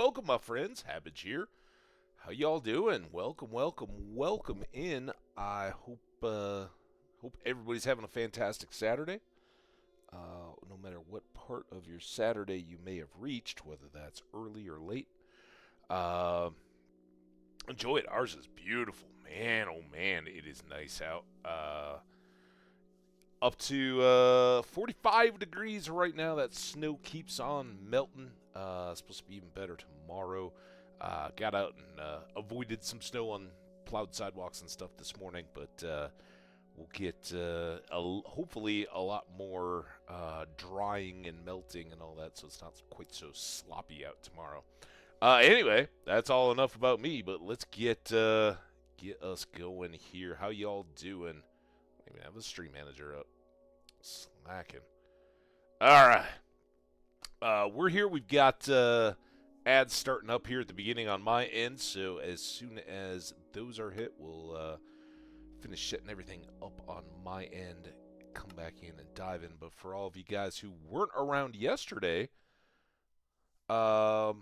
welcome, my friends. Hambbage here. How y'all doing? Welcome, welcome, welcome in. I hope everybody's having a fantastic Saturday. No matter what part of your Saturday you may have reached, whether that's early or late, uh, enjoy it. Ours is beautiful, man. Oh man, it is nice out. Up to 45 degrees right now. That snow keeps on melting. It's supposed to be even better tomorrow. Got out and avoided some snow on plowed sidewalks and stuff this morning, but we'll get hopefully a lot more drying and melting and all that, so it's not quite so sloppy out tomorrow. Anyway, that's all enough about me, but let's get us going here. How y'all doing? Maybe have the stream manager up. Slacking. Alright. We're here. We've got ads starting up here at the beginning on my end, so as soon as those are hit, we'll finish setting everything up on my end, come back in and dive in. But for all of you guys who weren't around yesterday, this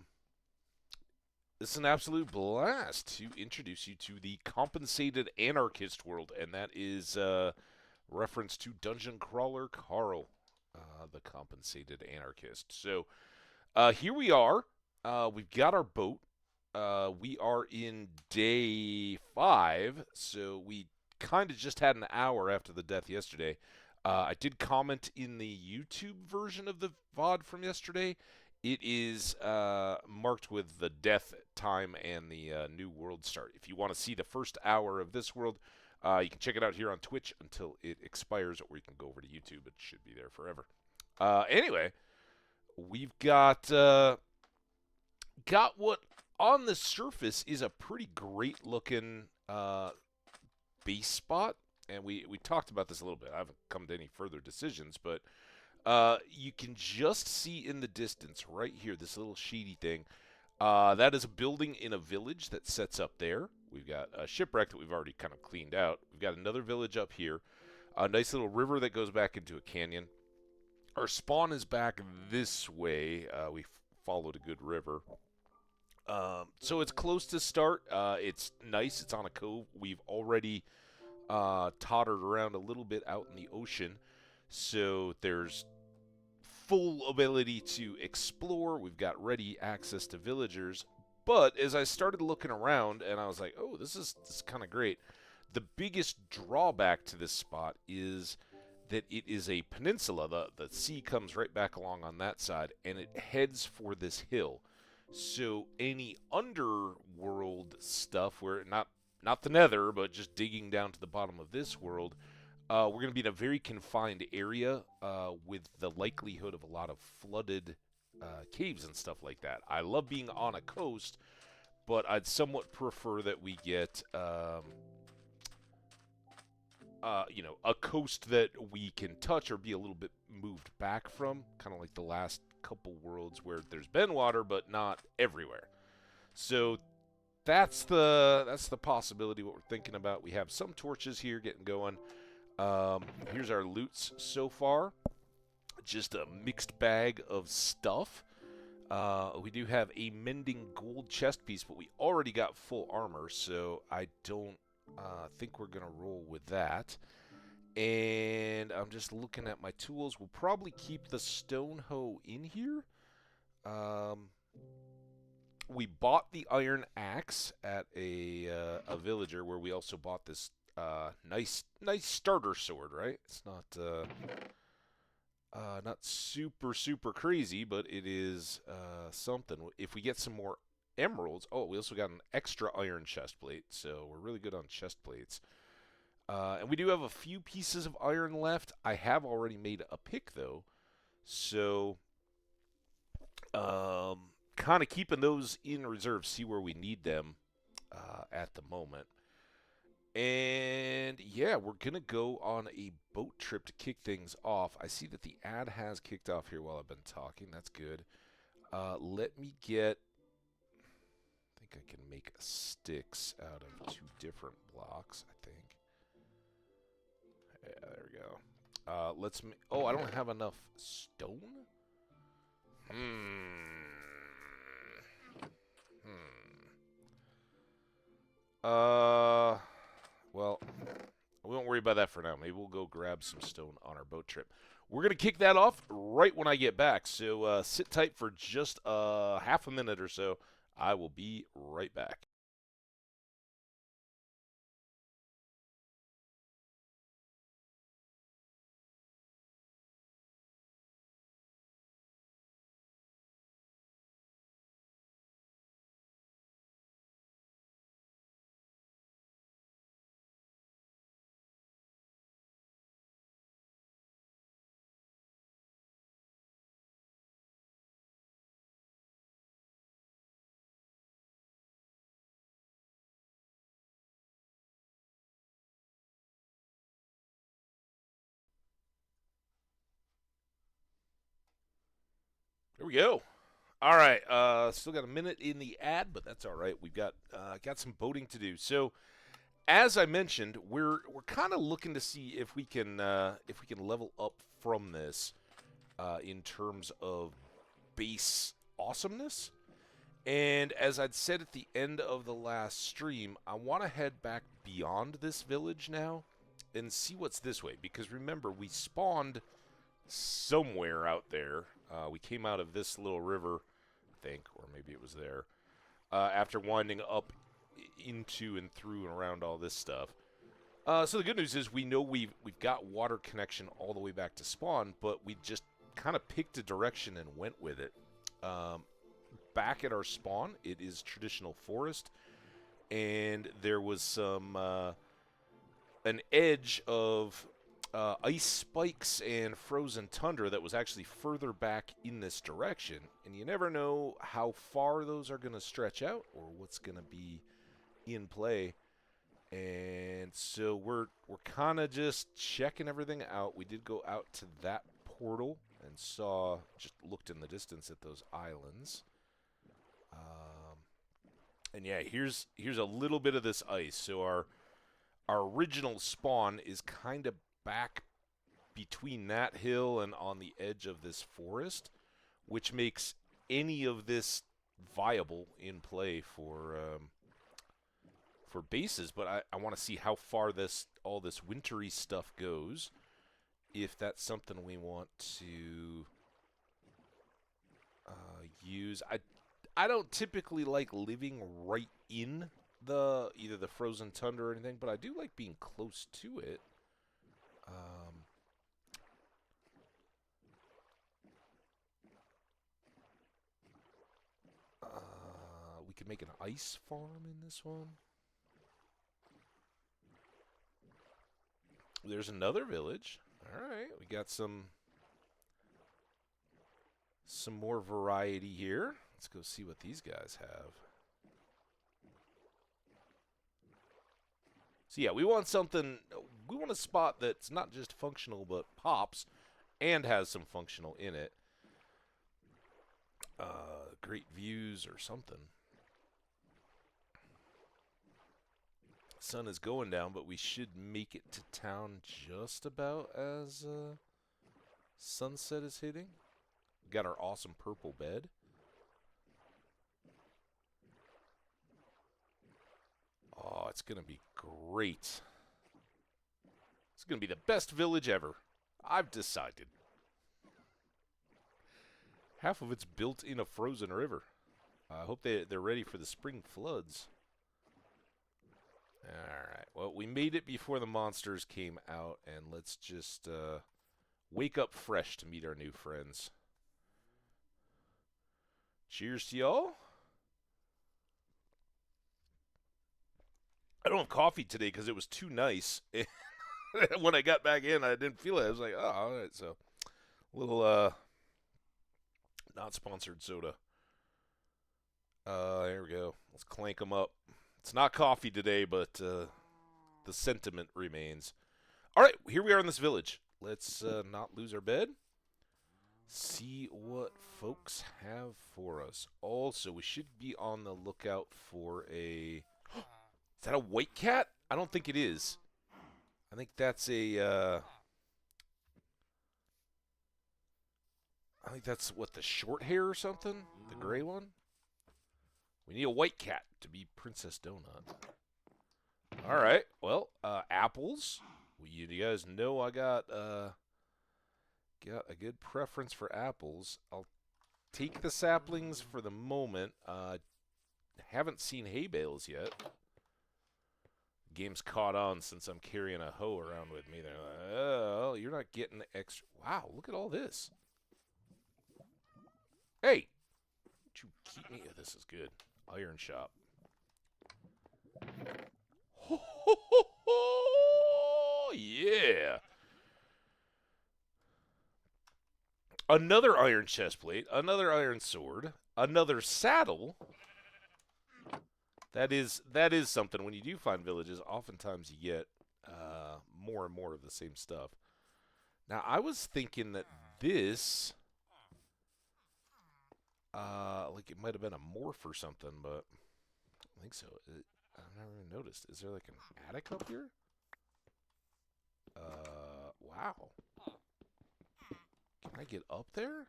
is an absolute blast to introduce you to the Compensated Anarchist world, and that is reference to Dungeon Crawler Carl, the Compensated Anarchist. So here we are. We've got our boat. We are in day 5, so we kind of just had an hour after the death yesterday. I did comment in the YouTube version of the VOD from yesterday. It is marked with the death time and the new world start. If you want to see the first hour of this world, you can check it out here on Twitch until it expires, or you can go over to YouTube. It should be there forever. Anyway, we've got what on the surface is a pretty great looking base spot, and we talked about this a little bit. I haven't come to any further decisions, but you can just see in the distance right here, this little sheety thing. That is a building in a village that sets up there. We've got a shipwreck that we've already kind of cleaned out. We've got another village up here. A nice little river that goes back into a canyon. Our spawn is back this way. We followed a good river. So it's close to start. It's nice. It's on a cove. We've already tottered around a little bit out in the ocean. So there's full ability to explore. We've got ready access to villagers. But as I started looking around, and I was like, oh, this is kind of great. The biggest drawback to this spot is that it is a peninsula. The sea comes right back along on that side, and it heads for this hill. So any underworld stuff, where not the nether, but just digging down to the bottom of this world, we're going to be in a very confined area with the likelihood of a lot of flooded caves and stuff like that. I love being on a coast, but I'd somewhat prefer that we get, a coast that we can touch or be a little bit moved back from, kind of like the last couple worlds where there's been water, but not everywhere. So that's the possibility, what we're thinking about. We have some torches here getting going. Here's our loots so far. Just a mixed bag of stuff. We do have a mending gold chest piece, but we already got full armor, so I don't think we're going to roll with that. And I'm just looking at my tools. We'll probably keep the stone hoe in here. We bought the iron axe at a villager, where we also bought this nice starter sword, right? It's not super crazy, but it is something. If we get some more emeralds, oh, we also got an extra iron chest plate, so we're really good on chest plates. And we do have a few pieces of iron left. I have already made a pick, though, so kind of keeping those in reserve, see where we need them at the moment. And yeah, we're going to go on a boat trip to kick things off. I see that the ad has kicked off here while I've been talking. That's good. Let me get... I think I can make sticks out of 2 different blocks, I think. Yeah, there we go. Oh, I don't have enough stone? about that for now. Maybe we'll go grab some stone on our boat trip. We're going to kick that off right when I get back, so sit tight for just half a minute or so. I will be right back. There we go. All right, still got a minute in the ad, but that's all right. We've got some boating to do. So, as I mentioned, we're kind of looking to see if we can level up from this in terms of base awesomeness. And as I'd said at the end of the last stream, I want to head back beyond this village now and see what's this way. Because remember, we spawned somewhere out there. We came out of this little river, I think, or maybe it was there, after winding up into and through and around all this stuff. So the good news is we know we've got water connection all the way back to spawn, but we just kind of picked a direction and went with it. Back at our spawn, it is traditional forest, and there was some an edge of ice spikes and frozen tundra that was actually further back in this direction, and you never know how far those are going to stretch out or what's going to be in play. And so we're kind of just checking everything out. We did go out to that portal and just looked in the distance at those islands. And yeah, here's a little bit of this ice. So our original spawn is kind of back between that hill and on the edge of this forest, which makes any of this viable in play for bases. But I want to see how far all this wintry stuff goes, if that's something we want to use. I don't typically like living right in either the frozen tundra or anything, but I do like being close to it. We could make an ice farm in this one. There's another village. All right, we got some more variety here. Let's go see what these guys have. So yeah, we want a spot that's not just functional but pops and has some functional in it. Great views or something. Sun is going down, but we should make it to town just about as sunset is hitting. We got our awesome purple bed. Oh, it's going to be great. It's going to be the best village ever. I've decided. Half of it's built in a frozen river. I hope they're ready for the spring floods. Alright, well, we made it before the monsters came out, and let's just wake up fresh to meet our new friends. Cheers to y'all. I don't have coffee today because it was too nice. When I got back in, I didn't feel it. I was like, oh, all right, so a little not sponsored soda. Here we go. Let's clank them up. It's not coffee today, but the sentiment remains. All right, here we are in this village. Let's not lose our bed. See what folks have for us. Also, we should be on the lookout for a... Is that a white cat? I don't think it is. I think that's a... I think that's, what, the short hair or something? The gray one? We need a white cat to be Princess Donut. All right. Well, apples. You guys know I got a good preference for apples. I'll take the saplings for the moment. Haven't seen hay bales yet. Game's caught on since I'm carrying a hoe around with me. They're like, oh, you're not getting the extra. Wow, look at all this. Hey, don't you keep me. This is good. Iron shop. Ho, ho, ho, ho! Yeah. Another iron chest plate, another iron sword, another saddle. That is something. When you do find villages, oftentimes you get more and more of the same stuff. Now, I was thinking that this, like it might have been a morph or something, but I don't think so. I've never even noticed. Is there like an attic up here? Wow. Can I get up there?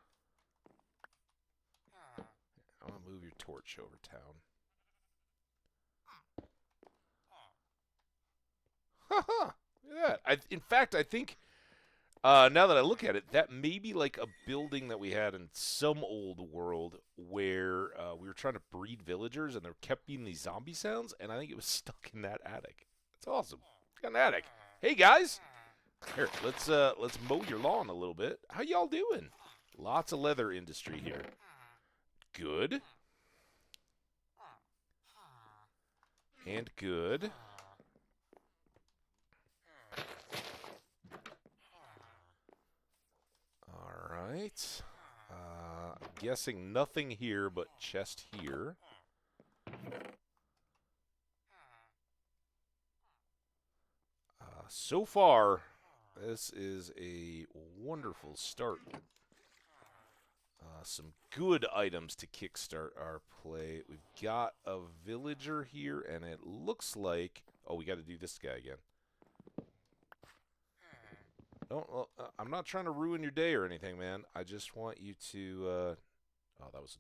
I'm gonna move your torch over town. Haha! Look at that. In fact, I think now that I look at it, that may be like a building that we had in some old world where we were trying to breed villagers, and there kept being these zombie sounds, and I think it was stuck in that attic. That's awesome. Got an attic. Hey guys, here let's mow your lawn a little bit. How y'all doing? Lots of leather industry here. Good. And good. Alright. I'm guessing nothing here but chest here. So far, this is a wonderful start. Some good items to kickstart our play. We've got a villager here, and it looks like... Oh, we got to do this guy again. Don't. I'm not trying to ruin your day or anything, man. I just want you to... oh, that was...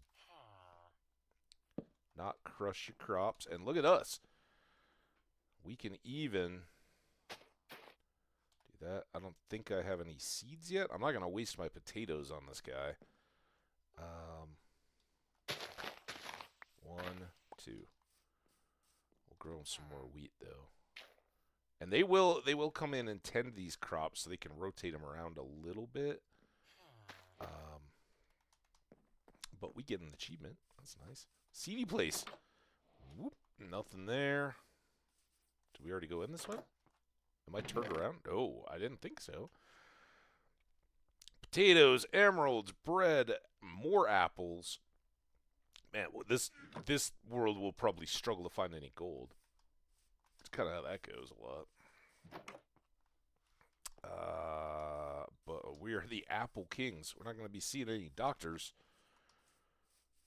Not crush your crops. And look at us. We can even... do that. I don't think I have any seeds yet. I'm not going to waste my potatoes on this guy. 1, 2. We'll grow him some more wheat though, and they will come in and tend these crops so they can rotate them around a little bit. But we get an achievement. That's nice. Seedy place. Whoop, nothing there. Did we already go in this one? Am I turned around? No, I didn't think so. Potatoes, emeralds, bread, more apples. Man, this world will probably struggle to find any gold. That's kind of how that goes a lot. But we are the Apple Kings. We're not going to be seeing any doctors.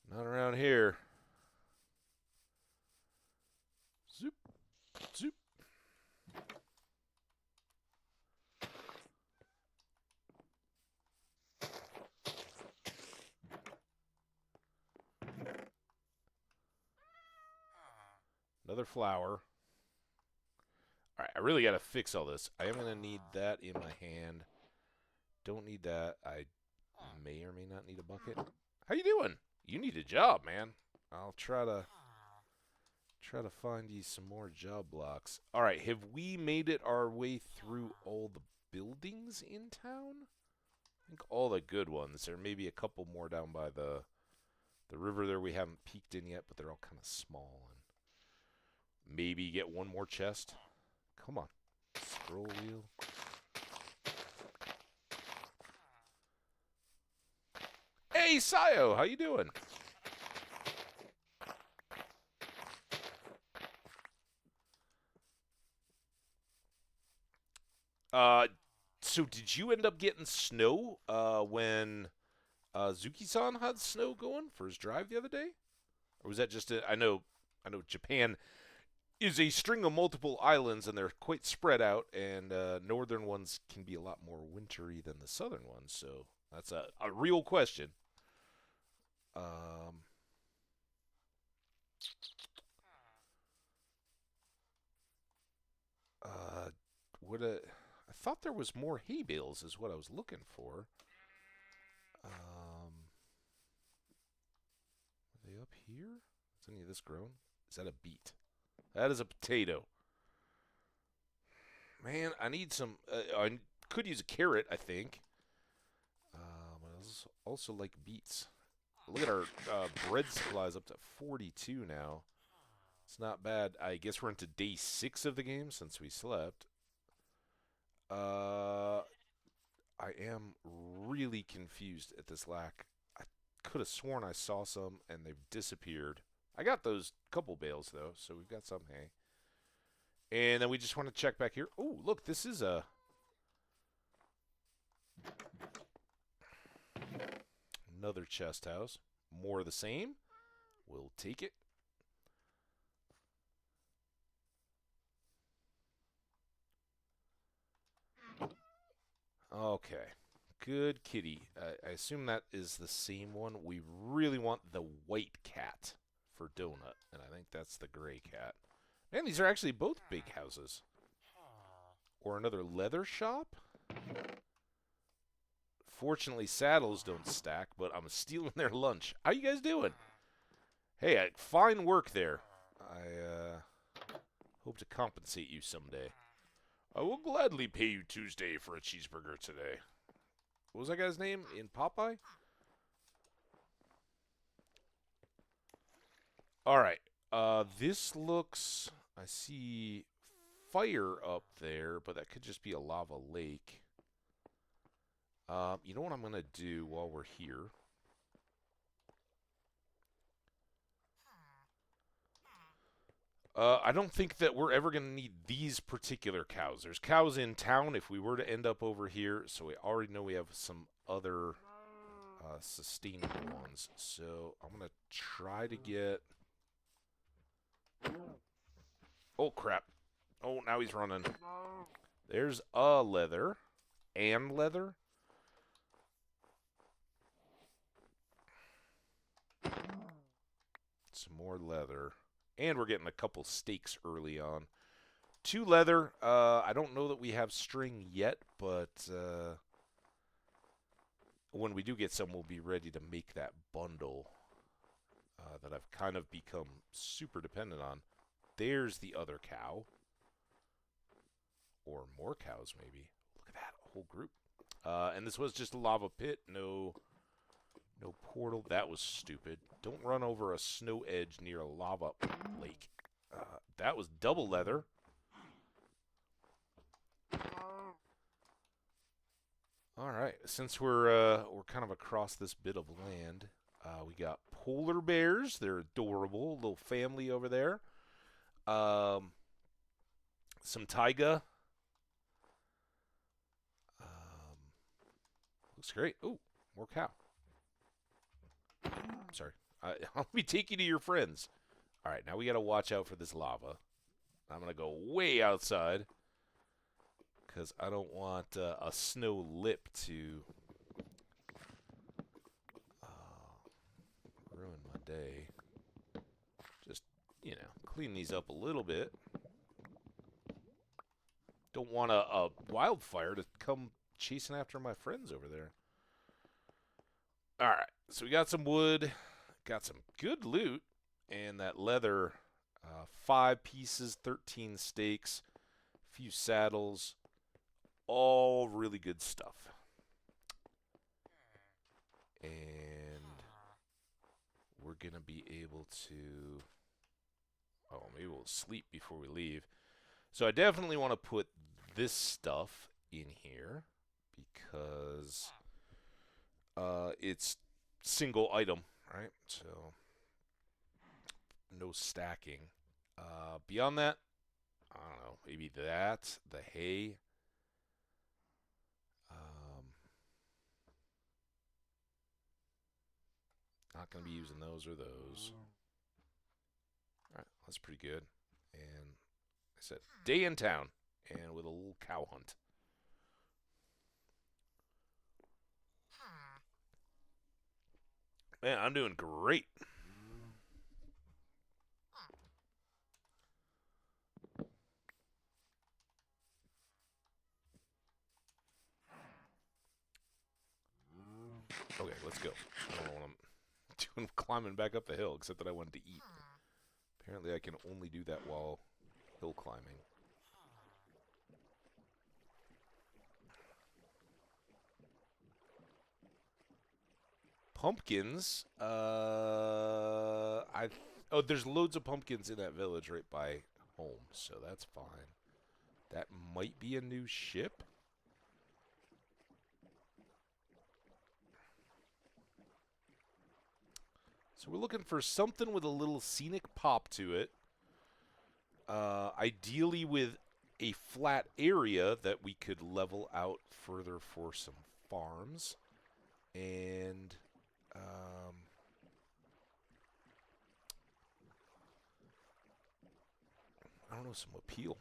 Not around here. Zoop. Zoop. Another flower. Alright, I really got to fix all this. I am going to need that in my hand. Don't need that. I may or may not need a bucket. How you doing? You need a job, man. I'll try to find you some more job blocks. Alright, have we made it our way through all the buildings in town? I think all the good ones. There may be a couple more down by the river there we haven't peeked in yet, but they're all kind of small. Maybe get one more chest. Come on. Scroll wheel. Hey, Sayo, how you doing? So did you end up getting snow when Zuki-san had snow going for his drive the other day? Or was that just I know Japan is a string of multiple islands, and they're quite spread out, and northern ones can be a lot more wintry than the southern ones, so that's a real question. What thought there was more hay bales is what I was looking for. Are they up here? Is any of this grown? Is that a beet? That is a potato. Man, I need some. I could use a carrot, I think. I also like beets. Look at our bread supplies up to 42 now. It's not bad. I guess we're into day 6 of the game since we slept. I am really confused at this lack. I could have sworn I saw some and they've disappeared. I got those couple bales though, so we've got some hay. And then we just want to check back here. Oh, look, this is another chest house. More of the same. We'll take it. Okay. Good kitty. I assume that is the same one. We really want the white cat for Donut, and I think that's the gray cat. Man, these are actually both big houses. Or another leather shop? Fortunately, saddles don't stack, but I'm stealing their lunch. How you guys doing? Hey, fine work there. I hope to compensate you someday. I will gladly pay you Tuesday for a cheeseburger today. What was that guy's name in Popeye? All right. This looks... I see fire up there, but that could just be a lava lake. You know what I'm going to do while we're here? I don't think that we're ever going to need these particular cows. There's cows in town if we were to end up over here, so we already know we have some other sustainable ones. So I'm going to try to get... Oh, crap. Oh, now he's running. There's a leather. And leather. Some more leather. And we're getting a couple steaks early on. 2 leather. I don't know that we have string yet, but when we do get some, we'll be ready to make that bundle that I've kind of become super dependent on. There's the other cow. Or more cows, maybe. Look at that, a whole group. And this was just a lava pit. No portal. That was stupid. Don't run over a snow edge near a lava lake. That was double leather. All right. Since we're kind of across this bit of land, we got polar bears. They're adorable. Little family over there. Some taiga. Looks great. Ooh, more cow. Sorry. I'll be taking you to your friends. All right, now we got to watch out for this lava. I'm going to go way outside because I don't want a snow lip to ruin my day. Just, clean these up a little bit. Don't want a wildfire to come chasing after my friends over there. All right, so we got some wood, got some good loot, and that leather, 5 pieces, 13 steaks, a few saddles, all really good stuff. And we're going to be able to, maybe we'll sleep before we leave. So I definitely want to put this stuff in here because it's single item, right? So no stacking. Beyond that, I don't know, maybe that, the hay. Not going to be using those or those. All right, that's pretty good. And I said, day in town, and with a little cow hunt. Man, I'm doing great. let's go. I don't know what I'm doing climbing back up the hill, except that I wanted to eat. Apparently I can only do that while hill climbing. Pumpkins. Oh, there's loads of pumpkins in that village right by home, so that's fine. That might be a new ship. So we're looking for something with a little scenic pop to it. Ideally with a flat area that we could level out further for some farms. And I don't know, some appeal.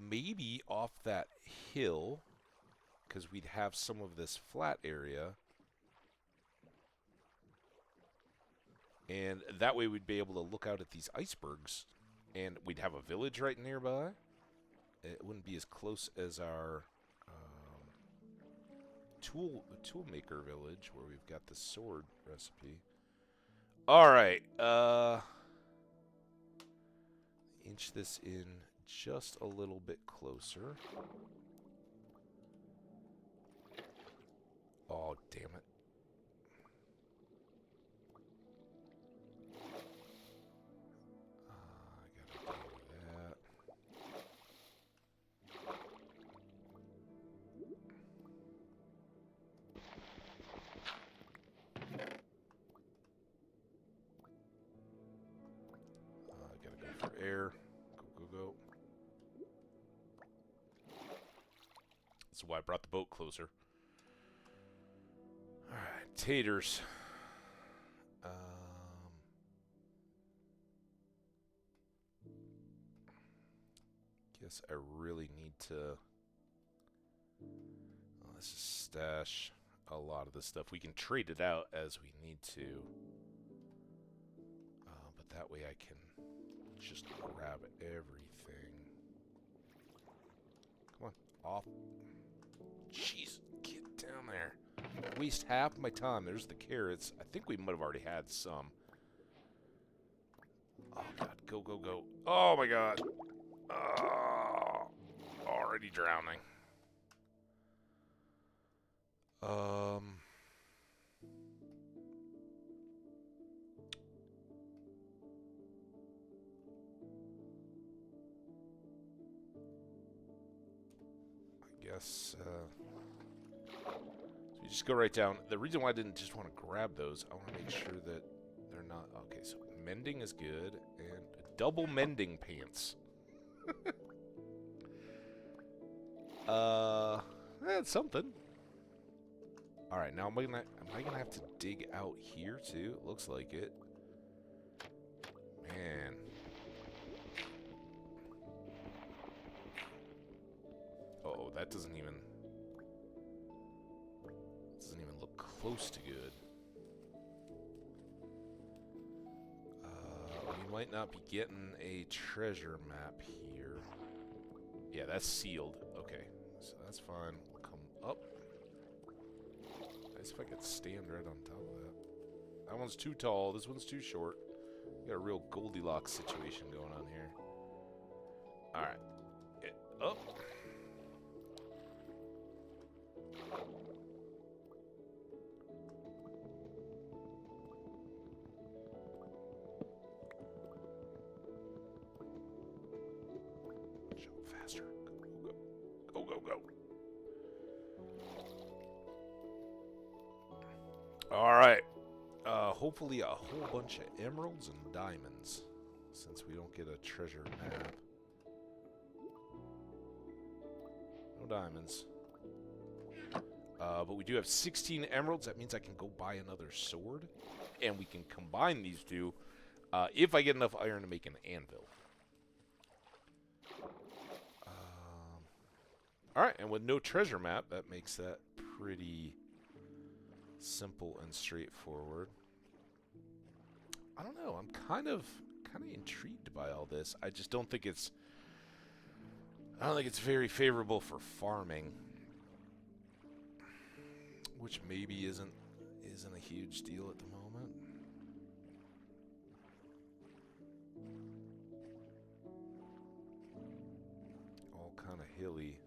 Maybe off that hill, because we'd have some of this flat area. And that way we'd be able to look out at these icebergs. And we'd have a village right nearby. It wouldn't be as close as our tool maker village, where we've got the sword recipe. Alright, inch this in just a little bit closer. Oh, damn it. I gotta do that. I gotta go for air. Go. That's why I brought the boat closer. Alright, taters. Guess I really need to... let's just stash a lot of this stuff. We can trade it out as we need to. But that way I can just grab everything. Come on, off. Jeez, get down there. I waste half my time. There's the carrots. I think we might have already had some. Oh, God. Go. Oh, my God. Oh, already drowning. I guess, so you just go right down. The reason why I didn't just want to grab those, I want to make sure that they're not... Okay, so mending is good, and double mending pants. That's something. Alright, now am I gonna have to dig out here too? Looks like it. Man. Uh-oh, that doesn't even look close to good. We might not be getting a treasure map here. Yeah, that's sealed. Okay, so that's fine. We'll come up. Nice if I could stand right on top of that. That one's too tall. This one's too short. We got a real Goldilocks situation going on here. Alright. Get up. Jump faster. Go. Alright. Hopefully a whole bunch of emeralds and diamonds, since we don't get a treasure map. No diamonds. But we do have 16 emeralds. That means I can go buy another sword, and we can combine these two if I get enough iron to make an anvil. Alright, and with no treasure map, that makes that pretty simple and straightforward. I don't know. I'm kind of intrigued by all this. I just don't think it's... I don't think it's very favorable for farming. which maybe isn't a huge deal at the moment. All kind of hilly.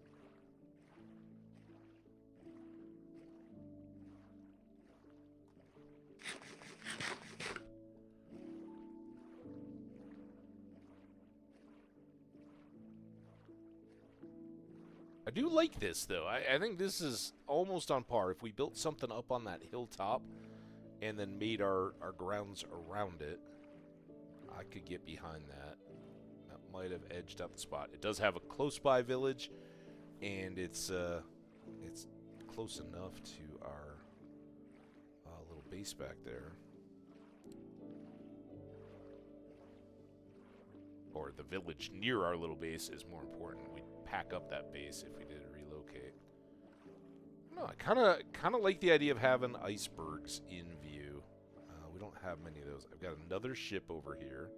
I do like this, though. I think this is almost on par. If we built something up on that hilltop and then made our grounds around it, I could get behind that. That might have edged out the spot. It does have a close-by village, and it's close enough to our little base back there. Or the village near our little base is more important. We'd pack up that base if we did relocate. No, I kind of like the idea of having icebergs in view. We don't have many of those. I've got another ship over here.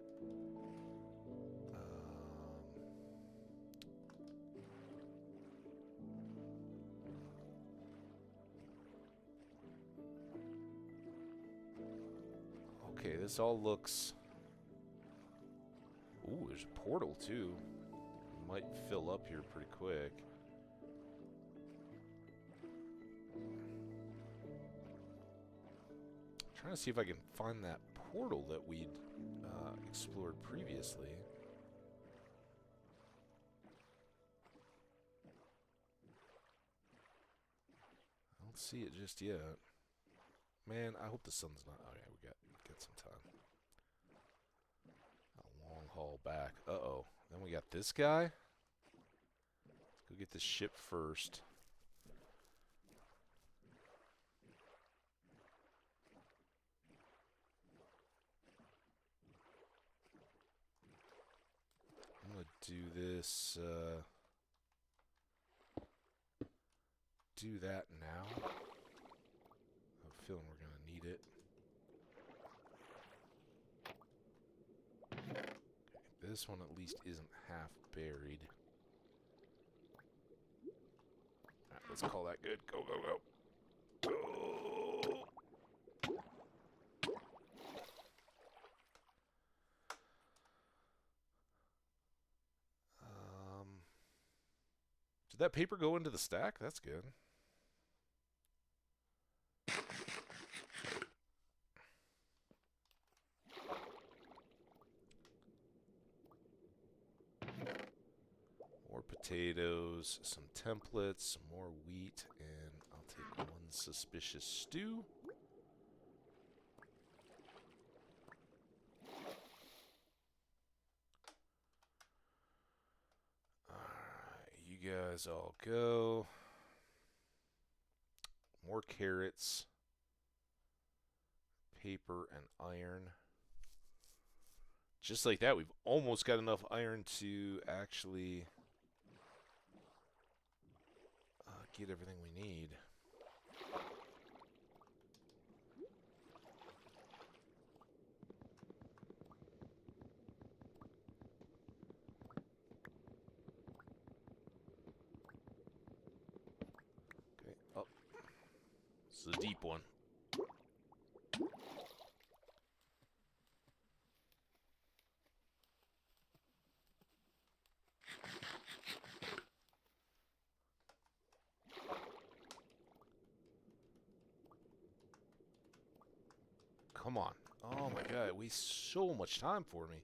Okay, this all looks... Ooh, there's a portal, too. Might fill up here pretty quick. I'm trying to see if I can find that portal that we'd explored previously. I don't see it just yet. Man, I hope the sun's not... Oh, yeah, we got some time. A long haul back. Uh-oh. Then we got this guy. Let's go get this ship first. I'm going to do this... do that now. I have a feeling we're going to need it. Okay, this one at least isn't half buried. Alright, let's call that good. Go, go, go. Go! Did that paper go into the stack? That's good. More potatoes, some templates, some more wheat, and I'll take one suspicious stew. Alright, you guys all go. More carrots, paper, and iron. Just like that, we've almost got enough iron to actually get everything we need. Okay, up. This is a deep one. Come on. Oh my god, it wastes so much time for me.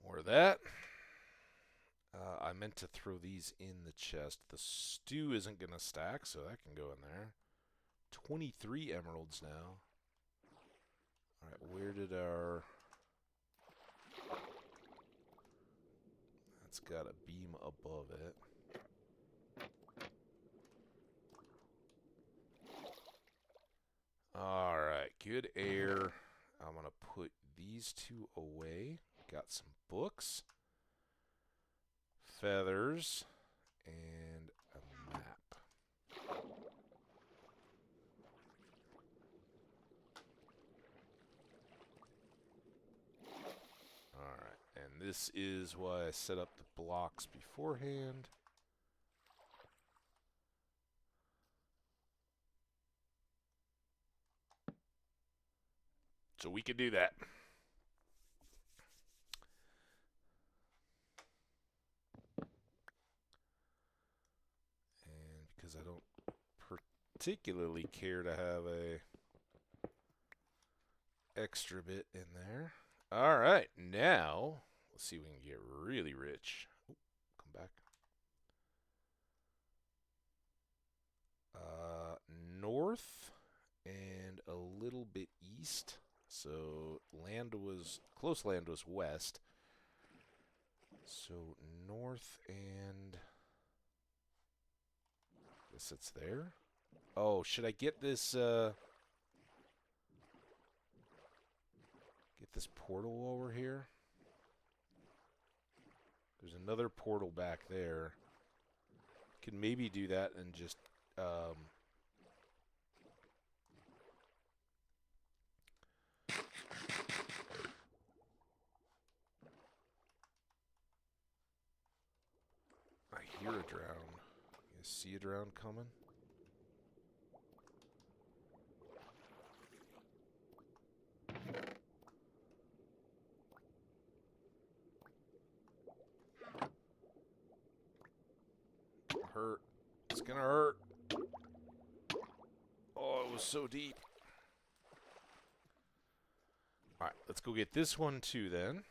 More of that. I meant to throw these in the chest. The stew isn't going to stack, so that can go in there. 23 emeralds now. Alright, where did our... That's got a beam above it. Alright, good air. I'm going to put these two away. Got some books, feathers, and a map. This is why I set up the blocks beforehand. So we can do that. And because I don't particularly care to have a extra bit in there. All right, now let's see if we can get really rich. Ooh, come back. North and a little bit east. So close land was west. So north and I guess it's there. Oh, should I get this portal while we're here? There's another portal back there. Could maybe do that and just I hear a drown. You see a drown coming? Hurt. It's gonna hurt. Oh, it was so deep. Alright, let's go get this one too then.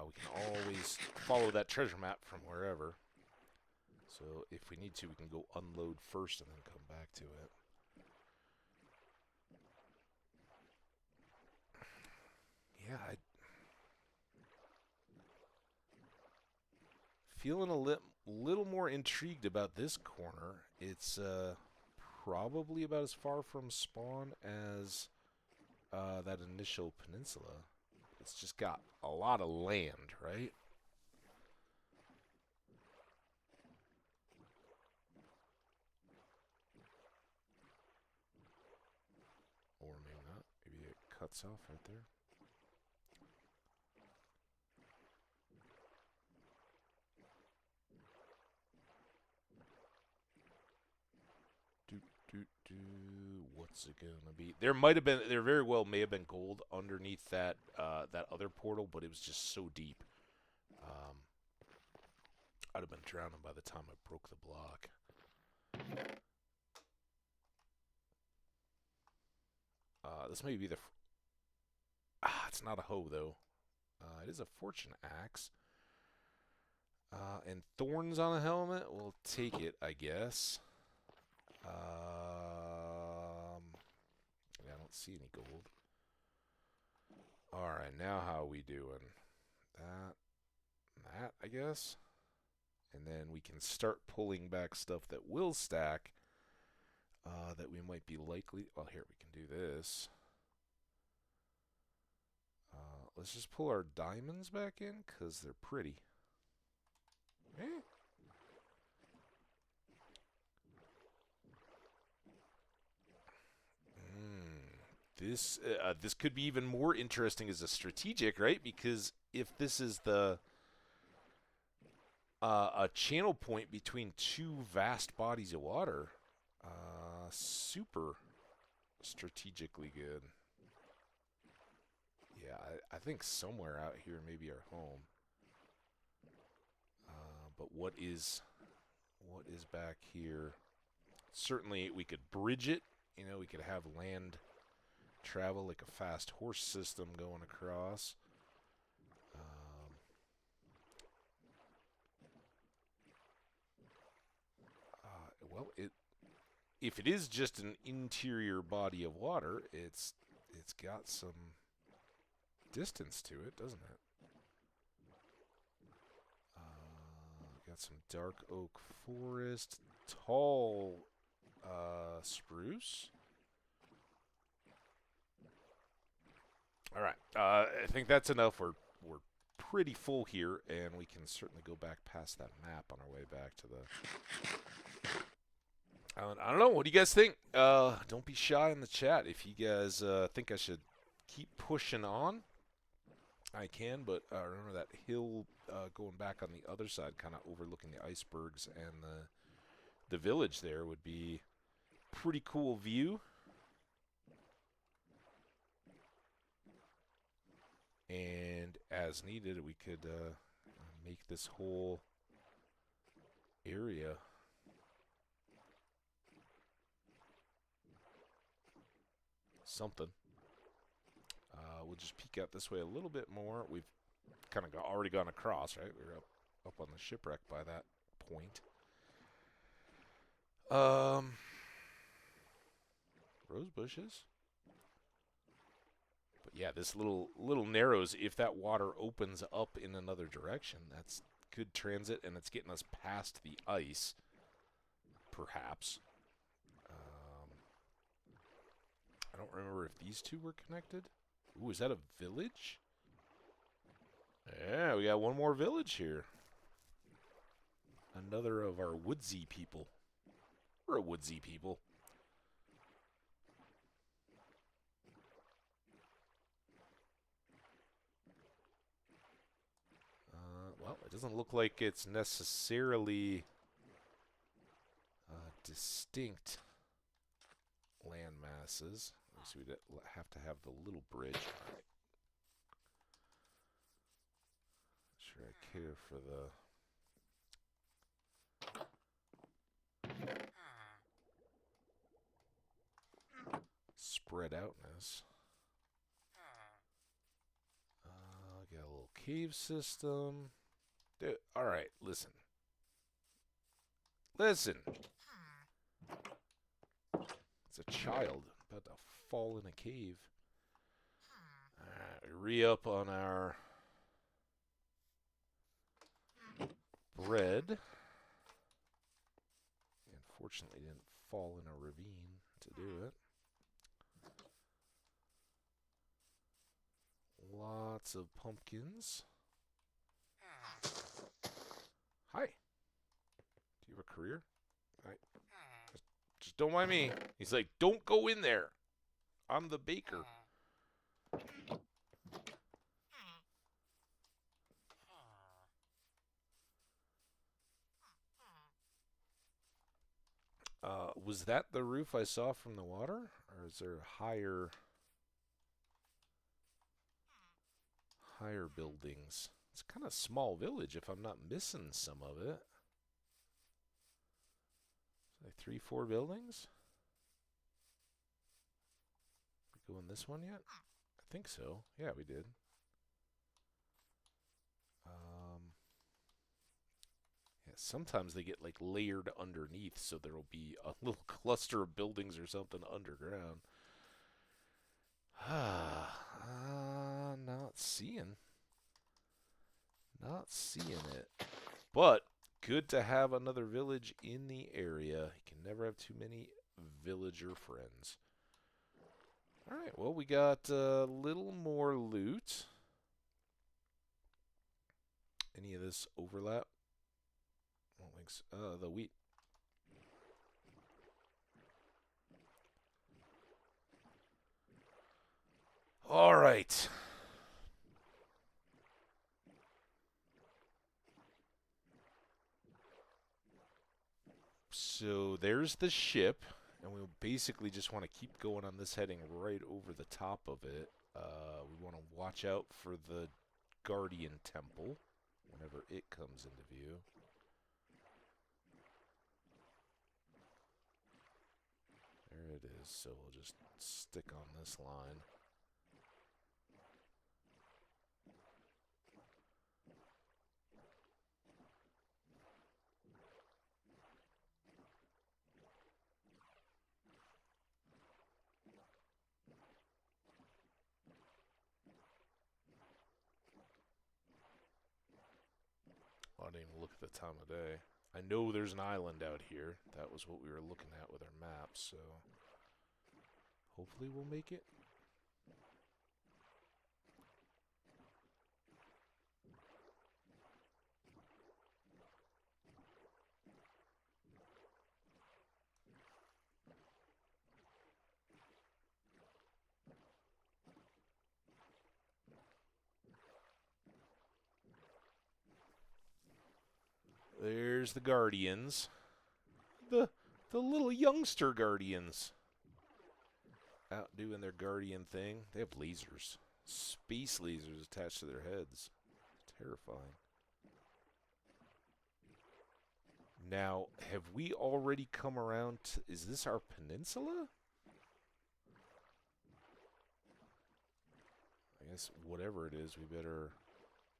We can always follow that treasure map from wherever. So if we need to, we can go unload first and then come back to it. Yeah, feeling a little more intrigued about this corner. It's probably about as far from spawn as that initial peninsula. It's just got a lot of land, right? Or maybe not. Maybe it cuts off right there. What's it gonna be? There very well may have been gold underneath that that other portal, but it was just so deep. I'd have been drowning by the time I broke the block. This may be the. It's not a hoe though. It is a fortune axe. And thorns on a helmet. We'll take it, I guess. I don't see any gold. Alright, now how are we doing? That, I guess. And then we can start pulling back stuff that will stack that we might be likely... Well, here, we can do this. Let's just pull our diamonds back in, because they're pretty. Eh? This could be even more interesting as a strategic, right? Because if this is the a channel point between two vast bodies of water, super strategically good. Yeah, I think somewhere out here may be our home. But what is back here? Certainly, we could bridge it. You know, we could have land travel like a fast horse system going across. Well, if it is just an interior body of water, it's got some distance to it, doesn't it? Got some dark oak forest, tall spruce. All right, I think that's enough. We're pretty full here, and we can certainly go back past that map on our way back to the. I don't know. What do you guys think? Don't be shy in the chat if you guys think I should keep pushing on. I can, but remember that hill going back on the other side, kind of overlooking the icebergs and the village there would be pretty cool view. And as needed, we could make this whole area something. We'll just peek out this way a little bit more. We've kind of already gone across, right? We were up on the shipwreck by that point. Rose bushes. But yeah, this little narrows. If that water opens up in another direction, that's good transit, and it's getting us past the ice, perhaps. I don't remember if these two were connected. Ooh, is that a village? Yeah, we got one more village here. Another of our woodsy people. We're a woodsy people. Well, it doesn't look like it's necessarily distinct land masses. So we'd have to have the little bridge. All right. Not sure I care for the spread outness. Got a little cave system. Dude, all right, listen. Listen. It's a child about to fall in a cave. Re-up on our bread. Unfortunately, didn't fall in a ravine to do it. Lots of pumpkins. Hi. Do you have a career? Just don't mind me. He's like, don't go in there. I'm the baker. Was that the roof I saw from the water? Or is there higher buildings? It's kind of small village if I'm not missing some of it. Like 3, 4 buildings? We go in this one yet? I think so. Yeah, we did. Yeah, sometimes they get like layered underneath, so there will be a little cluster of buildings or something underground. Not seeing. Not seeing it. But good to have another village in the area. You can never have too many villager friends. Alright, well, we got a little more loot. Any of this overlap? I don't think so. The wheat. Alright. So there's the ship, and we'll basically just want to keep going on this heading right over the top of it. We want to watch out for the Guardian Temple whenever it comes into view. There it is, so we'll just stick on this line. I didn't even look at the time of day. I know there's an island out here. That was what we were looking at with our maps, so hopefully we'll make it. There's the Guardians. The little youngster Guardians. Out doing their Guardian thing. They have lasers. Space lasers attached to their heads. Terrifying. Now, have we already come around to... Is this our peninsula? I guess whatever it is, we better...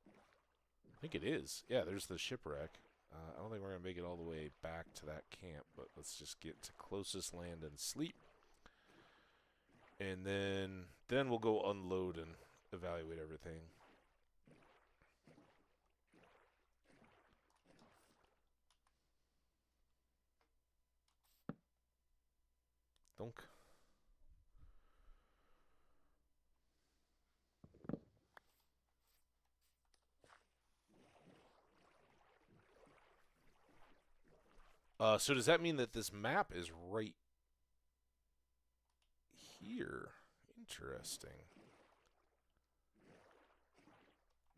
I think it is. Yeah, there's the shipwreck. I don't think we're going to make it all the way back to that camp, but let's just get to closest land and sleep. And then we'll go unload and evaluate everything. Donk. So does that mean that this map is right here? Interesting.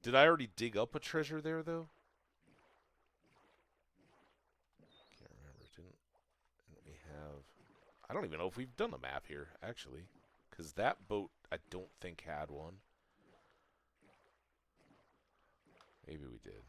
Did I already dig up a treasure there, though? Can't remember. Didn't we have... I don't even know if we've done a map here, actually. Because that boat, I don't think had one. Maybe we did.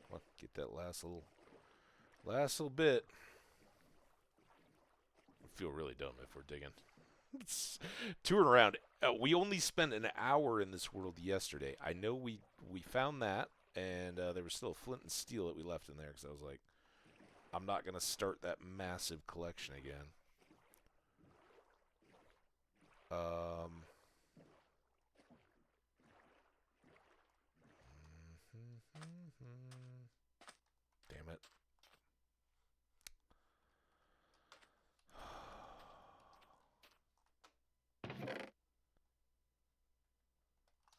Well, get that last little bit. I feel really dumb if we're digging. It's touring around. We only spent an hour in this world yesterday. I know we found that, and there was still flint and steel that we left in there because I was like, I'm not going to start that massive collection again. Damn it.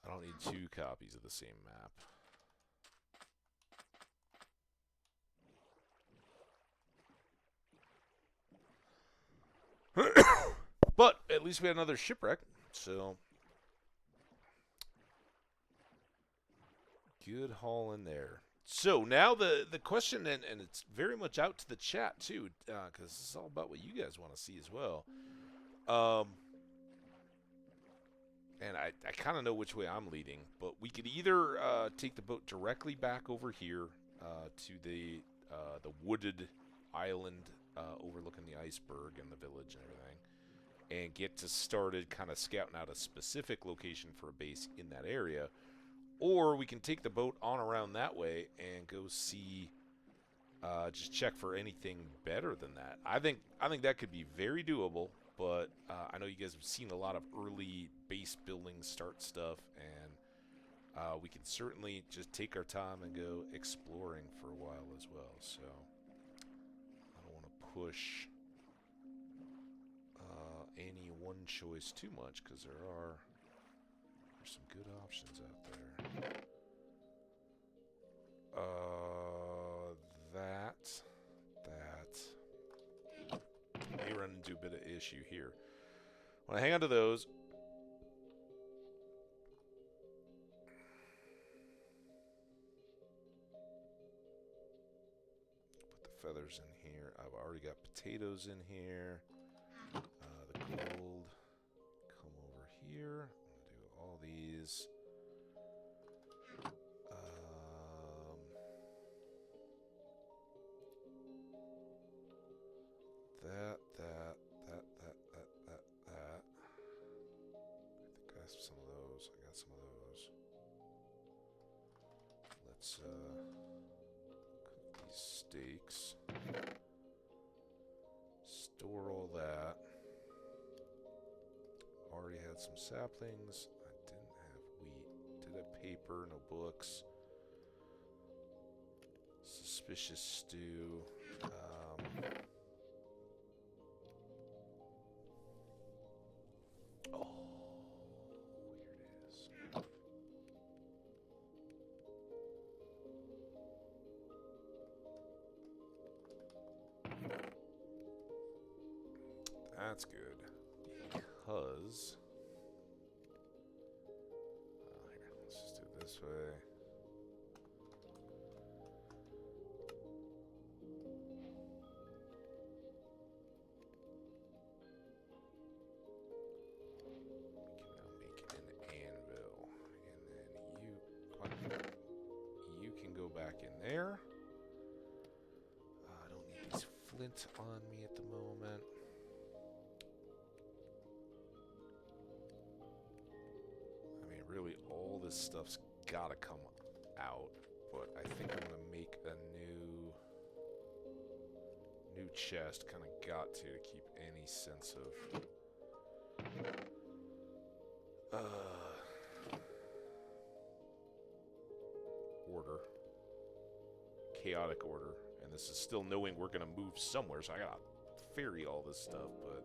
I don't need 2 copies of the same map. But at least we had another shipwreck, so good haul in there. So now the question, and it's very much out to the chat too, because it's all about what you guys want to see as well. And I kind of know which way I'm leading, but we could either take the boat directly back over here to the wooded island overlooking the iceberg and the village and everything, and get to started kind of scouting out a specific location for a base in that area, or we can take the boat on around that way and go see, just check for anything better than that. I think that could be very doable. But I know you guys have seen a lot of early base building start stuff, and we can certainly just take our time and go exploring for a while as well. So I don't want to push any one choice too much because there's some good options out there. May run into a bit of issue here. When I hang on to those, put the feathers in here. I've already got potatoes in here. The gold, come over here. I'm gonna do all these. That. I think I have some of those. I got some of those. Let's cook these steaks. Store all that. Already had some saplings. I didn't have wheat. Did have paper, no books. Suspicious stew. Oh, here it is. That's good. Because... here, let's just do it this way. Back in there. I don't need these flint on me at the moment. I mean, really, all this stuff's gotta come out, but I think I'm gonna make a new chest. Kind of got to keep any sense of order. Chaotic order, and this is still knowing we're gonna move somewhere, so I gotta ferry all this stuff, but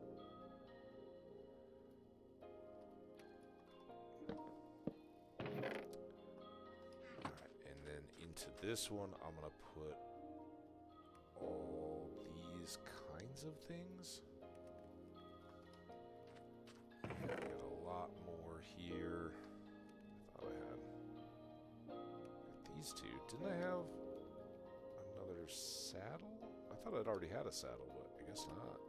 alright, and then into this one I'm gonna put all these kinds of things. And I got a lot more here. I thought I had these two. Didn't I have another saddle? I thought I'd already had a saddle, but I guess not.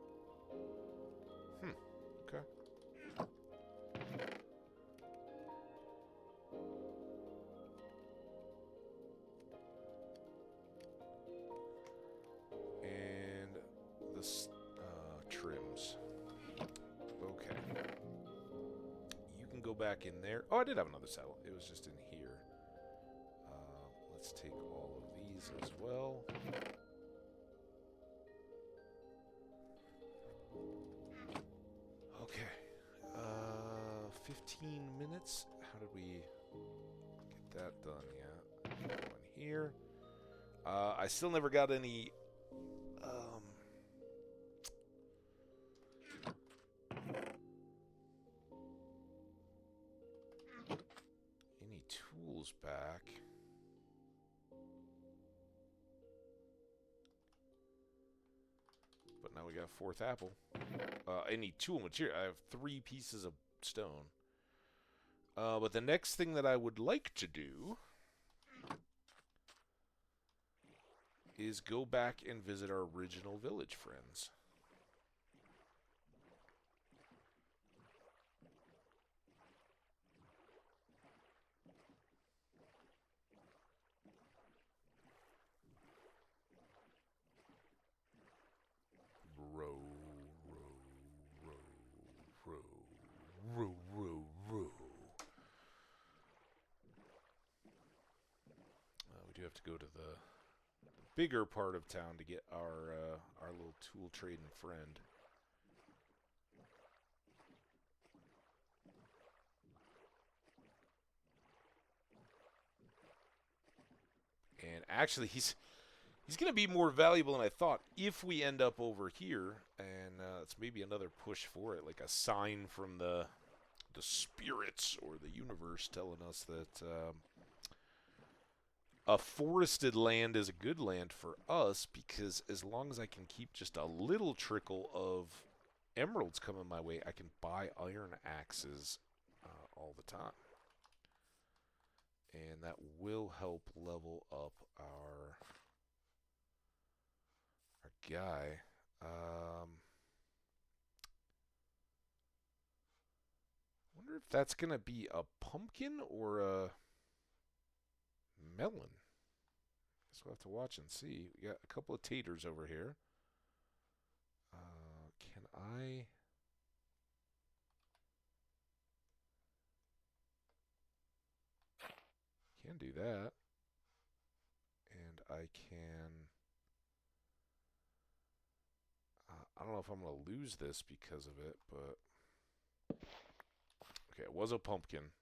Okay. And the trims. Okay. You can go back in there. Oh, I did have another saddle. It was just in here. Let's take all of these as well. Okay. 15 minutes. How did we get that done yet? One here. I still never got any tools back. But now we got a fourth apple. I need tool material. I have 3 pieces of stone. But the next thing that I would like to do is go back and visit our original village friends. We do have to go to the bigger part of town to get our little tool trading friend. And actually, he's going to be more valuable than I thought if we end up over here, and it's maybe another push for it, like a sign from the spirits or the universe telling us that a forested land is a good land for us, because as long as I can keep just a little trickle of emeralds coming my way, I can buy iron axes all the time. And that will help level up our guy. Wonder if that's going to be a pumpkin or a melon. Guess we'll have to watch and see. We got a couple of taters over here. Can I... Can do that. And I can... I don't know if I'm going to lose this because of it, but... Okay, it was a pumpkin.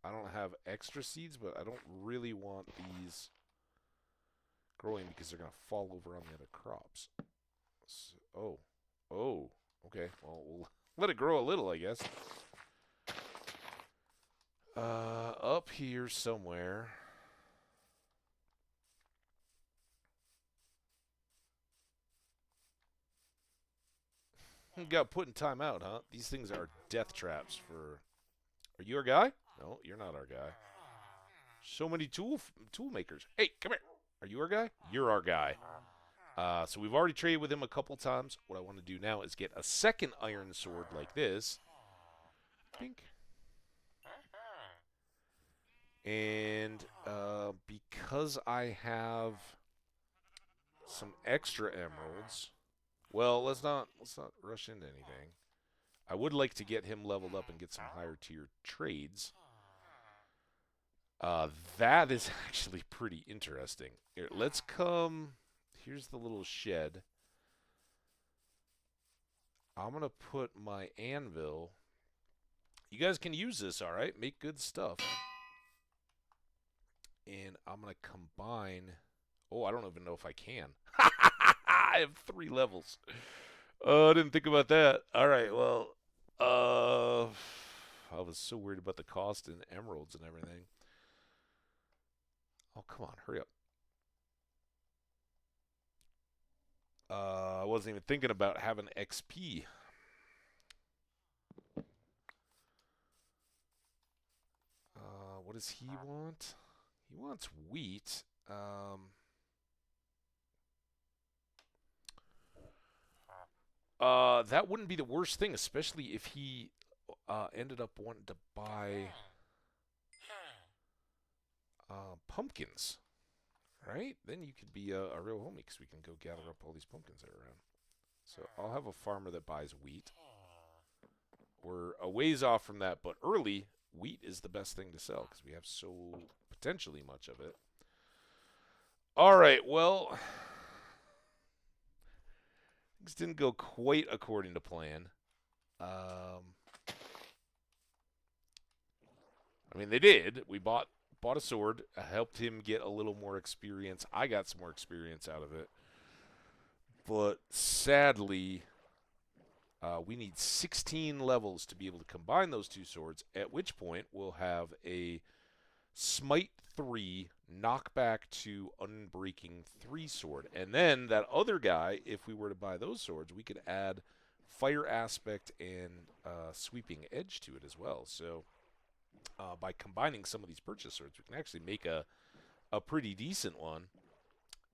I don't have extra seeds, but I don't really want these growing because they're going to fall over on the other crops. So, oh, okay. Well, we'll let it grow a little, I guess. Up here somewhere. Got put in timeout, huh? These things are death traps for... Are you our guy? No, you're not our guy. So many tool makers. Hey, come here. Are you our guy? You're our guy. So we've already traded with him a couple times. What I want to do now is get a second iron sword like this. Pink. And because I have some extra emeralds, well, let's not rush into anything. I would like to get him leveled up and get some higher tier trades. That is actually pretty interesting. Here, let's come. Here's the little shed. I'm going to put my anvil. You guys can use this, all right? Make good stuff. And I'm going to combine. Oh, I don't even know if I can. I have 3 levels. Oh, I didn't think about that. All right, well, I was so worried about the cost and emeralds and everything. Oh, come on, hurry up. I wasn't even thinking about having XP. What does he want? He wants wheat. That wouldn't be the worst thing, especially if he ended up wanting to buy pumpkins, right? Then you could be a real homie because we can go gather up all these pumpkins that are around. So I'll have a farmer that buys wheat. We're a ways off from that, but early, wheat is the best thing to sell because we have so potentially much of it. All right, well, things didn't go quite according to plan. I mean, they did. We bought a sword, helped him get a little more experience. I got some more experience out of it. But sadly, we need 16 levels to be able to combine those 2 swords, at which point we'll have a Smite 3, Knockback 2, Unbreaking 3 sword. And then that other guy, if we were to buy those swords, we could add Fire Aspect and Sweeping Edge to it as well. So by combining some of these purchase swords, we can actually make a pretty decent one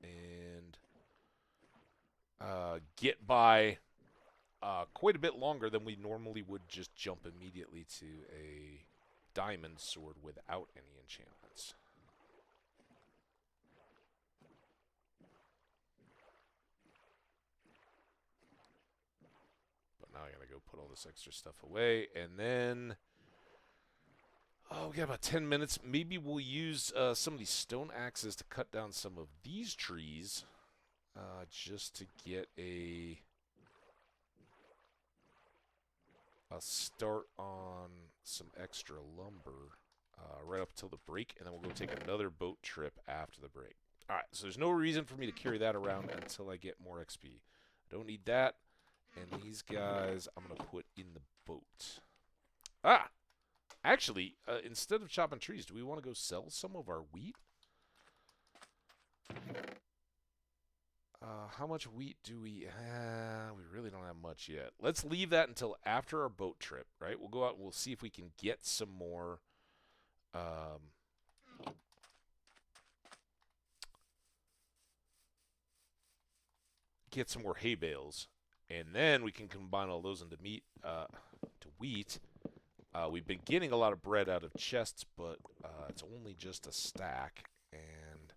and get by quite a bit longer than we normally would just jump immediately to a diamond sword without any enchantments. But now I gotta go put all this extra stuff away, and then we got about 10 minutes. Maybe we'll use some of these stone axes to cut down some of these trees just to get a start on some extra lumber right up till the break, and then we'll go take another boat trip after the break. All right, so there's no reason for me to carry that around until I get more XP. I don't need that, and these guys I'm going to put in the boat. Actually, instead of chopping trees, do we want to go sell some of our wheat? How much wheat do we... we really don't have much yet. Let's leave that until after our boat trip, right? We'll go out and we'll see if we can get some more... get some more hay bales. And then we can combine all those into to wheat. We've been getting a lot of bread out of chests, but it's only just a stack. And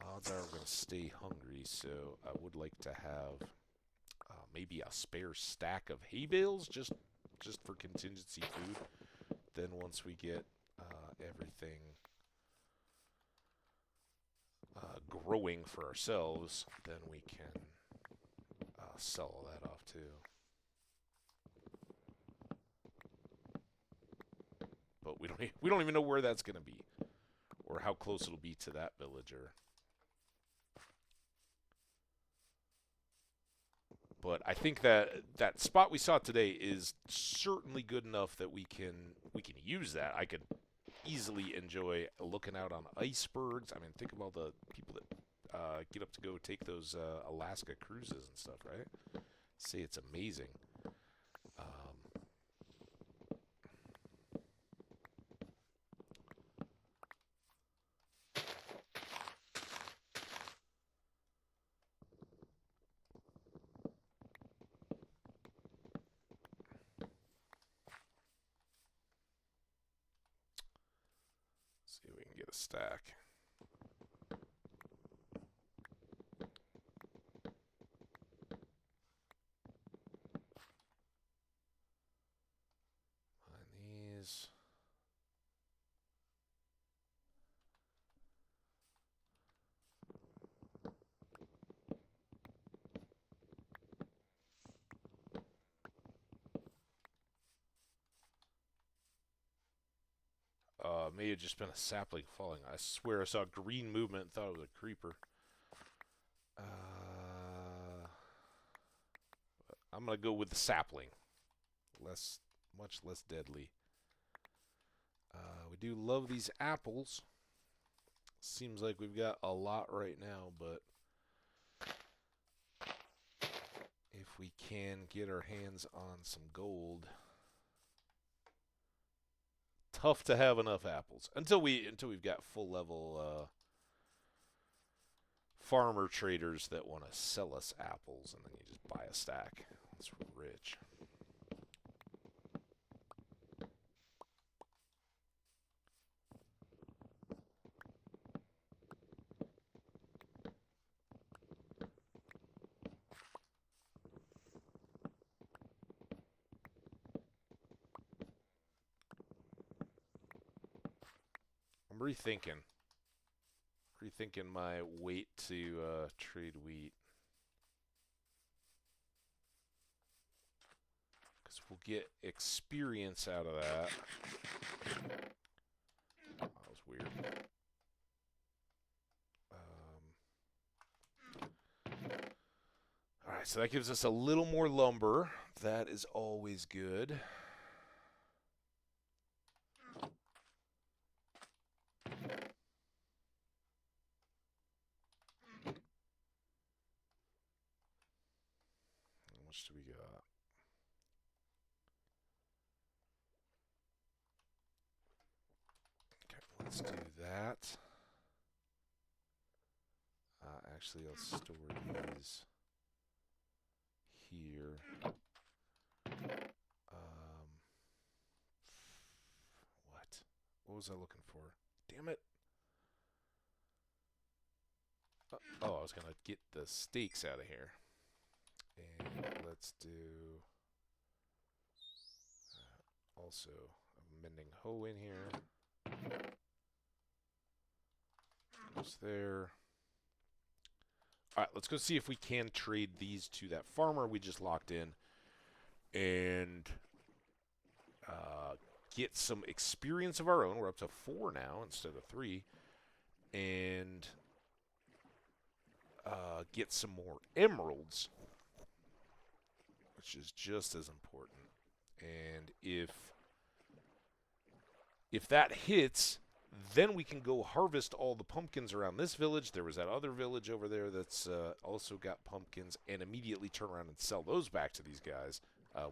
odds are we're going to stay hungry, so I would like to have maybe a spare stack of hay bales just for contingency food. Then once we get everything growing for ourselves, then we can sell all that off too. But we don't even know where that's going to be or how close it'll be to that villager. But I think that spot we saw today is certainly good enough that we can use that. I could easily enjoy looking out on icebergs. I mean, think of all the people that get up to go take those Alaska cruises and stuff, right? say it's amazing. See if we can get a stack. Find these. May have just been a sapling falling. I swear I saw green movement and thought it was a creeper. I'm going to go with the sapling. Much less deadly. We do love these apples. Seems like we've got a lot right now, but if we can get our hands on some gold, tough to have enough apples until we've got full level farmer traders that want to sell us apples, and then you just buy a stack. It's rich. I'm rethinking my weight to trade wheat. Because we'll get experience out of that. That was weird. Alright, so that gives us a little more lumber. That is always good. How much do we got? Okay, let's do that. Actually, I'll store these here. What was I looking for? Damn it. Oh, I was going to get the stakes out of here. And let's do also a mending hoe in here. Goes there. Alright, let's go see if we can trade these to that farmer we just locked in and get some experience of our own. We're up to 4 now instead of 3. And get some more emeralds, which is just as important. And if that hits, then we can go harvest all the pumpkins around this village. There was that other village over there that's also got pumpkins, and immediately turn around and sell those back to these guys.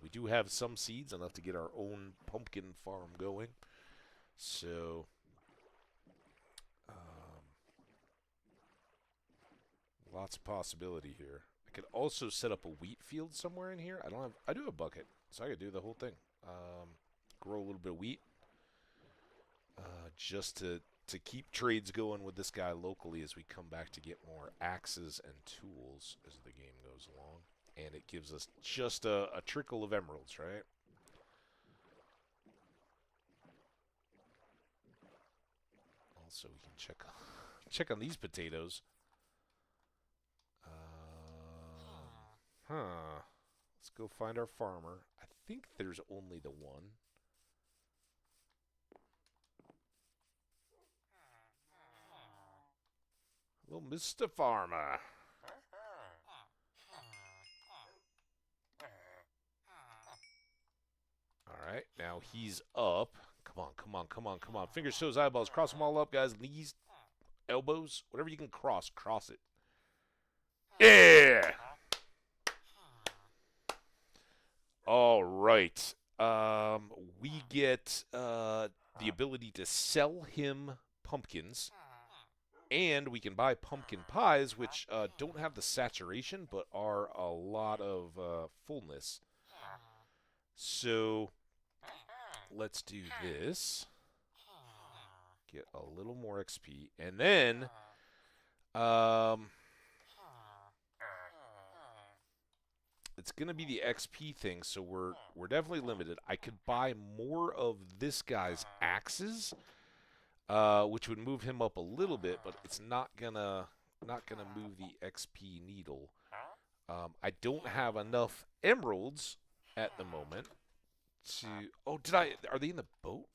We do have some seeds, enough to get our own pumpkin farm going. So, lots of possibility here. I could also set up a wheat field somewhere in here. I do have a bucket, so I could do the whole thing. Grow a little bit of wheat. Just to keep trades going with this guy locally as we come back to get more axes and tools as the game goes along. And it gives us just a trickle of emeralds, right? Also, we can check on these potatoes. Let's go find our farmer. I think there's only the one. Hello, Mr. Farmer. Alright, now he's up. Come on, come on, come on, come on. Fingers, toes, eyeballs. Cross them all up, guys. Knees, elbows, whatever you can cross it. Yeah! right. We get the ability to sell him pumpkins, and we can buy pumpkin pies, which don't have the saturation, but are a lot of fullness. So let's do this. Get a little more XP, and then it's gonna be the XP thing. So we're definitely limited. I could buy more of this guy's axes, which would move him up a little bit, but it's not gonna move the XP needle. I don't have enough emeralds at the moment to. Oh, did I? Are they in the boat?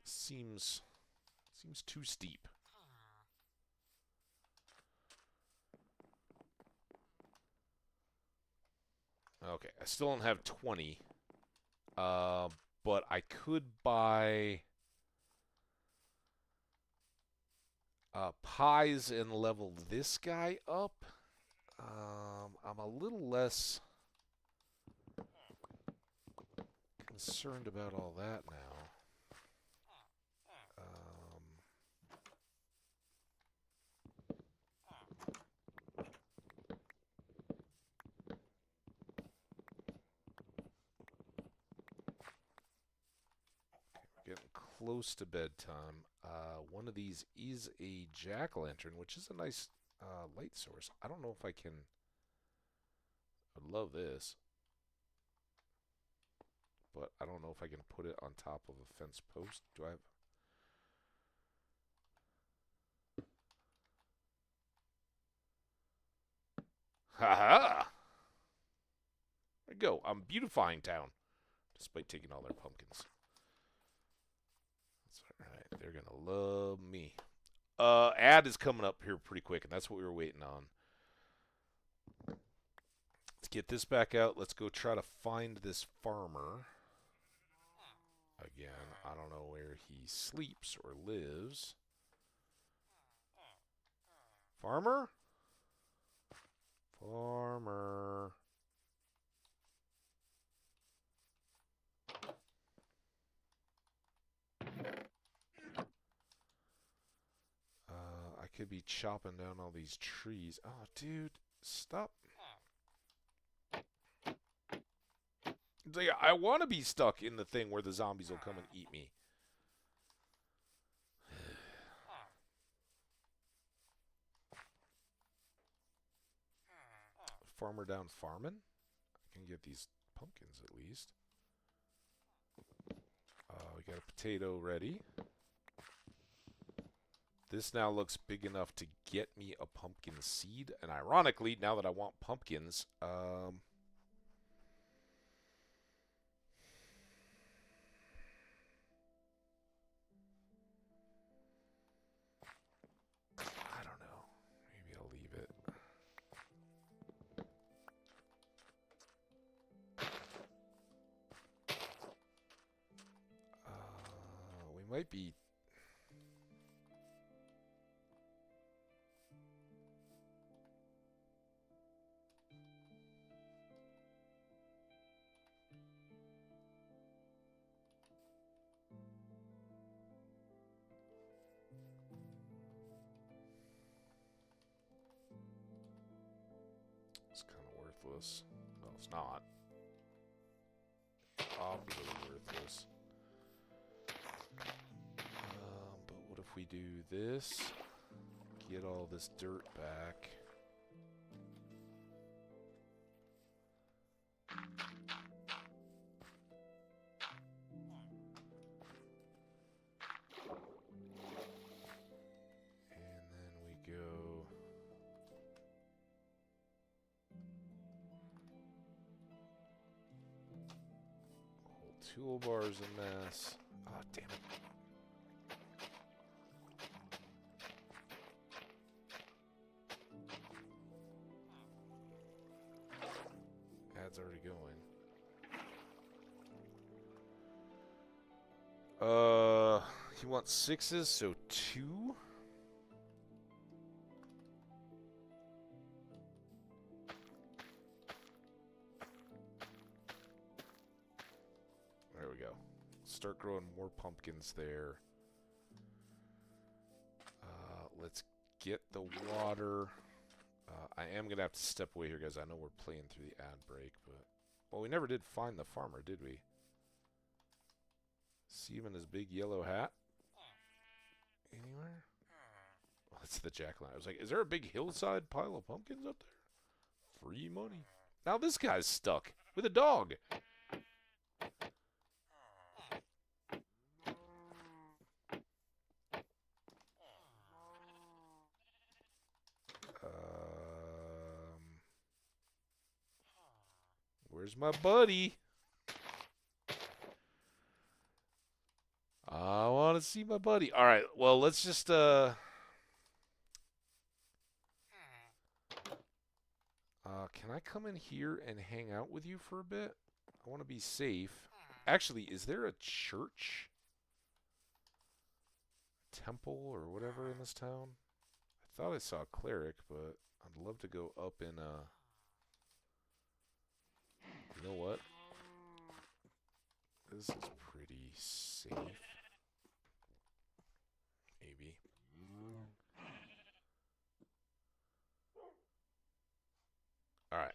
Seems too steep. Okay, I still don't have 20. But I could buy pies and level this guy up. I'm a little less concerned about all that now. Getting close to bedtime. One of these is a jack-o'-lantern, which is a nice light source. I don't know if I can. I'd love this, but I don't know if I can put it on top of a fence post. Do I have? Ha-ha! There we go. I'm beautifying town, despite taking all their pumpkins. That's all right. They're gonna love me. Ad is coming up here pretty quick, and that's what we were waiting on. Let's get this back out. Let's go try to find this farmer. Again, I don't know where he sleeps or lives. Farmer? Farmer. I could be chopping down all these trees. Oh, dude, stop. I want to be stuck in the thing where the zombies will come and eat me. Farmer down farming? I can get these pumpkins at least. We got a potato ready. This now looks big enough to get me a pumpkin seed. And ironically, now that I want pumpkins, I don't know. Maybe I'll leave it. We might be... It's kind of worthless. Well, it's not. Obviously worthless. But what if we do this? Get all this dirt back. And then we go... Whole toolbar's a mess. Oh, damn it. Ad's already going. He wants 6s, so 2. start growing more pumpkins there. Let's get the water. I am going to have to step away here, guys. I know we're playing through the ad break, but... Well, we never did find the farmer, did we? See him in his big yellow hat? Anywhere? Oh, that's the jack-o'-lantern. I was like, is there a big hillside pile of pumpkins up there? Free money. Now this guy's stuck with a dog. Where's my buddy? I want to see my buddy. All right, well, let's just can I come in here and hang out with you for a bit? I want to be safe. Actually, is there a church? Temple or whatever in this town? I thought I saw a cleric, but I'd love to go up in you know what? This is pretty safe. Maybe. Alright.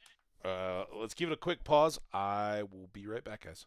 Let's give it a quick pause. I will be right back, guys.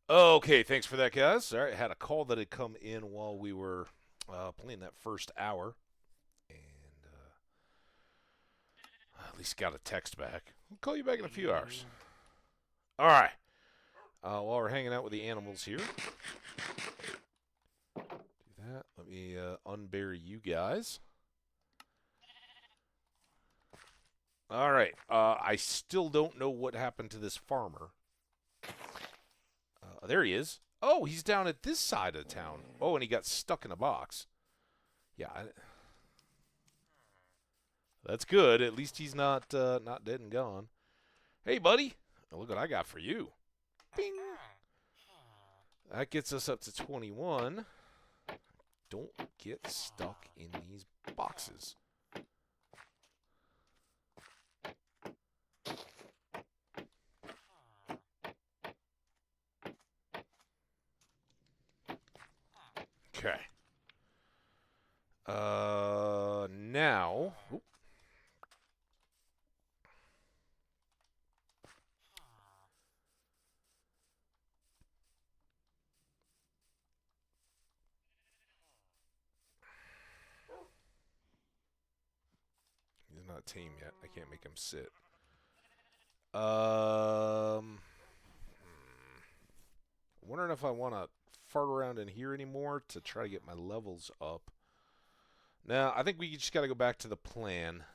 Okay, thanks for that, guys. All right, had a call that had come in while we were playing that first hour, and at least got a text back. I'll call you back in a few hours. All right. While we're hanging out with the animals here, do that. Let me unbury you guys. All right. I still don't know what happened to this farmer. There he is. Oh, he's down at this side of town. Oh, and he got stuck in a box. Yeah, that's good. At least he's not dead and gone. Hey, buddy. Oh, look what I got for you. Bing. That gets us up to 21. Don't get stuck in these boxes. Okay. Now. Oop. He's not tame yet. I can't make him sit. Wondering if I want to fart around in here anymore to try to get my levels up. Now, I think we just got to go back to the plan.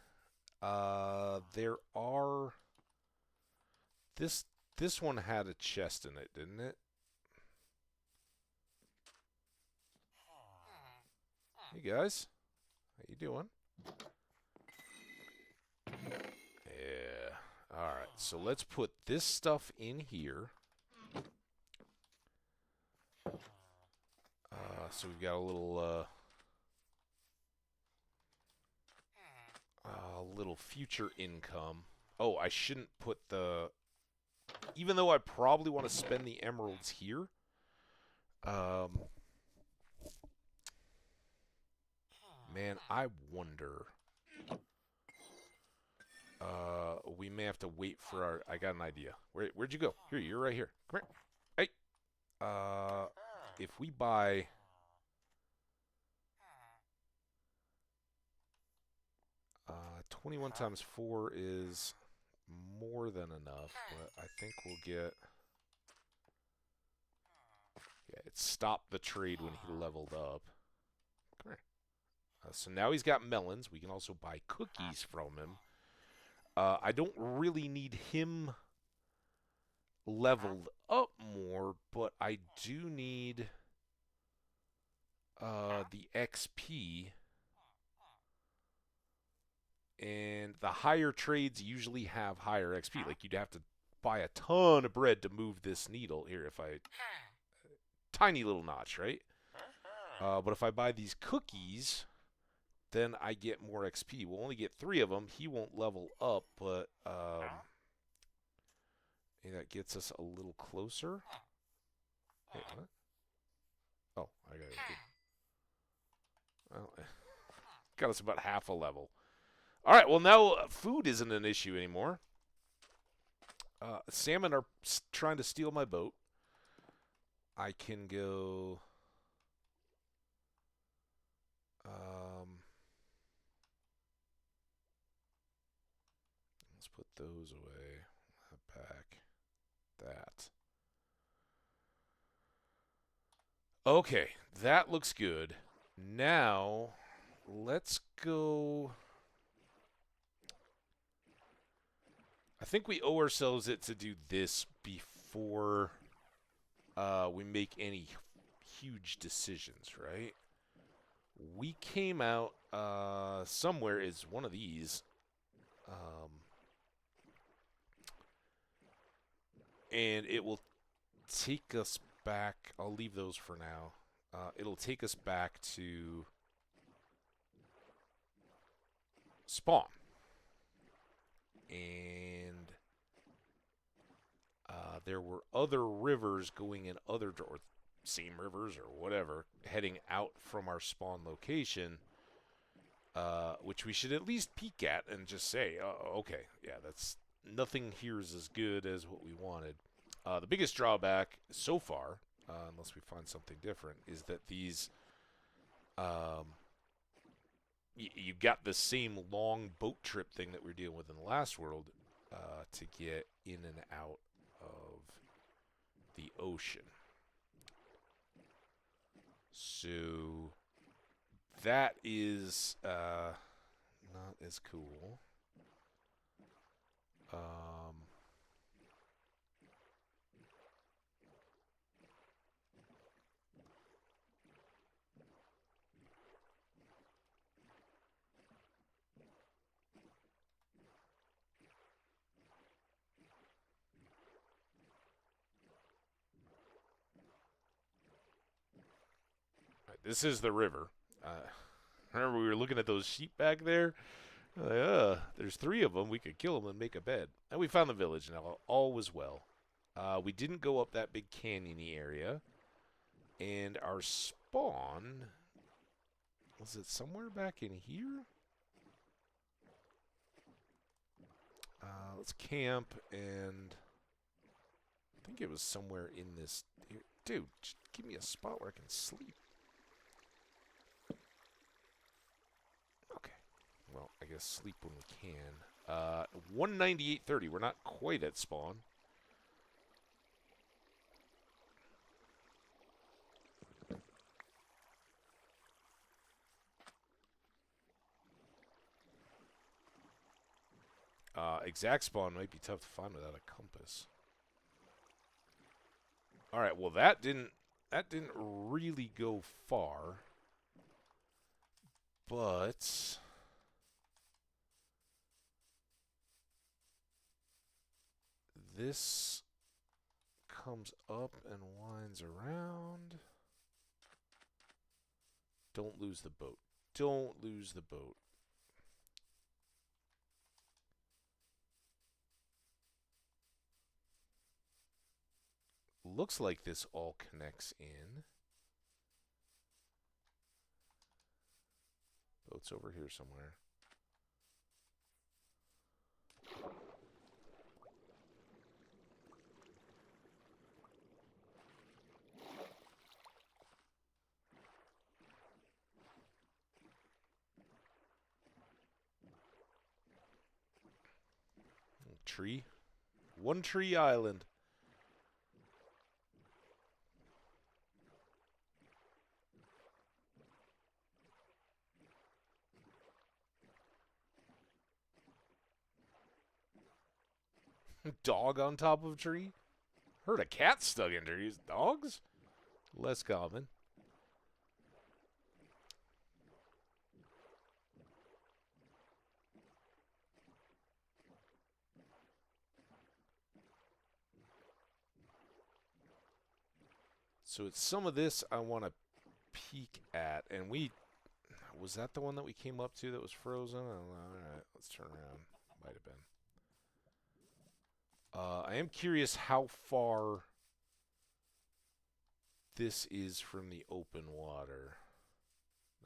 There are... This one had a chest in it, didn't it? Hey, guys. How you doing? Yeah. Alright, so let's put this stuff in here. So we've got a little future income. Oh, I shouldn't put the... Even though I probably want to spend the emeralds here, man, I wonder... we may have to wait for our... I got an idea. Where'd you go? Here, you're right here. Come here. Hey! If we buy... 21 times 4 is more than enough, but I think we'll get... Yeah, it stopped the trade when he leveled up. Come here. So now he's got melons. We can also buy cookies from him. I don't really need him leveled up more, but I do need the XP. And the higher trades usually have higher XP. Like, you'd have to buy a ton of bread to move this needle. Here, if I... Tiny little notch, right? But if I buy these cookies, then I get more XP. We'll only get 3 of them. He won't level up, but... that gets us a little closer. Hey, what? Oh, I got it. Well, got us about half a level. All right, well, now food isn't an issue anymore. Salmon are trying to steal my boat. I can go... let's put those away. Back. That. Okay, that looks good. Now, let's go... I think we owe ourselves it to do this before we make any huge decisions, right? We came out somewhere is one of these. And it will take us back. I'll leave those for now. It'll take us back to spawn. And there were other rivers going in other, or same rivers or whatever, heading out from our spawn location, which we should at least peek at and just say, okay, yeah, that's nothing here is as good as what we wanted. The biggest drawback so far, unless we find something different, is that these you got the same long boat trip thing that we were dealing with in the last world to get in and out of the ocean. So that is not as cool. This is the river. Remember we were looking at those sheep back there? There's 3 of them. We could kill them and make a bed. And we found the village now. All was well. We didn't go up that big canyony area. And our spawn... Was it somewhere back in here? Let's camp and... I think it was somewhere in this... Dude, just give me a spot where I can sleep. Okay. Well, I guess sleep when we can. 198.30. We're not quite at spawn. Exact spawn might be tough to find without a compass. All right, well that didn't really go far, but this comes up and winds around. Don't lose the boat. Don't lose the boat. Looks like this all connects in. Boat's over here somewhere. Tree. One tree island. Dog on top of a tree? Heard a cat stuck in trees. Dogs? Less common. So it's some of this I want to peek at. And was that the one that we came up to that was frozen? I don't know. All right, let's turn around. Might have been. I am curious how far this is from the open water.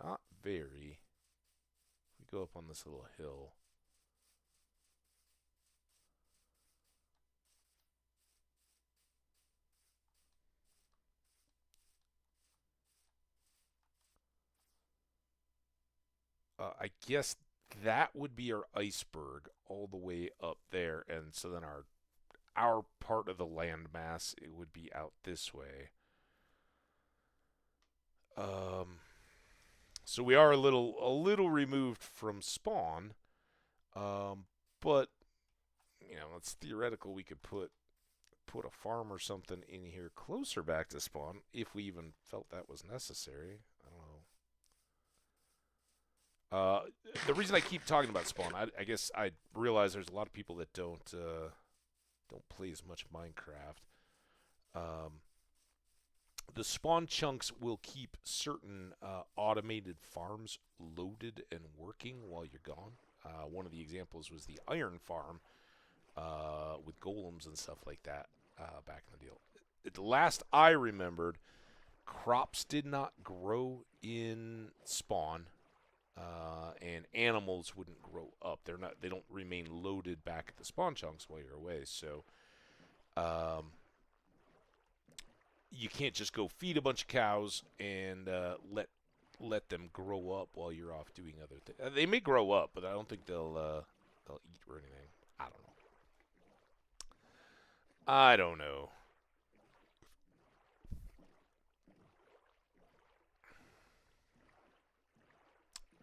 Not very. We go up on this little hill. I guess that would be our iceberg all the way up there, and so then our part of the landmass, it would be out this way. So we are a little removed from spawn, but you know it's theoretical. We could put a farm or something in here closer back to spawn if we even felt that was necessary. I don't know. The reason I keep talking about spawn, I guess I realize there's a lot of people that don't play as much Minecraft. The spawn chunks will keep certain automated farms loaded and working while you're gone. One of the examples was the iron farm with golems and stuff like that back in the deal. The last I remembered, crops did not grow in spawn, and animals wouldn't grow up. They don't remain loaded back at the spawn chunks while you're away. So, you can't just go feed a bunch of cows and let them grow up while you're off doing other things. They may grow up, but I don't think they'll eat or anything. I don't know. I don't know.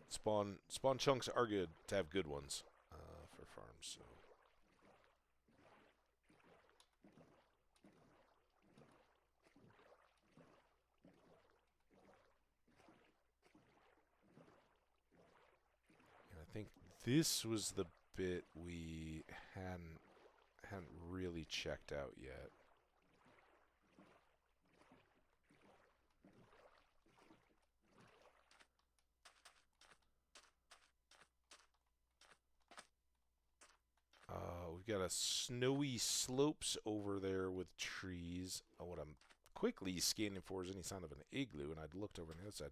Spawn chunks are good to have good ones for farms. So and I think this was the bit we hadn't really checked out yet. We've got a snowy slopes over there with trees. What I'm quickly scanning for is any sign of an igloo, and I'd looked over on the other side.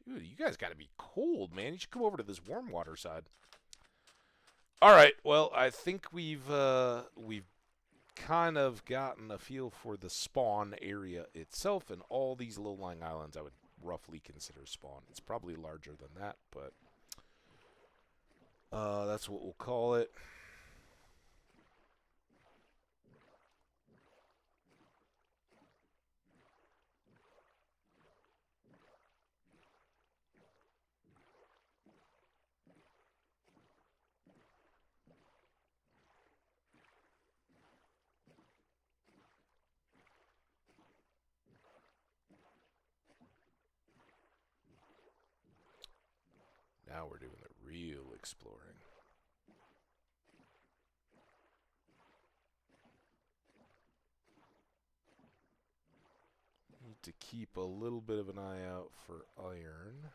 Dude, you guys got to be cold, man. You should come over to this warm water side. All right. Well, I think we've kind of gotten a feel for the spawn area itself, and all these low-lying islands I would roughly consider spawn. It's probably larger than that, but that's what we'll call it. Now we're doing the real exploring. Need to keep a little bit of an eye out for iron.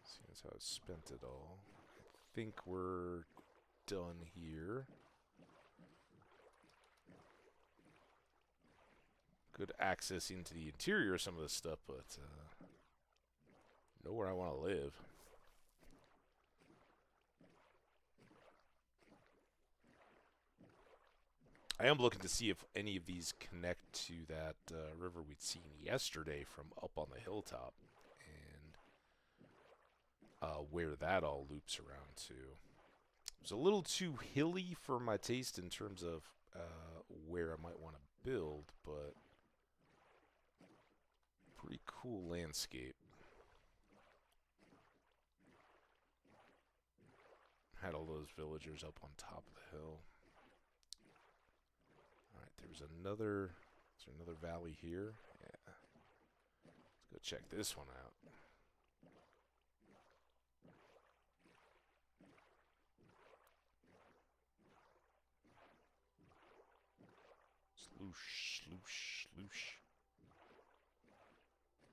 Seeing as how I've spent it all. I think we're done here. Good access into the interior of some of this stuff, but nowhere I want to live. I am looking to see if any of these connect to that river we'd seen yesterday from up on the hilltop, and where that all loops around to. It's a little too hilly for my taste in terms of where I might want to build, but pretty cool landscape. Had all those villagers up on top of the hill. Alright, there's another. Is there another valley here? Yeah. Let's go check this one out. Sloosh, sloosh, sloosh.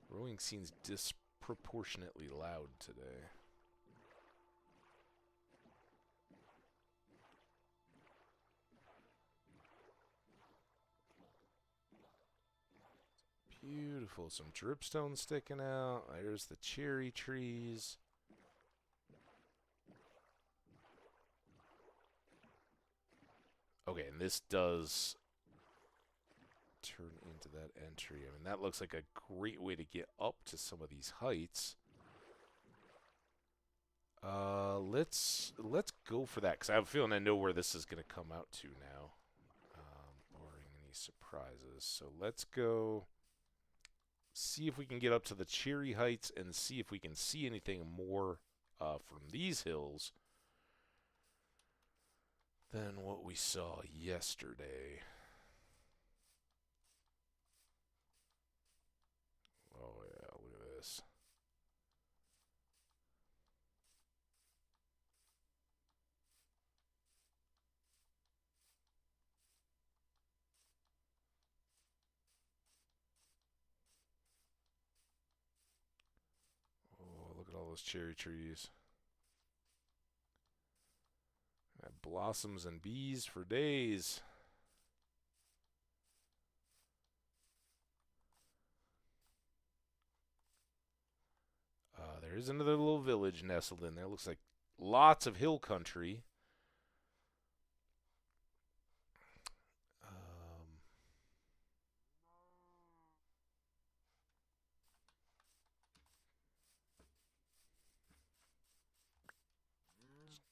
Rowing seems disproportionately loud today. Beautiful. Some dripstone sticking out. There's the cherry trees. Okay, and this does turn into that entry. I mean, that looks like a great way to get up to some of these heights. Let's go for that, because I have a feeling I know where this is going to come out to now, barring any surprises. So let's go see if we can get up to the Cherry Heights and see if we can see anything more from these hills than what we saw yesterday. Oh yeah, look at this. Oh, look at all those cherry trees. That blossoms and bees for days. There is another little village nestled in there. Looks like lots of hill country.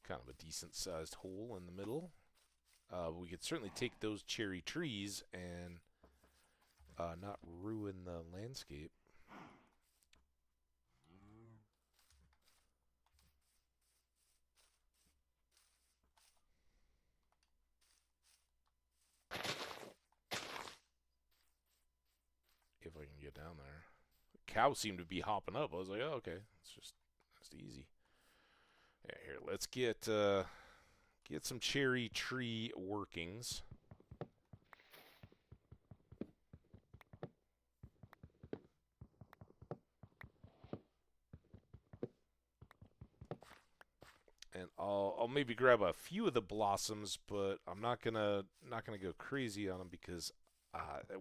kind of a decent-sized hole in the middle. We could certainly take those cherry trees and not ruin the landscape. If I can get down there. Cows seem to be hopping up. I was like, oh, okay. It's just easy. Yeah, here, let's get some cherry tree workings. And I'll maybe grab a few of the blossoms, but I'm not gonna go crazy on them because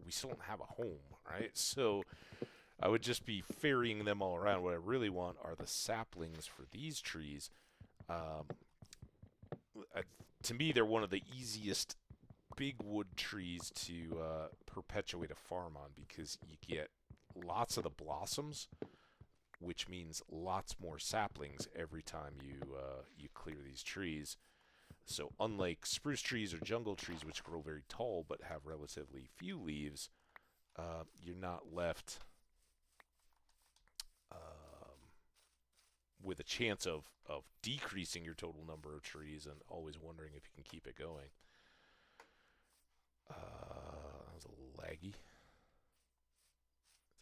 we still don't have a home, right? So I would just be ferrying them all around. What I really want are the saplings for these trees. To me, they're one of the easiest big wood trees to perpetuate a farm on because you get lots of the blossoms, which means lots more saplings every time you clear these trees. So unlike spruce trees or jungle trees, which grow very tall but have relatively few leaves, you're not left with a chance of decreasing your total number of trees and always wondering if you can keep it going. That was a little laggy.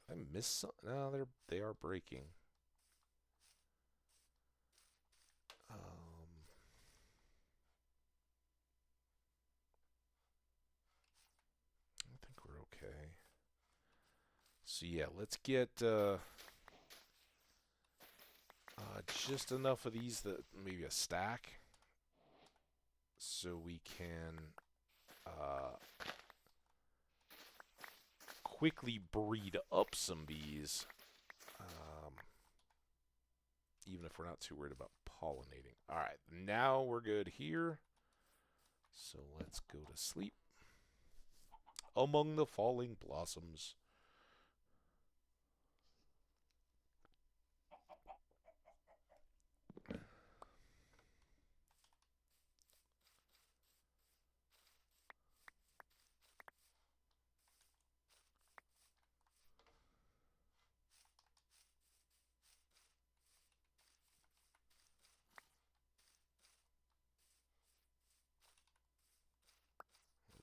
Did I miss some? No, they are breaking. I think we're okay. So yeah, let's get just enough of these that maybe a stack, so we can quickly breed up some bees, even if we're not too worried about pollinating. All right, now we're good here. So let's go to sleep among the falling blossoms.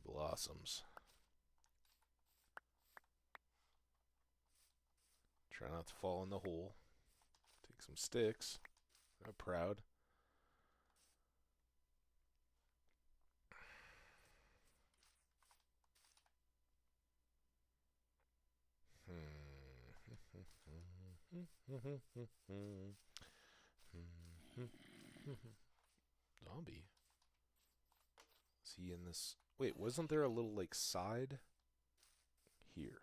Blossoms. Try not to fall in the hole. Take some sticks. I'm proud. Zombie? Is he in this? Wait, wasn't there a little like side here?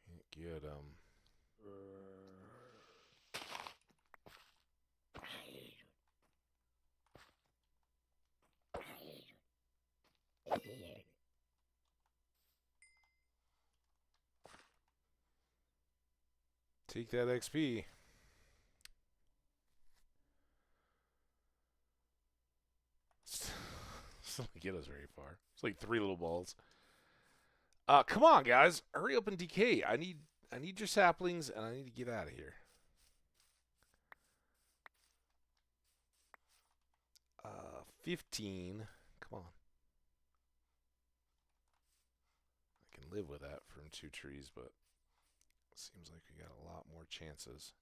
Can't get him. Take that XP. Still don't get us very far. It's like 3 little balls. Come on, guys, hurry up and decay. I need your saplings, and I need to get out of here. 15. Come on. I can live with that from 2 trees, but it seems like we got a lot more chances.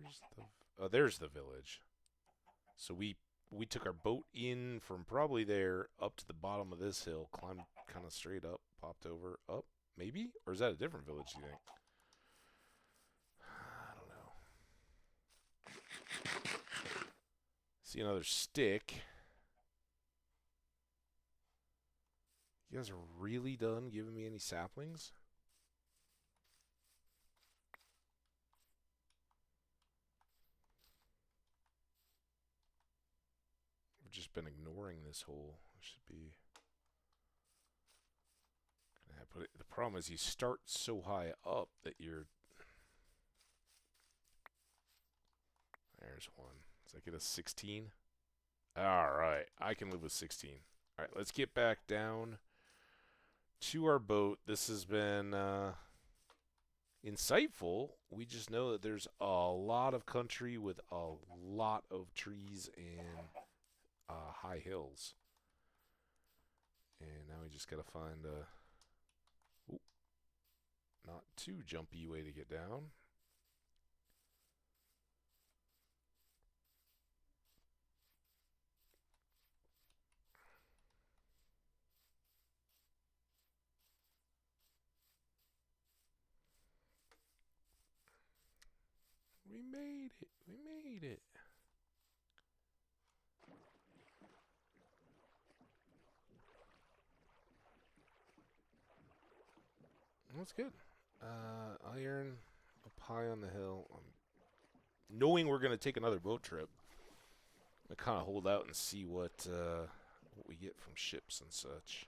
Where's the... Oh, there's the village. So we took our boat in from probably there up to the bottom of this hill, climbed kind of straight up, popped over, up, maybe? Or is that a different village, do you think? I don't know. See another stick. You guys are really done giving me any saplings? I've just been ignoring this hole. It should be... But the problem is you start so high up that you're... There's one. Does that get us 16? Alright, I can live with 16. Alright, let's get back down to our boat. This has been insightful. We just know that there's a lot of country with a lot of trees and high hills. And now we just gotta find a not too jumpy way to get down. We made it. We made it. That's good. Iron up high on the hill. Knowing we're going to take another boat trip, I kind of hold out and see what we get from ships and such.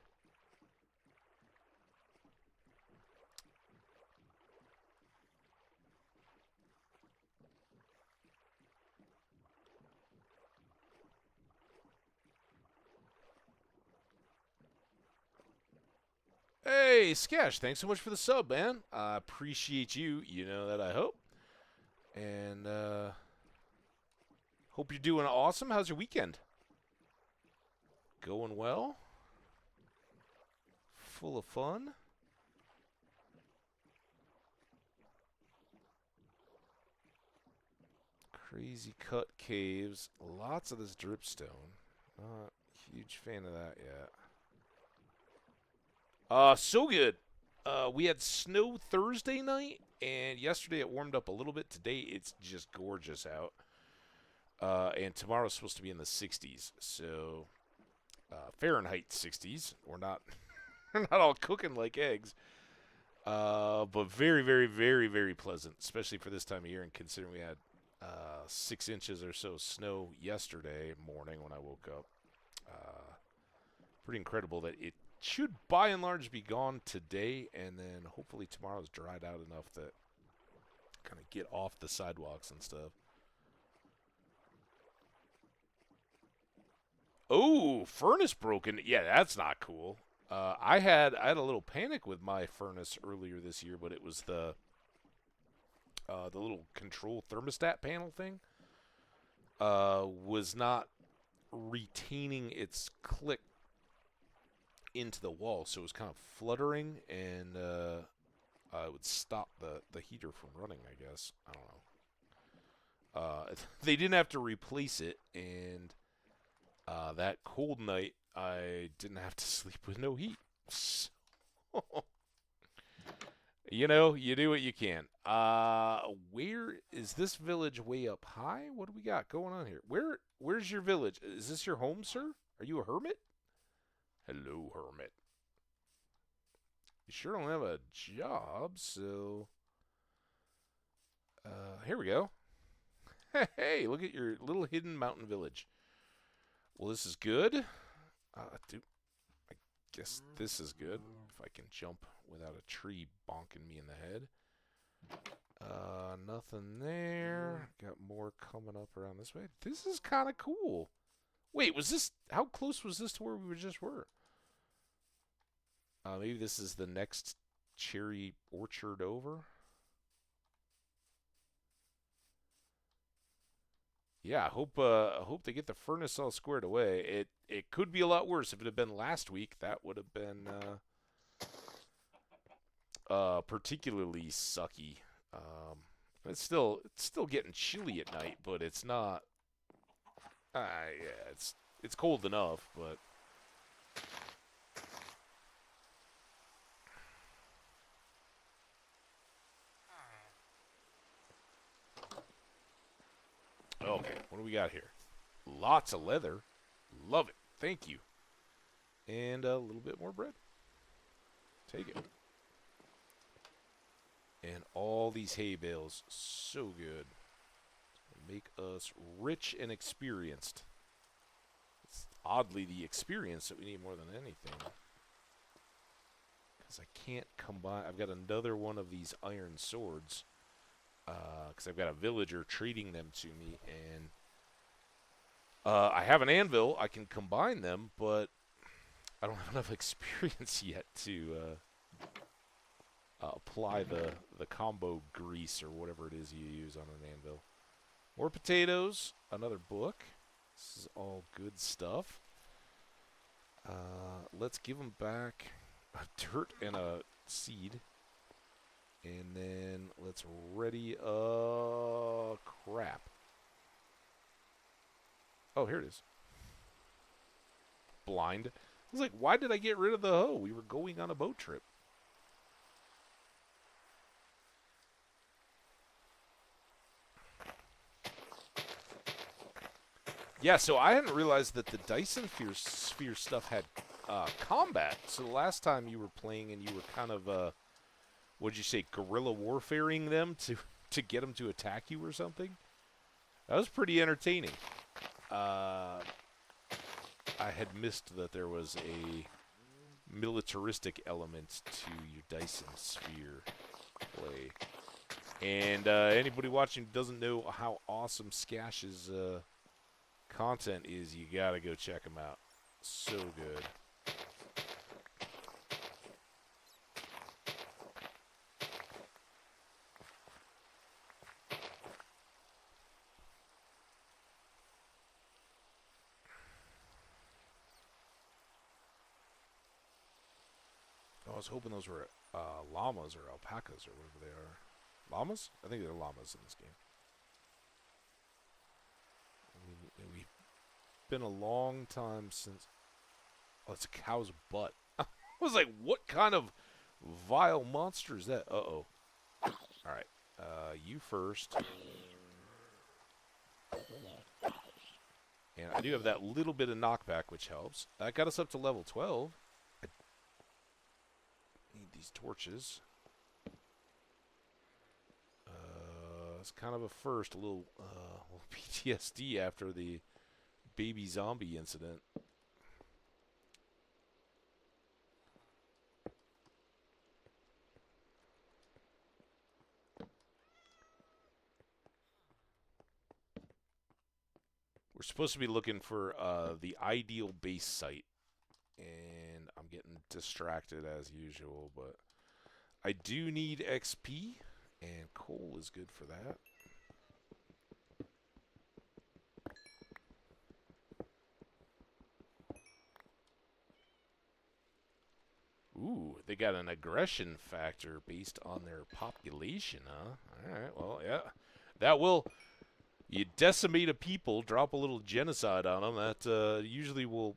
Hey, Skash, thanks so much for the sub, man. I appreciate you. You know that, I hope. And hope you're doing awesome. How's your weekend? Going well? Full of fun? Crazy cut caves. Lots of this dripstone. Not a huge fan of that yet. So good. We had snow Thursday night, and yesterday it warmed up a little bit. Today it's just gorgeous out. And tomorrow's supposed to be in the 60s, so Fahrenheit 60s. We're not all cooking like eggs. But very, very, very, very pleasant, especially for this time of year, and considering we had 6 inches or so snow yesterday morning when I woke up. Pretty incredible that it should by and large be gone today, and then hopefully tomorrow's dried out enough that kind of get off the sidewalks and stuff. Oh, furnace broken. Yeah, that's not cool. I had a little panic with my furnace earlier this year, but it was the little control thermostat panel thing was not retaining its click into the wall, so it was kind of fluttering, and it would stop the heater from running, I guess. I don't know. They didn't have to replace it, and that cold night, I didn't have to sleep with no heat. So, you know, you do what you can. Where is this village way up high? What do we got going on here? Where's your village? Is this your home, sir? Are you a hermit? Hello, hermit. You sure don't have a job, so... here we go. Hey, look at your little hidden mountain village. Well, this is good. Dude, I guess this is good. If I can jump without a tree bonking me in the head. Nothing there. Got more coming up around this way. This is kind of cool. Wait, was this... How close was this to where we just were? Maybe this is the next cherry orchard over. Yeah, I hope they get the furnace all squared away. It could be a lot worse. If it had been last week, that would have been particularly sucky. It's still getting chilly at night, but it's not. Yeah, it's cold enough, but. Okay, what do we got here? Lots of leather. Love it. Thank you. And a little bit more bread. Take it. And all these hay bales, so good. Make us rich and experienced. It's oddly the experience that we need more than anything. Because I can't combine. I've got another one of these iron swords. Because I've got a villager treating them to me. And I have an anvil. I can combine them, but I don't have enough experience yet to apply the combo grease or whatever it is you use on an anvil. More potatoes, another book. This is all good stuff. Let's give them back a dirt and a seed. And then let's ready crap. Oh, here it is. Blind. I was like, why did I get rid of the hoe? We were going on a boat trip. Yeah, so I hadn't realized that the Dyson Sphere stuff had combat. So the last time you were playing and you were kind of, what'd you say, guerrilla warfaring them to get them to attack you or something? That was pretty entertaining. I had missed that there was a militaristic element to your Dyson Sphere play. And anybody watching who doesn't know how awesome Skash's content is, you gotta go check them out. So good. I was hoping those were llamas or alpacas or whatever they are. Llamas? I think they're llamas in this game. We've been a long time since... Oh, it's a cow's butt. I was like, what kind of vile monster is that? Uh-oh. Alright. You first. And I do have that little bit of knockback, which helps. That got us up to level 12. I need these torches. It's kind of a first, a little PTSD after the baby zombie incident. We're supposed to be looking for the ideal base site, and I'm getting distracted as usual, but I do need XP, and coal is good for that. Ooh, they got an aggression factor based on their population, huh? Alright, well, yeah. That will... You decimate a people, drop a little genocide on them, that usually will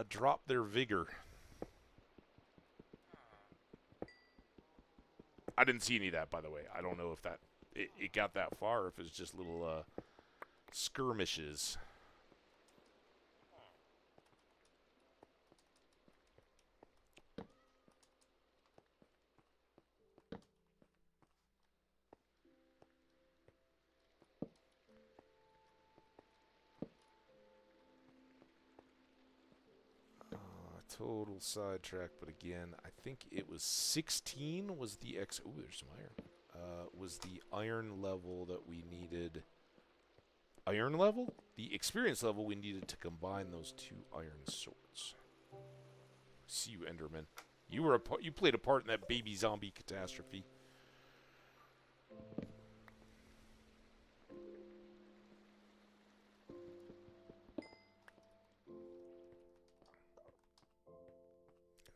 drop their vigor. I didn't see any of that, by the way. I don't know if that it got that far, or if it's just little skirmishes. Total sidetrack, but again, I think it was 16 was the X. Oh, there's some iron. Was the iron level that we needed. Iron level? The experience level we needed to combine those two iron swords. See you, Enderman. You were you played a part in that baby zombie catastrophe.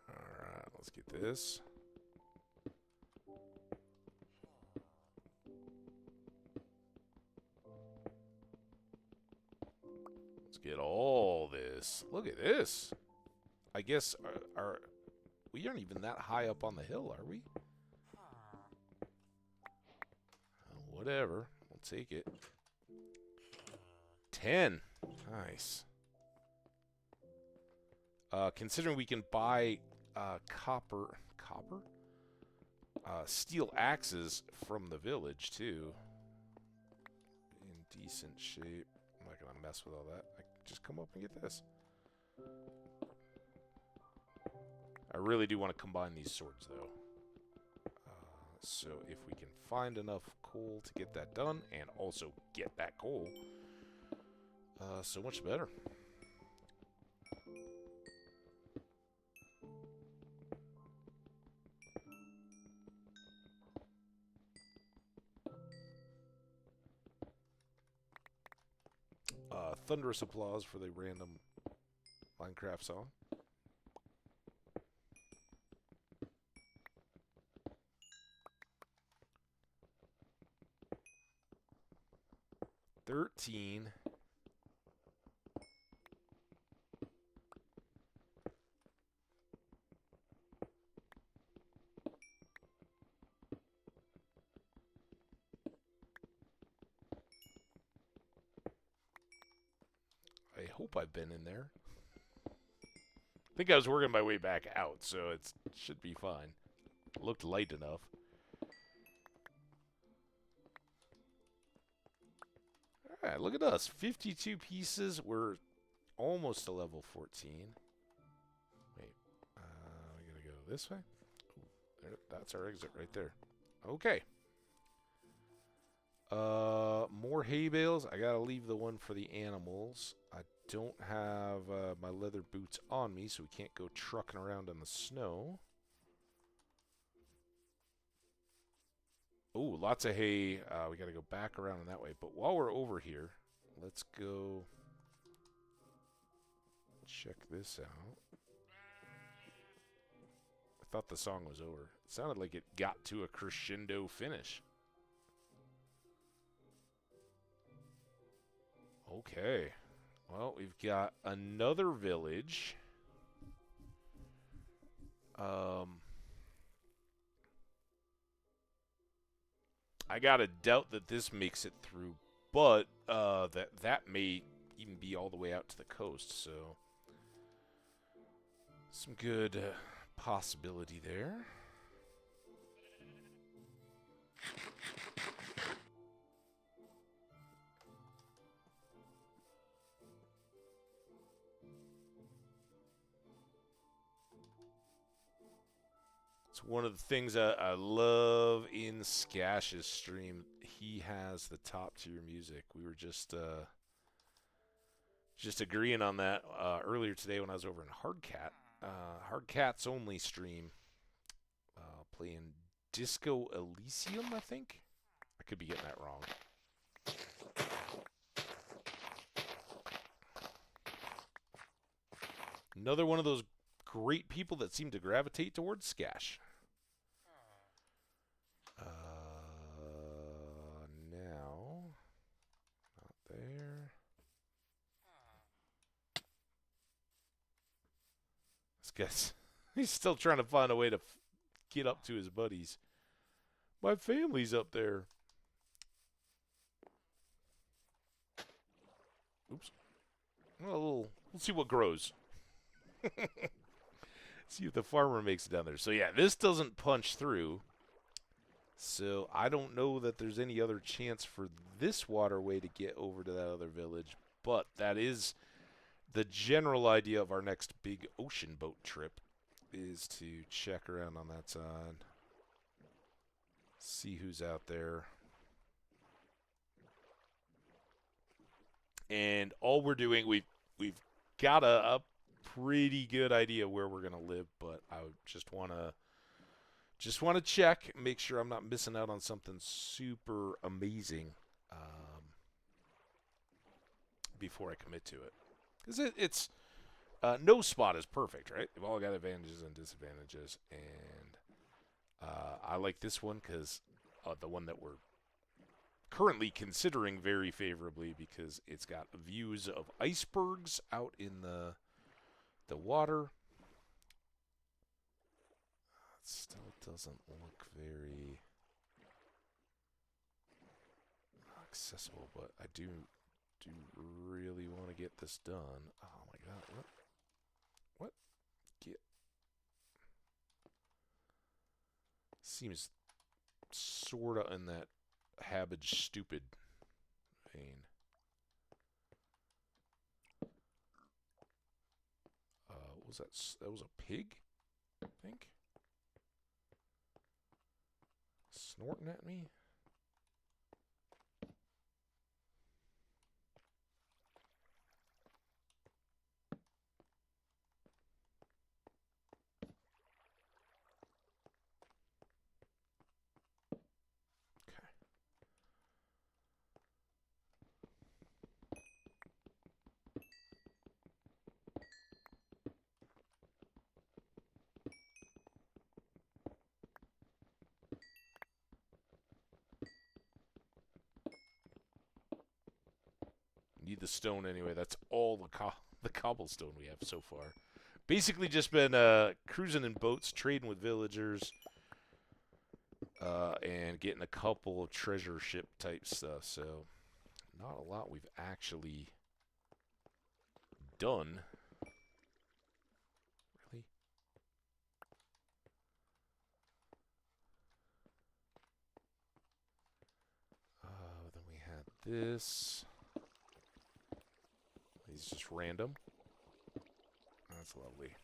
Alright, let's get this. Let's get all this. Look at this. I guess we aren't even that high up on the hill, are we? Whatever. We'll take it. 10. Nice. Considering we can buy copper? Steel axes from the village, too. In decent shape. I'm not going to mess with all that. I can just come up and get this. I really do want to combine these swords, though. So if we can find enough coal to get that done, and also get that coal, so much better. Thunderous applause for the random Minecraft song. $13. I hope I've been in there. I think I was working my way back out, so it should be fine. Looked light enough. Alright, look at us. 52 pieces. We're almost to level 14. Wait. We gotta go this way? Ooh, there, that's our exit right there. Okay. More hay bales. I gotta leave the one for the animals. I don't have my leather boots on me, so we can't go trucking around in the snow. Oh, lots of hay. We gotta go back around in that way. But while we're over here, let's go check this out. I thought the song was over. It sounded like it got to a crescendo finish. Okay. Well, we've got another village. I gotta doubt that this makes it through, but that may even be all the way out to the coast, so some good possibility there. It's one of the things I love in Skash's stream. He has the top tier music. We were just agreeing on that earlier today when I was over in Hardcat. Hardcat's only stream, playing Disco Elysium, I think. I could be getting that wrong. Another one of those great people that seem to gravitate towards Skash. Now, not there. This guy's, he's still trying to find a way to get up to his buddies. My family's up there. Oops. Well, we'll see what grows. See if the farmer makes it down there. So yeah, this doesn't punch through. So I don't know that there's any other chance for this waterway to get over to that other village. But that is the general idea of our next big ocean boat trip, is to check around on that side. See who's out there. And all we're doing, we've got a pretty good idea where we're gonna live, but I just wanna check, make sure I'm not missing out on something super amazing before I commit to it. Because it's no spot is perfect, right? They've all got advantages and disadvantages, and I like this one because the one that we're currently considering very favorably, because it's got views of icebergs out in the water. It still doesn't look very accessible, but I do really want to get this done. Oh my god, what? Get. Seems sorta in that Hambbage stupid vein. What was that? That was a pig, I think. Snorting at me. Need the stone anyway. That's all the cobblestone we have so far. Basically, just been cruising in boats, trading with villagers, and getting a couple of treasure ship type stuff. So, not a lot we've actually done. Really? Then we had this. These just random. That's lovely.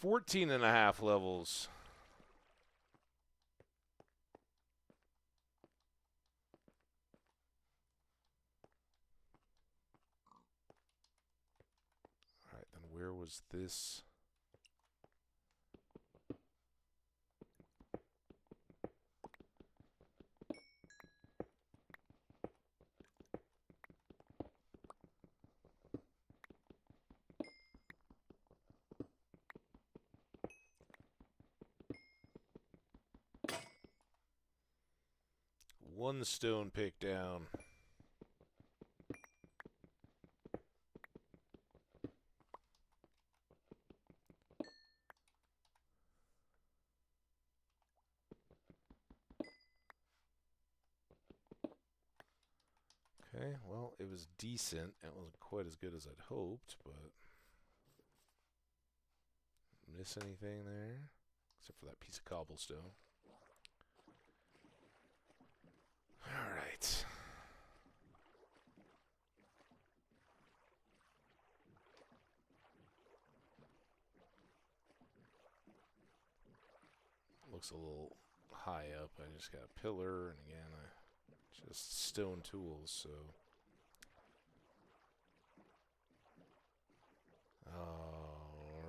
14.5 levels. Alright, then where was this? One stone picked down. Okay, well, it was decent. It wasn't quite as good as I'd hoped, but... Miss anything there? Except for that piece of cobblestone. Alright. Looks a little high up. I just got a pillar, and again, just stone tools, so...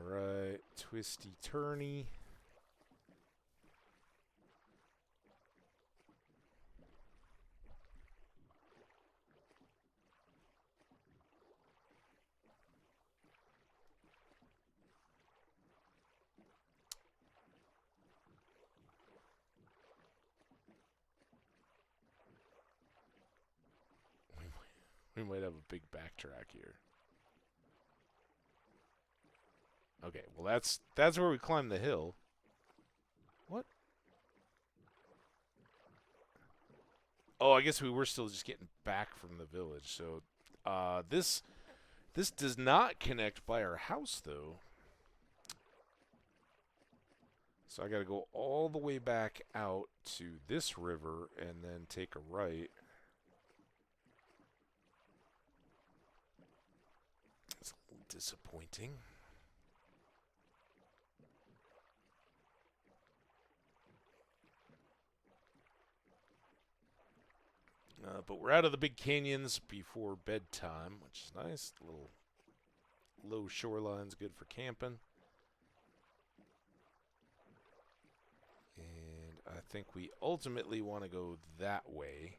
Alright, twisty-turny. We might have a big backtrack here. Okay, well that's where we climb the hill. What? Oh, I guess we were still just getting back from the village. So, this does not connect by our house though. So I got to go all the way back out to this river and then take a right. It's a little disappointing. But we're out of the big canyons before bedtime, which is nice. A little low shoreline's good for camping. And I think we ultimately want to go that way.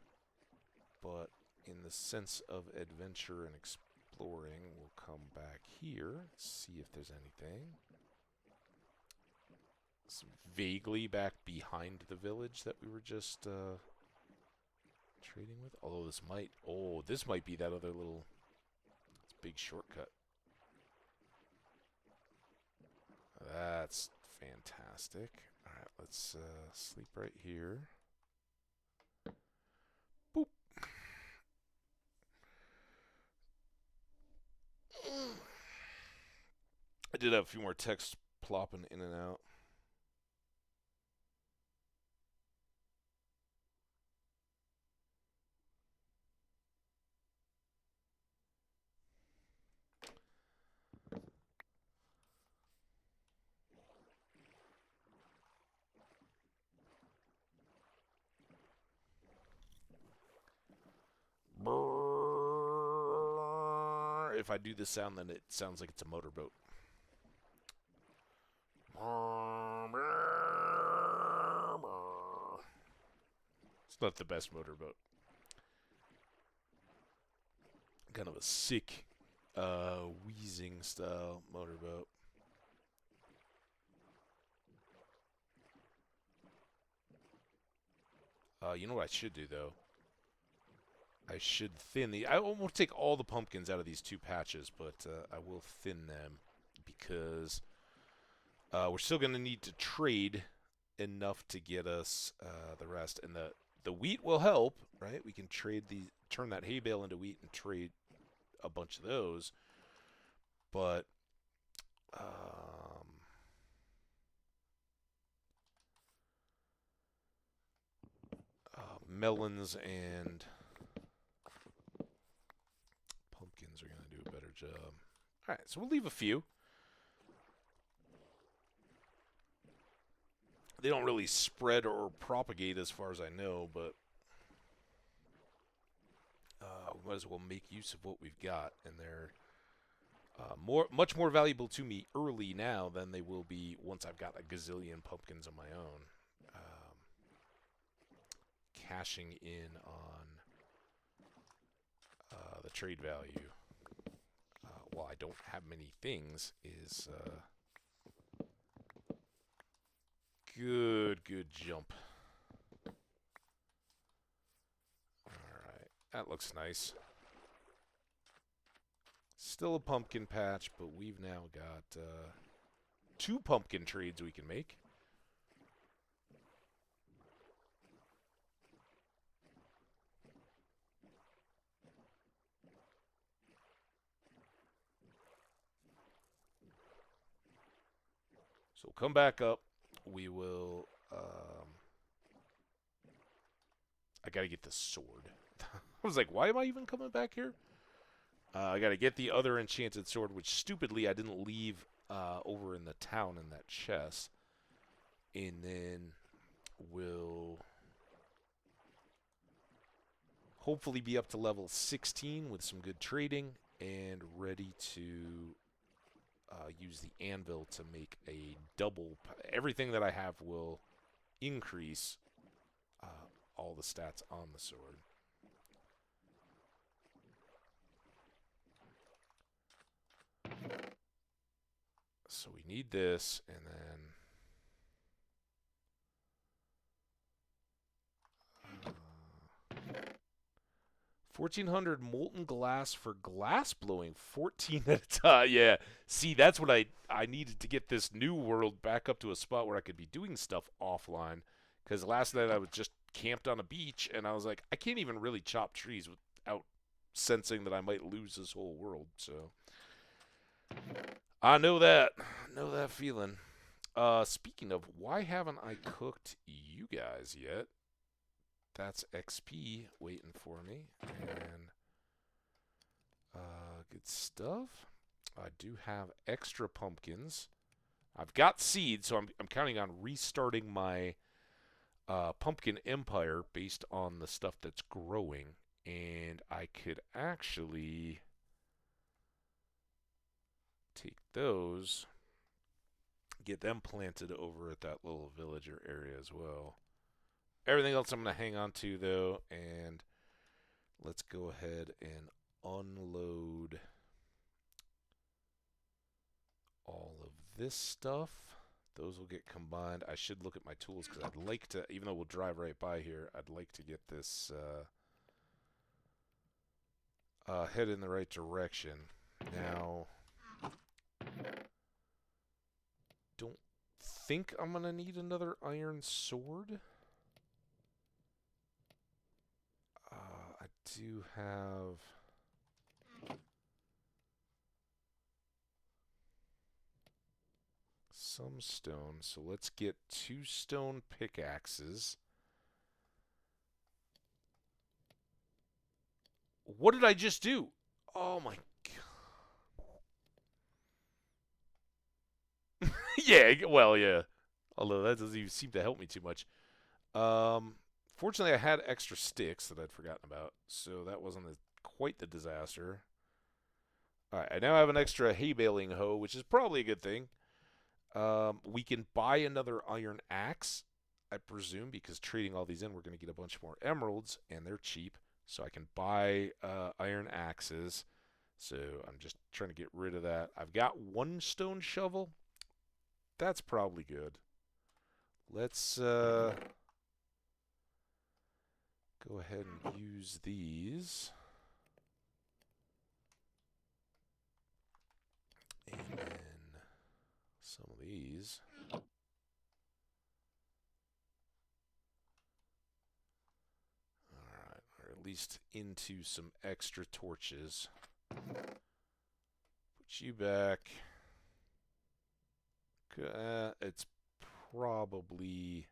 But in the sense of adventure and exploring, we'll come back here, see if there's anything. It's vaguely back behind the village that we were just trading with. Although this might be that other little big shortcut. That's fantastic. Alright, let's sleep right here. Boop. did have a few more texts plopping in and out. If I do this sound, then it sounds like it's a motorboat. It's not the best motorboat. Kind of a sick, wheezing style motorboat. You know what I should do though? I should thin the. I won't take all the pumpkins out of these two patches, but I will thin them because we're still going to need to trade enough to get us the rest, and the wheat will help, right? We can turn that hay bale into wheat and trade a bunch of those, but melons and pumpkins are going to do a better job. All right, so we'll leave a few. They don't really spread or propagate as far as I know, but we might as well make use of what we've got, and they're much more valuable to me early now than they will be once I've got a gazillion pumpkins of my own. Cashing in on the trade value while I don't have many things is good jump. Alright, that looks nice. Still a pumpkin patch, but we've now got 2 pumpkin trades we can make. So come back up. We will. I gotta get the sword. I was like, why am I even coming back here? I gotta get the other enchanted sword, which stupidly I didn't leave over in the town in that chest. And then we'll hopefully be up to level 16 with some good trading and ready to use the anvil to make a double. Everything that I have will increase all the stats on the sword. So we need this, and then 1,400 molten glass for glass blowing, 14 at a time. Yeah, see, that's what I needed to get this new world back up to a spot where I could be doing stuff offline. Because last night I was just camped on a beach, and I was like, I can't even really chop trees without sensing that I might lose this whole world. So I know that feeling. Speaking of, why haven't I cooked you guys yet? That's XP waiting for me, and good stuff. I do have extra pumpkins. I've got seeds, so I'm counting on restarting my pumpkin empire based on the stuff that's growing, and I could actually take those, get them planted over at that little villager area as well. Everything else I'm going to hang on to, though, and let's go ahead and unload all of this stuff. Those will get combined. I should look at my tools because I'd like to, even though we'll drive right by here, I'd like to get this head in the right direction. Now, don't think I'm going to need another iron sword. I do have some stone. So let's get 2 stone pickaxes. What did I just do? Oh my god. Yeah, well, yeah. Although that doesn't even seem to help me too much. Fortunately, I had extra sticks that I'd forgotten about, so that wasn't quite the disaster. Alright, I now have an extra hay baling hoe, which is probably a good thing. We can buy another iron axe, I presume, because trading all these in, we're going to get a bunch more emeralds, and they're cheap. So I can buy iron axes. So I'm just trying to get rid of that. I've got 1 stone shovel. That's probably good. Let's go ahead and use these. And then some of these. Alright, or at least into some extra torches. Put you back. It's probably...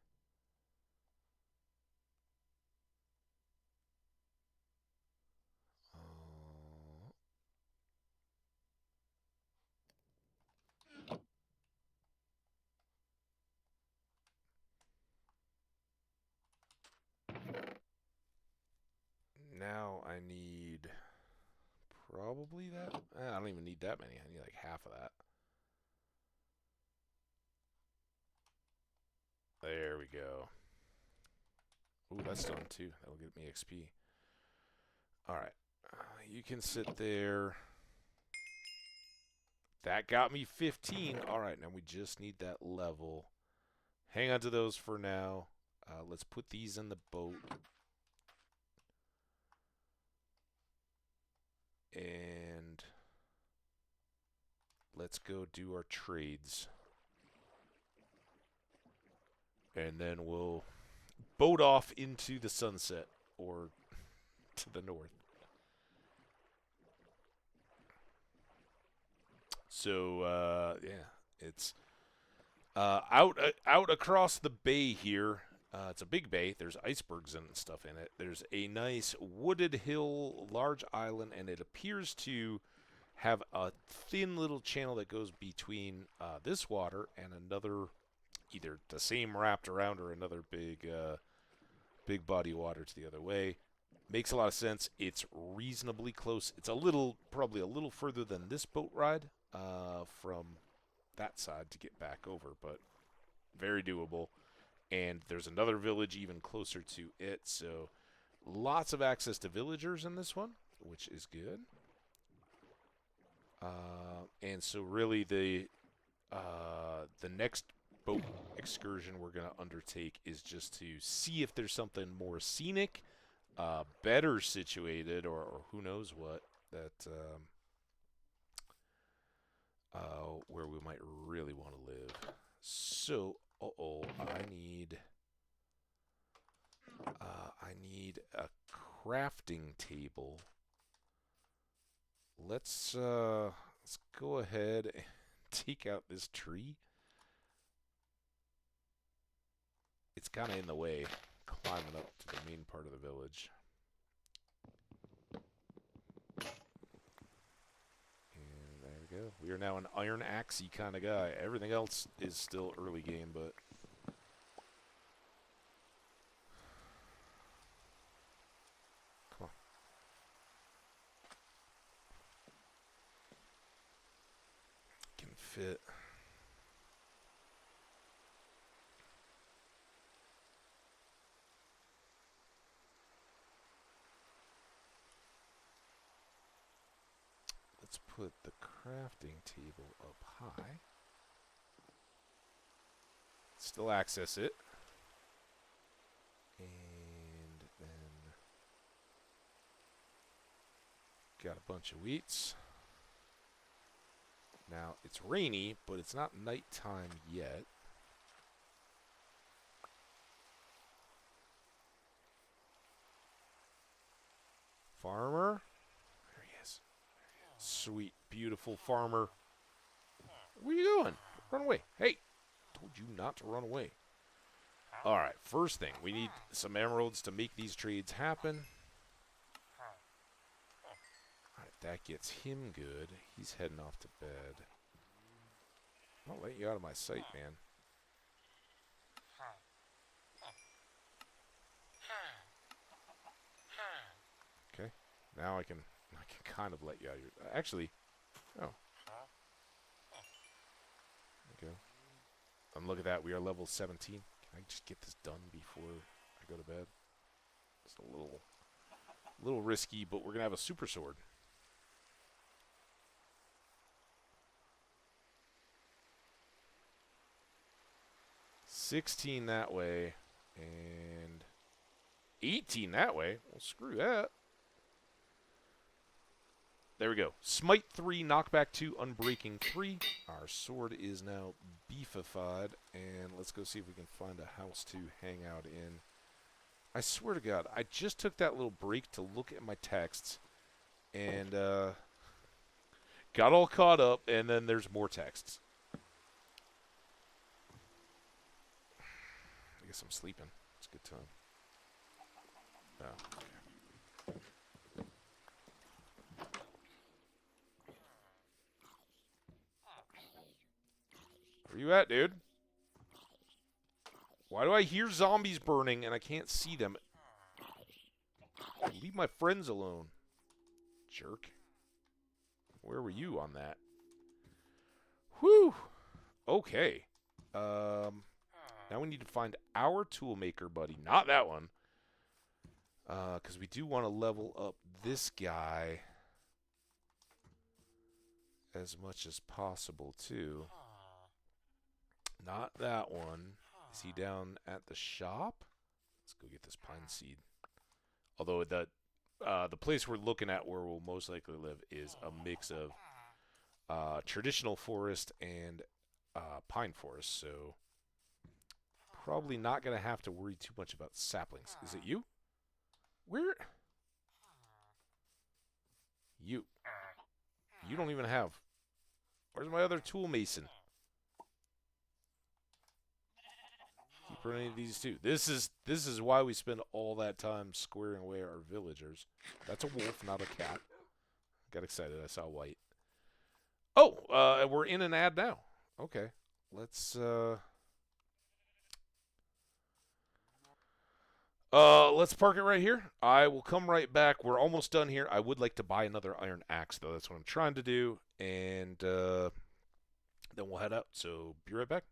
now I need probably that. I don't even need that many. I need like half of that. There we go. Ooh, that's done too. That'll get me XP. Alright. You can sit there. That got me 15. Alright, now we just need that level. Hang on to those for now. Let's put these in the boat. And let's go do our trades. And then we'll boat off into the sunset, or to the north. So, yeah, it's out across the bay here. It's a big bay. There's icebergs and stuff in it. There's a nice wooded hill, large island, and it appears to have a thin little channel that goes between this water and another, either the same wrapped around or another big body of water to the other way. Makes a lot of sense. It's reasonably close. It's probably a little further than this boat ride from that side to get back over, but very doable. And there's another village even closer to it, so lots of access to villagers in this one, which is good. And so really the next boat excursion we're going to undertake is just to see if there's something more scenic, better situated, or who knows what, that where we might really want to live. So, I need a crafting table. Let's go ahead and take out this tree. It's kind of in the way, climbing up to the main part of the village. And there we go. We are now an iron axe-y kind of guy. Everything else is still early game, but... come on. Can fit... let's put the crafting table up high. Still access it. And then got a bunch of wheats. Now, it's rainy, but it's not nighttime yet. Farmer. There he is. Sweet, beautiful farmer. Where are you going? Run away. Hey. told you not to run away. Alright, first thing. We need some emeralds to make these trades happen. Alright, that gets him good. He's heading off to bed. I'll let you out of my sight, man. Okay, now I can kind of let you out of your... Actually, oh. There we go. And look at that, we are level 17. Can I just get this done before I go to bed? It's a little risky, but we're going to have a super sword. $16 that way, and 18 that way. Well, screw that. There we go. Smite 3, knockback 2, unbreaking 3. Our sword is now beefified, and let's go see if we can find a house to hang out in. I swear to God, I just took that little break to look at my texts, and got all caught up, and then there's more texts. I guess I'm sleeping. It's a good time. Oh, okay. Where you at, dude? Why do I hear zombies burning and I can't see them? Leave my friends alone. Jerk. Where were you on that? Whew. Okay. Now we need to find our toolmaker buddy. Not that one. Because we do want to level up this guy as much as possible, too. Not that one. Is he down at the shop? Let's go get this pine seed. Although the place we're looking at where we'll most likely live is a mix of traditional forest and pine forest, so probably not going to have to worry too much about saplings. Is it you? Where? You. You don't even have... Where's my other tool mason? Keep running into these two. This is why we spend all that time squaring away our villagers. That's a wolf, not a cat. Got excited. I saw white. Oh, we're in an ad now. Okay. Let's park it right here. I will come right back. We're almost done here. I would like to buy another iron axe, though. That's what I'm trying to do. And then we'll head out. So, be right back.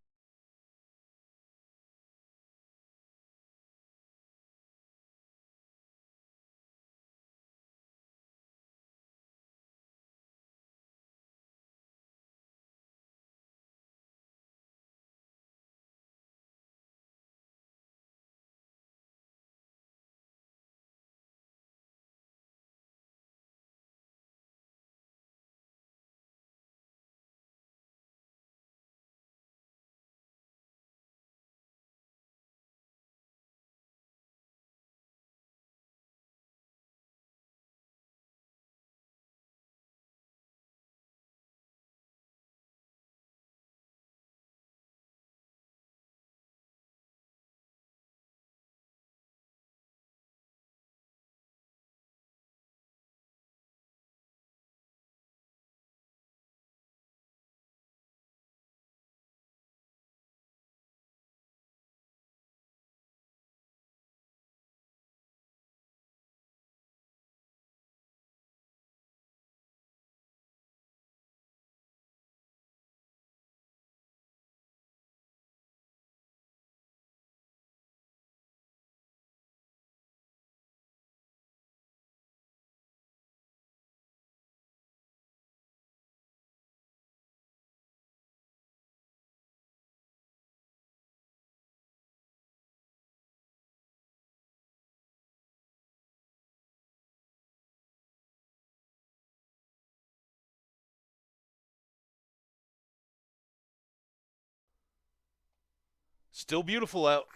Still beautiful out.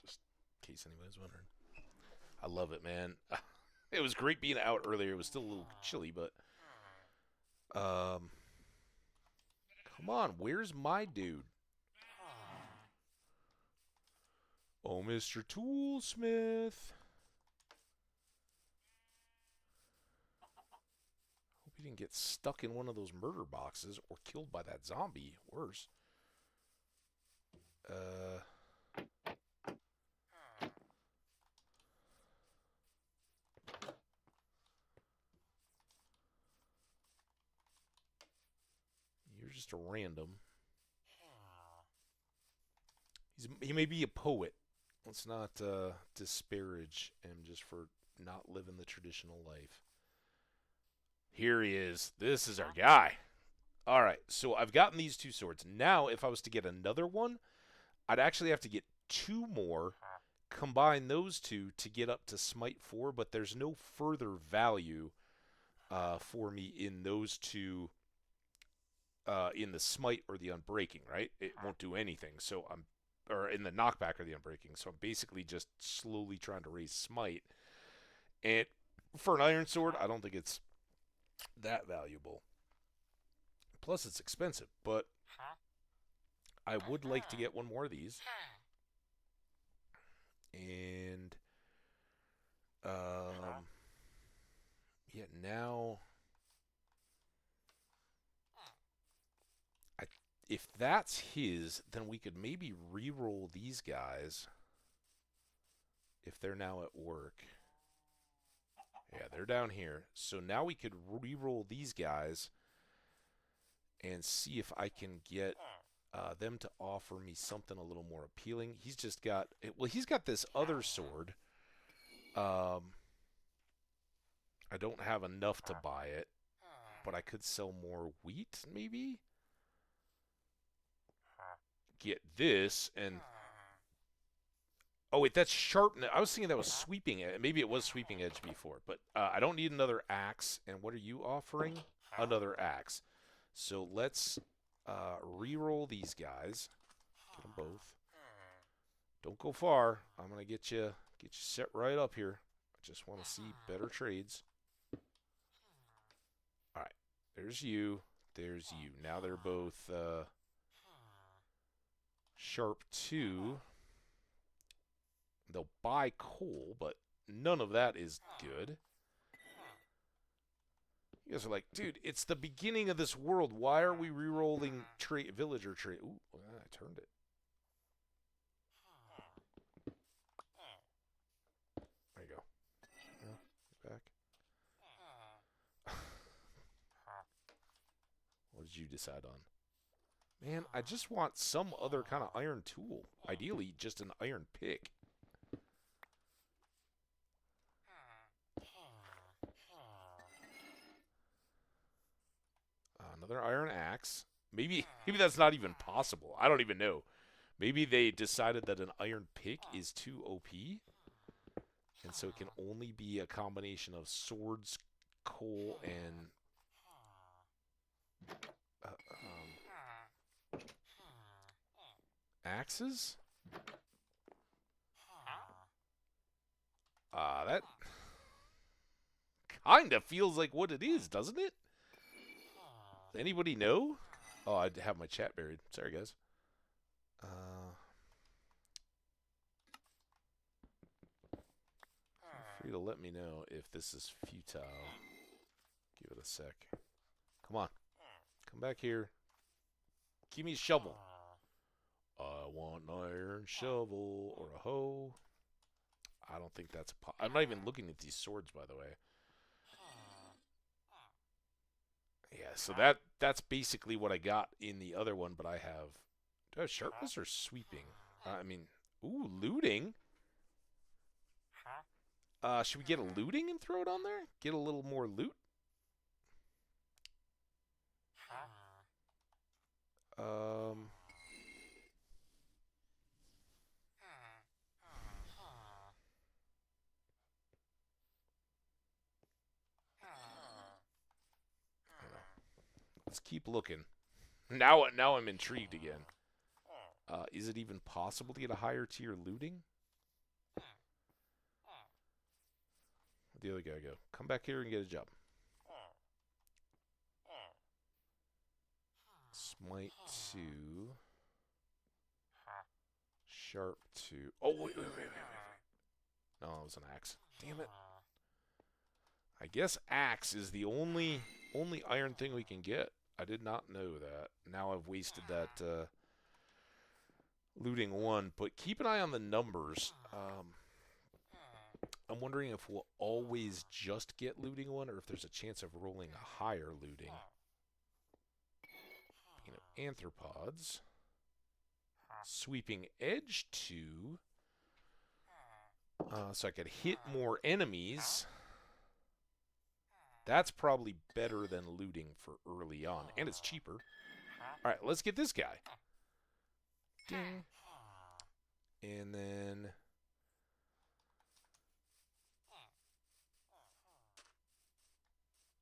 Just in case anybody's wondering. I love it, man. It was great being out earlier. It was still a little chilly, but... come on, where's my dude? Mr. Toolsmith. Hope he didn't get stuck in one of those murder boxes or killed by that zombie. Worse. You're just a random. He may be a poet. Let's not disparage him just for not living the traditional life. Here he is. This is our guy. All right, so I've gotten these 2 swords. Now, if I was to get another one, I'd actually have to get 2 more, combine those 2 to get up to Smite 4, but there's no further value for me in those 2, in the Smite or the Unbreaking, right? It won't do anything, so or in the Knockback or the Unbreaking, so I'm basically just slowly trying to raise Smite. And for an Iron Sword, I don't think it's that valuable. Plus, it's expensive, but I would like to get one more of these. And, yeah, now, if that's his, then we could maybe re-roll these guys if they're now at work. Yeah, they're down here. So now we could re-roll these guys and see if I can get them to offer me something a little more appealing. He's just got, well, he's got this other sword. I don't have enough to buy it, but I could sell more wheat, maybe? Get this, and... Oh, wait, that's sharpness. I was thinking that was sweeping edge. Maybe it was sweeping edge before, but I don't need another axe. And what are you offering? Another axe. So let's re-roll these guys. Get them both. Don't go far. I'm gonna get you set right up here. I just want to see better trades. All right, there's you. There's you. Now they're both sharp 2. They'll buy coal, but none of that is good. You guys are like, dude, it's the beginning of this world. Why are we re-rolling villager trade? Ooh, I turned it. There you go. Back. What did you decide on? Man, I just want some other kind of iron tool. Ideally, just an iron pick. Another iron axe. Maybe that's not even possible. I don't even know. Maybe they decided that an iron pick is too OP. And so it can only be a combination of swords, coal, and... axes? That... kind of feels like what it is, doesn't it? Does anybody know? Oh, I have my chat buried. Sorry, guys. Feel free to let me know if this is futile. Give it a sec. Come on. Come back here. Give me a shovel. I want an iron shovel or a hoe. I don't think that's I'm not even looking at these swords, by the way. Yeah, so that's basically what I got in the other one, but I have... Do I have sharpness or sweeping? I mean, ooh, looting? Should we get a looting and throw it on there? Get a little more loot? Let's keep looking. Now I'm intrigued again. Is it even possible to get a higher tier looting? Where'd the other guy go? Come back here and get a job. Smite 2. Sharp 2. Oh, wait. No, it was an axe. Damn it. I guess axe is the only iron thing we can get. I did not know that. Now I've wasted that looting 1. But keep an eye on the numbers. I'm wondering if we'll always just get looting 1 or if there's a chance of rolling a higher looting. Arthropods. Sweeping edge 2. So I could hit more enemies. That's probably better than looting for early on. And it's cheaper. Alright, let's get this guy. Ding. And then...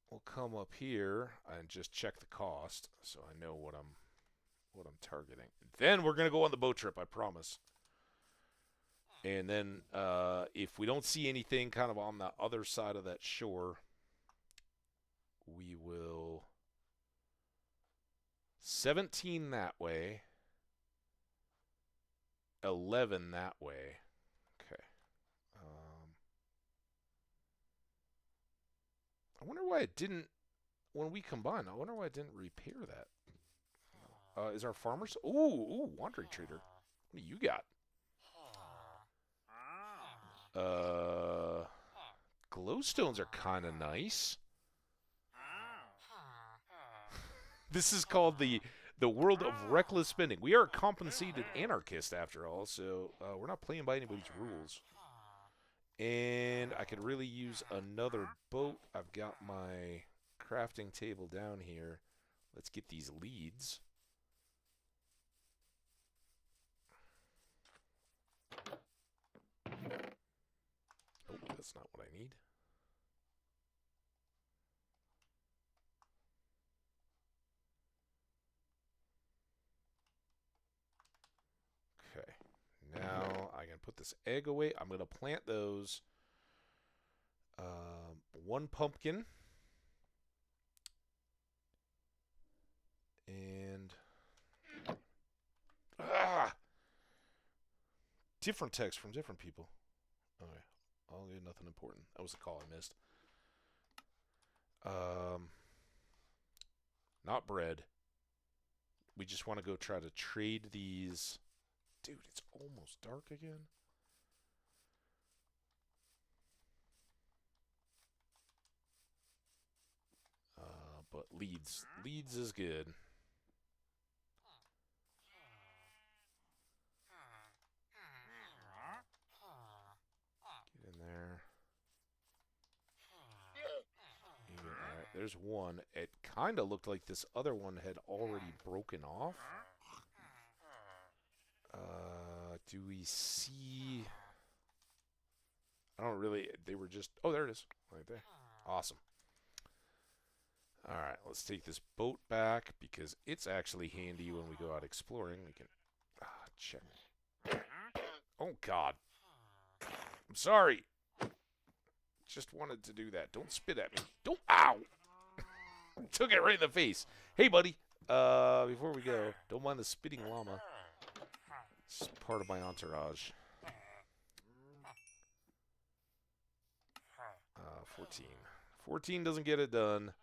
we'll come up here and just check the cost so I know what I'm targeting. Then we're going to go on the boat trip, I promise. And then if we don't see anything kind of on the other side of that shore, we will 17 that way, 11 that way. Okay. I wonder why it didn't, when we combine, I wonder why it didn't repair that. Is our farmers? Ooh, wandering trader. What do you got? Glowstones are kind of nice. This is called the world of reckless spending. We are a compensated anarchist, after all, so we're not playing by anybody's rules. And I could really use another boat. I've got my crafting table down here. Let's get these leads. Oh, that's not what I need. Okay. Now I can put this egg away. I'm going to plant those. 1 pumpkin. And... different text from different people. Okay. I'll get nothing important. That was a call I missed. Not bread. We just want to go try to trade these. Dude, it's almost dark again. But leads is good. Get in there. Alright, there's one. It kind of looked like this other one had already broken off. Do we see... I don't really... They were just... Oh, there it is. Right there. Awesome. Alright, let's take this boat back because it's actually handy when we go out exploring. We can... check. Oh, God. I'm sorry. Just wanted to do that. Don't spit at me. Don't... Ow! Took it right in the face. Hey, buddy. Before we go, don't mind the spitting llama. It's part of my entourage. 14. 14 doesn't get it done.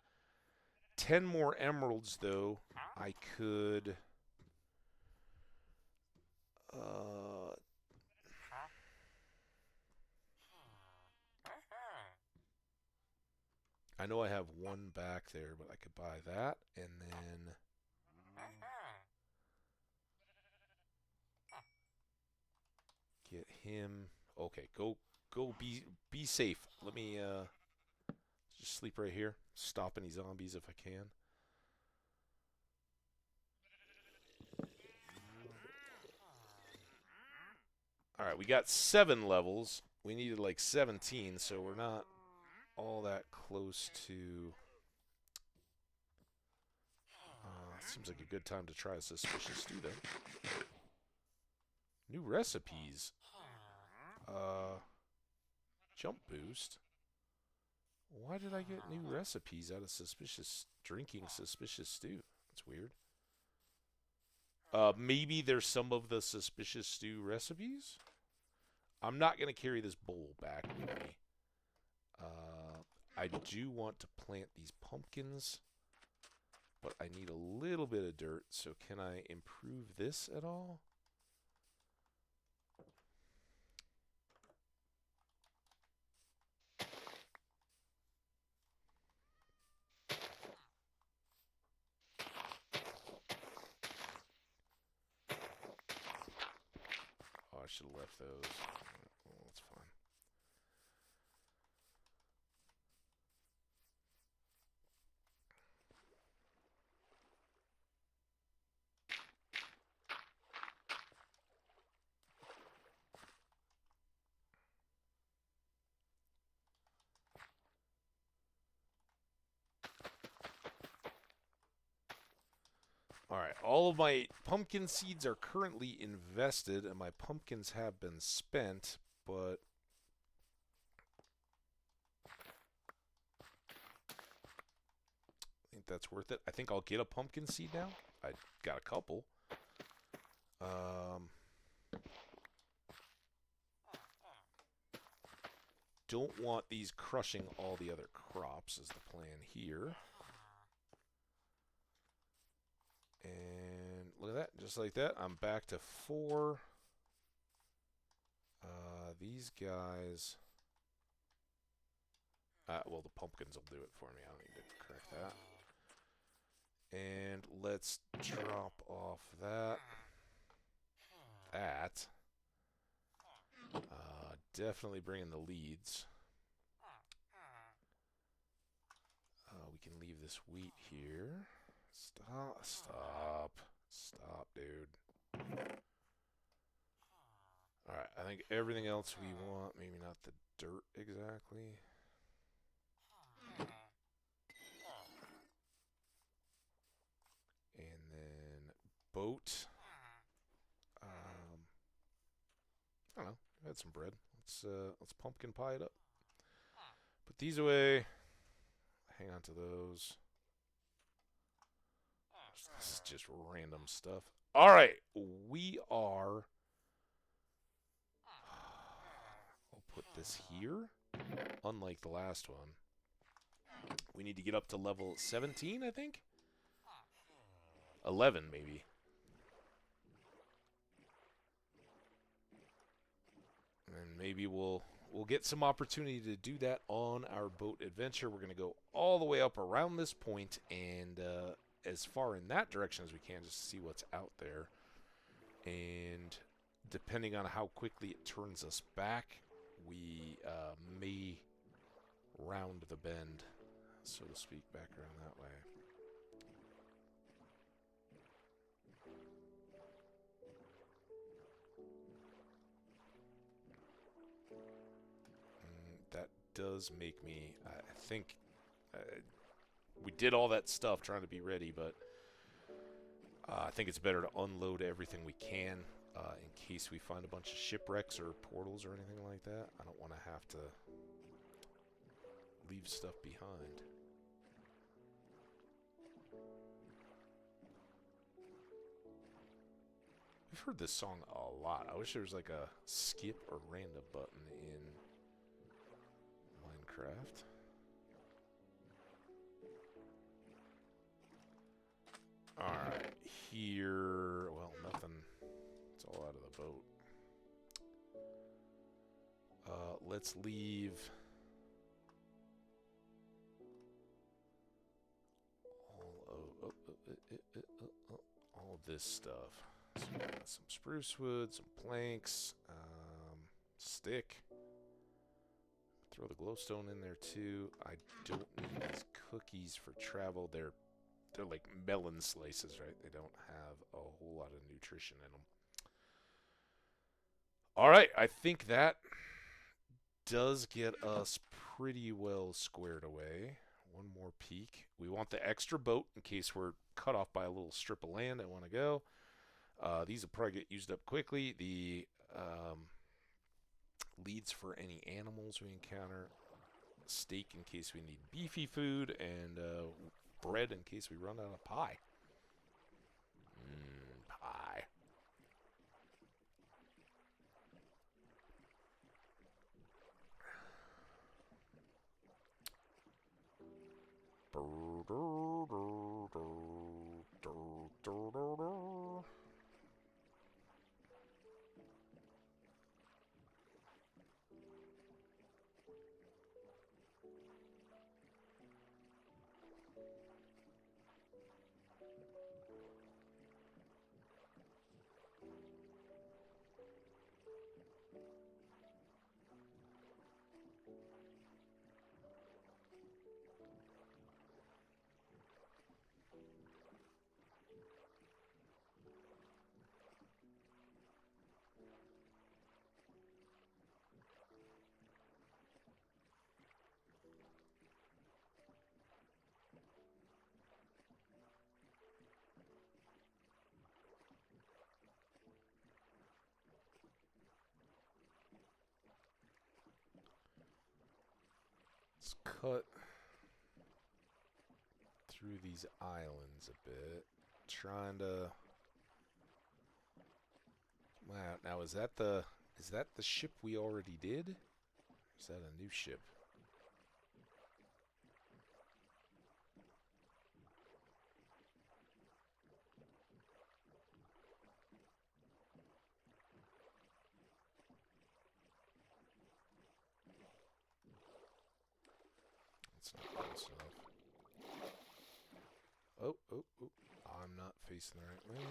10 more emeralds, though. I could... I know I have 1 back there, but I could buy that, and then... get him... Okay, go be safe. Let me, just sleep right here. Stop any zombies if I can. Alright, we got 7 levels. We needed like 17, so we're not all that close to... seems like a good time to try a suspicious stew, though. New recipes. Jump boost. Why did I get new recipes out of drinking suspicious stew? That's weird. Maybe there's some of the suspicious stew recipes. I'm not going to carry this bowl back with me. I do want to plant these pumpkins, but I need a little bit of dirt, so can I improve this at all? Oh, I should have left those. Well, that's fine. Alright, all of my pumpkin seeds are currently invested, and my pumpkins have been spent, but I think that's worth it. I think I'll get a pumpkin seed now. I got a couple. Don't want these crushing all the other crops is the plan here. And look at that, just like that, I'm back to 4. These guys... well, the pumpkins will do it for me. I don't need to correct that. And let's drop off that. Definitely bring in the leads. We can leave this wheat here. Stop, dude. Alright, I think everything else we want, maybe not the dirt exactly. And then boat. I don't know, I had some bread. Let's pumpkin pie it up. Put these away. Hang on to those. This is just random stuff. Alright, we are... I'll put this here. Unlike the last one. We need to get up to level 17, I think? 11, maybe. And maybe we'll get some opportunity to do that on our boat adventure. We're going to go all the way up around this point and as far in that direction as we can, just to see what's out there. And depending on how quickly it turns us back, we may round the bend, so to speak, back around that way. That does make me, I think, we did all that stuff trying to be ready, but I think it's better to unload everything we can in case we find a bunch of shipwrecks or portals or anything like that. I don't want to have to leave stuff behind. We've heard this song a lot. I wish there was like a skip or random button in Minecraft. Alright, here... Well, nothing. It's all out of the boat. Let's leave... all of this stuff. So we got some spruce wood, some planks, stick. Throw the glowstone in there too. I don't need these cookies for travel. They're like melon slices, right? They don't have a whole lot of nutrition in them. Alright, I think that does get us pretty well squared away. One more peek. We want the extra boat in case we're cut off by a little strip of land I want to go. These will probably get used up quickly. The leads for any animals we encounter. Steak in case we need beefy food. And bread in case we run out of pie. Pie. Let's cut through these islands a bit. Trying to... Wow, now is that the ship we already did? Or is that a new ship? That's not close enough. Oh, oh, oh. I'm not facing the right way.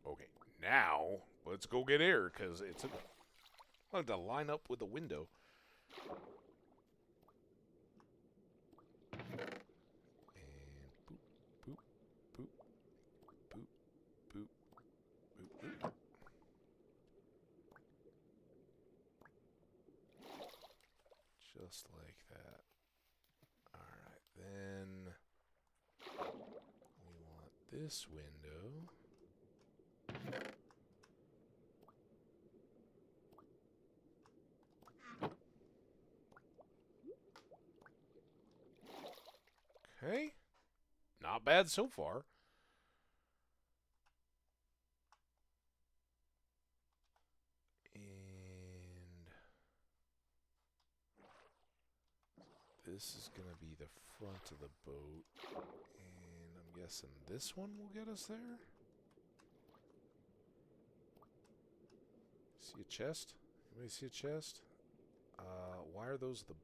Okay, now let's go get air, because it's I have to line up with the window. And boop, boop, boop, boop, boop, boop, boop. Just like that. Alright, then we want this window. Okay. Not bad so far. And this is going to be the front of the boat. And I'm guessing this one will get us there. See a chest? Anybody see a chest? Why are those the...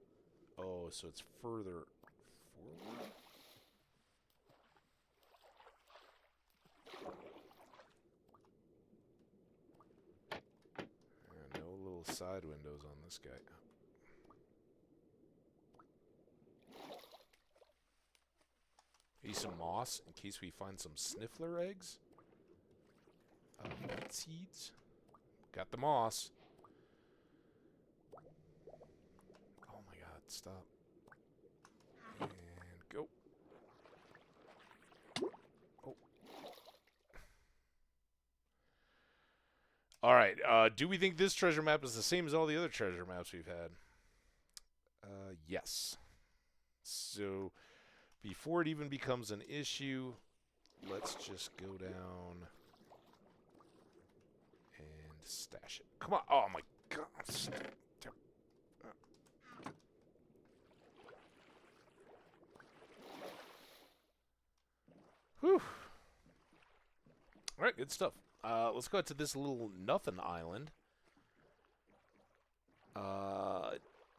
Oh, so it's further forward? No little side windows on this guy. Maybe some moss in case we find some sniffler eggs. Beet seeds. Got the moss. Oh my god, stop. And go. Oh. Alright, do we think this treasure map is the same as all the other treasure maps we've had? Yes. So, before it even becomes an issue, let's just go down and stash it. Come on. Oh my god. Whew. Alright, good stuff. Let's go out to this little nothing island.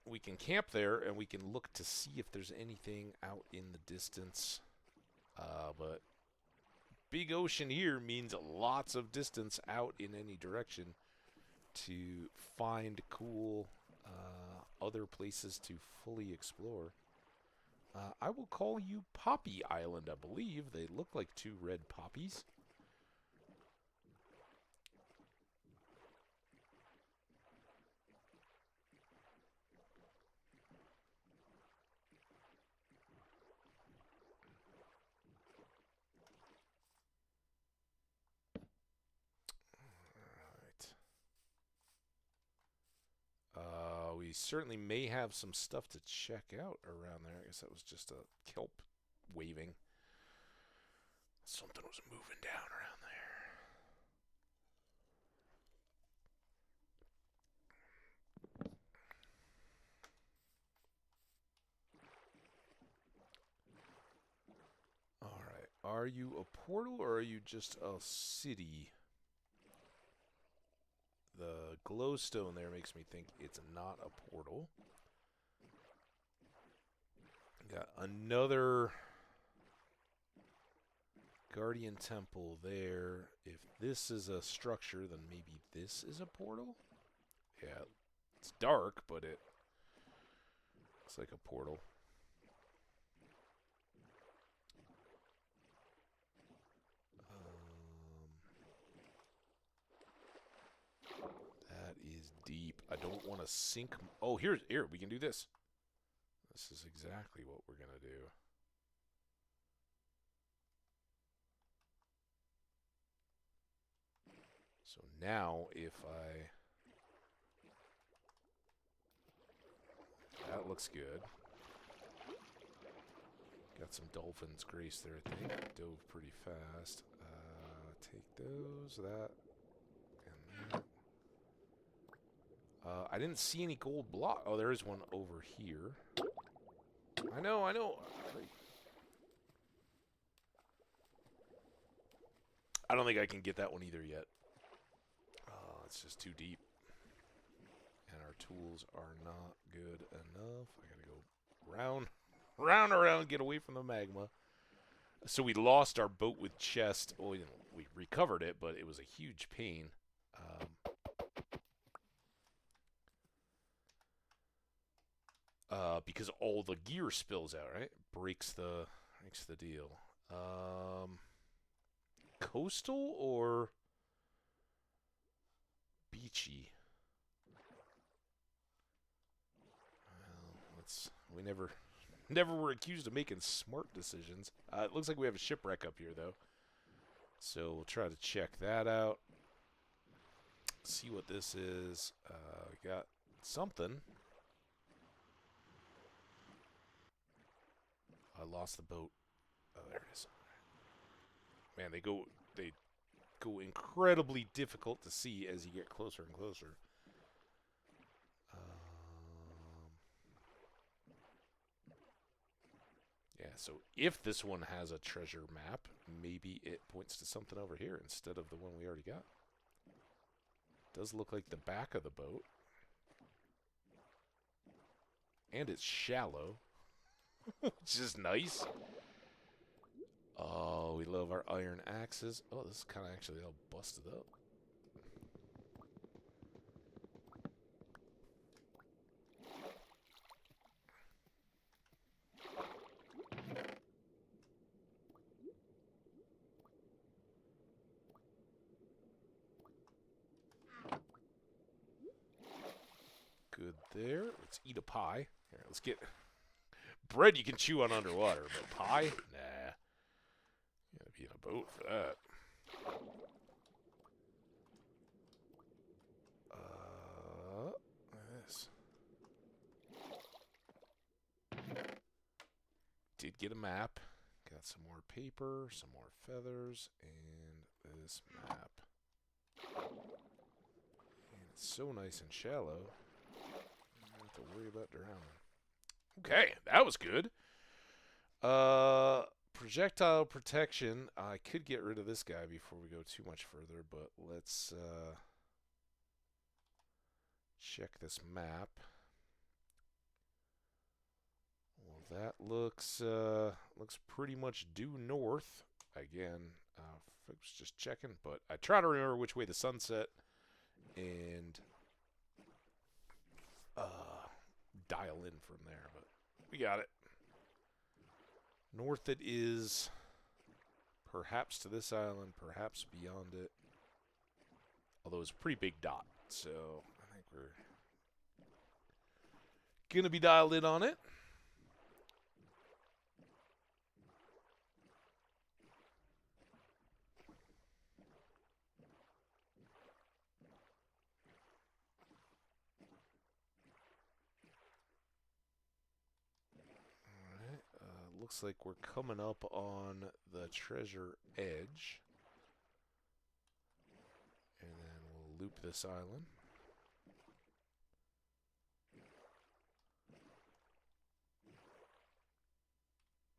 We can camp there, and we can look to see if there's anything out in the distance. But big ocean here means lots of distance out in any direction to find cool other places to fully explore. I will call you Poppy Island, I believe. They look like two red poppies. We certainly may have some stuff to check out around there. I guess that was just a kelp waving. Something was moving down around there. Alright. Are you a portal or are you just a city The glowstone there makes me think it's not a portal. Got another Guardian Temple there. If this is a structure, then maybe this is a portal? Yeah, it's dark, but it looks like a portal. That is deep. I don't want to sink. Oh, here, we can do this. This is exactly what we're going to do. So now if I... That looks good. Got some Dolphin's Grace there, I think. Dove pretty fast. Take those, that, and that. I didn't see any gold block. Oh, there is one over here. I know. I don't think I can get that one either yet. It's just too deep. And our tools are not good enough. I gotta go round, get away from the magma. So we lost our boat with chest. Well, we recovered it, but it was a huge pain. Because all the gear spills out, right? Breaks the deal. Coastal or beachy? Well, we never were accused of making smart decisions. It looks like we have a shipwreck up here, though. So we'll try to check that out. See what this is. We got something. I lost the boat. Oh, there it is. Man, they go incredibly difficult to see as you get closer and closer. Yeah, so if this one has a treasure map, maybe it points to something over here instead of the one we already got. Does look like the back of the boat. And it's shallow. Which is nice. Oh, we love our iron axes. Oh, this is kind of actually all busted up. Good there. Let's eat a pie. Here, let's get... Bread you can chew on underwater, but pie? Nah. You gotta be in a boat for that. This. Did get a map. Got some more paper, some more feathers, and this map. And it's so nice and shallow. I don't have to worry about drowning. Okay, that was good. Projectile protection. I could get rid of this guy before we go too much further, but let's check this map. Well, that looks pretty much due north. Again, folks, just checking, but I try to remember which way the sun set and dial in from there, but we got it. North it is perhaps to this island, perhaps beyond it. Although it's a pretty big dot, so I think we're gonna be dialed in on it. Looks like we're coming up on the treasure edge. And then we'll loop this island.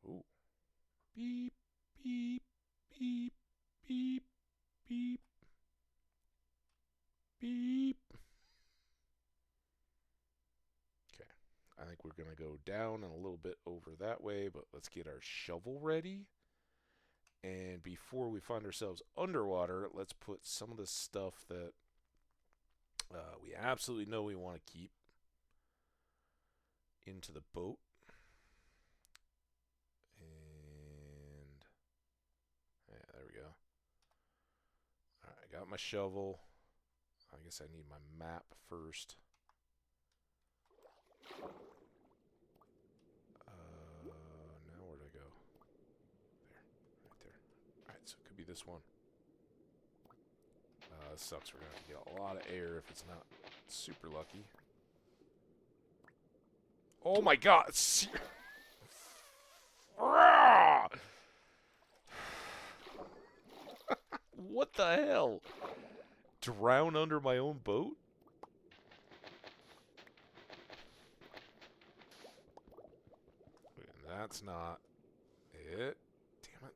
Ooh. Beep, beep, beep, beep, beep, Beep. Okay. I think we're going to go down and a little bit over that way, but let's get our shovel ready. And before we find ourselves underwater, let's put some of the stuff that we absolutely know we want to keep into the boat. And yeah, there we go. All right, I got my shovel. I guess I need my map first. Now where'd I go? There, right there. All right, so it could be this one. This sucks. We're gonna get a lot of air if it's not super lucky. Oh my god! What the hell? Drown under my own boat? That's not it. Damn it.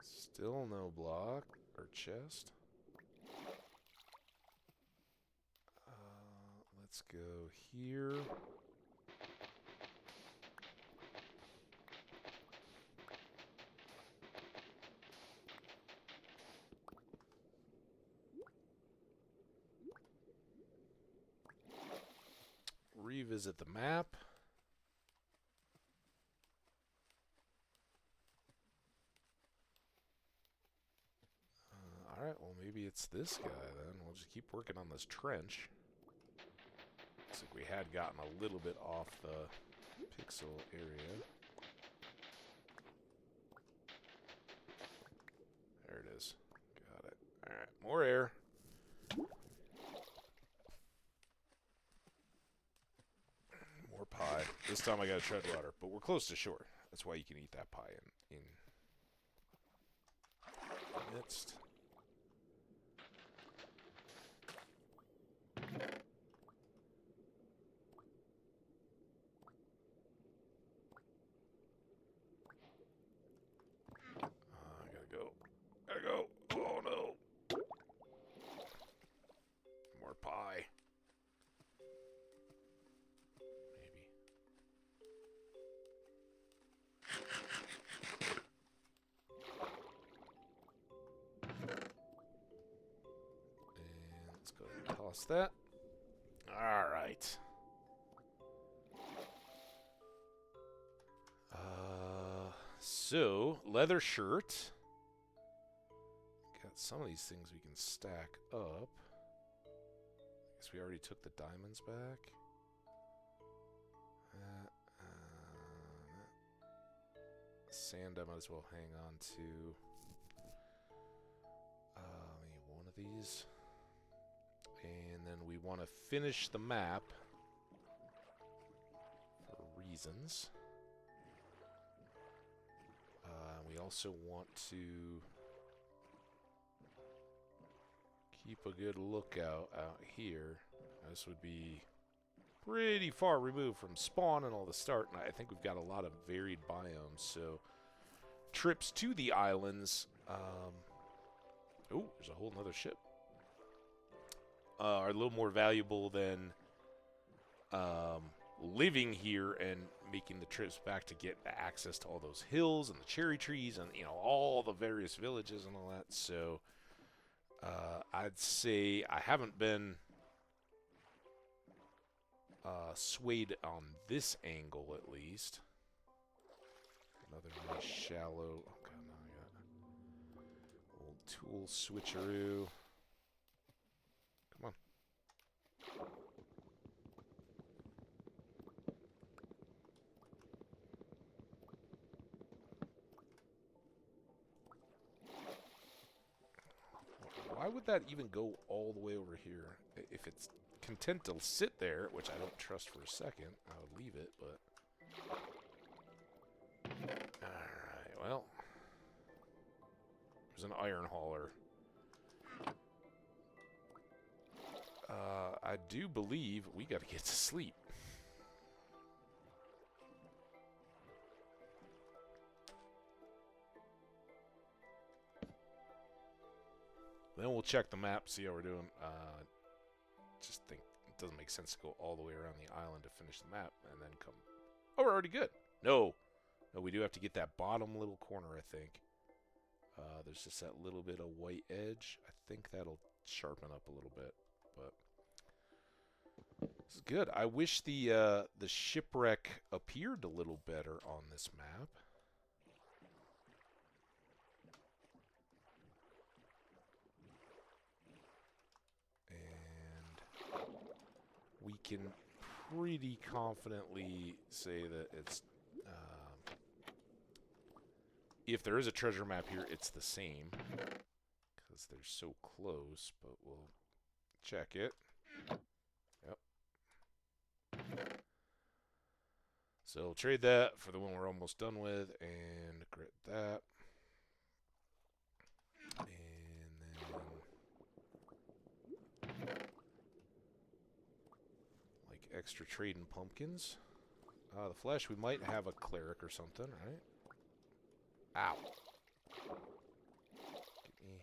Still no block or chest. Let's go here. Revisit the map. Alright, well maybe it's this guy then. We'll just keep working on this trench. Looks like we had gotten a little bit off the pixel area. There it is. Got it. Alright, more air. More pie. This time I gotta tread water, but we're close to shore. That's why you can eat that pie in midst. Gotta go. Oh no. More pie. Maybe. And let's go ahead and toss that. Alright. So, leather shirt. Got some of these things we can stack up. I guess we already took the diamonds back. Sand I might as well hang on to. Maybe one of these. And then we want to finish the map for reasons. We also want to keep a good lookout out here. This would be pretty far removed from spawn and all the start, and I think we've got a lot of varied biomes, so trips to the islands. Oh, there's a whole nother ship. Are a little more valuable than living here and making the trips back to get access to all those hills and the cherry trees and, you know, all the various villages and all that. So I'd say I haven't been swayed on this angle, at least. Another nice shallow. Oh god, now I got old tool switcheroo. Come on. Why would that even go all the way over here? If it's content to sit there, which I don't trust for a second, I would leave it, but... Alright, well... There's an iron hauler. I do believe we got to get to sleep. Then we'll check the map, see how we're doing. Just think it doesn't make sense to go all the way around the island to finish the map and then come. Oh, we're already good. No, we do have to get that bottom little corner, I think. There's just that little bit of white edge. I think that'll sharpen up a little bit, but this is good. I wish the shipwreck appeared a little better on this map. And we can pretty confidently say that it's if there is a treasure map here, it's the same because they're so close, but we'll check it. Yep. So we'll trade that for the one we're almost done with and grit that. And then like extra trading pumpkins. The flesh, we might have a cleric or something, right? Ow. Give me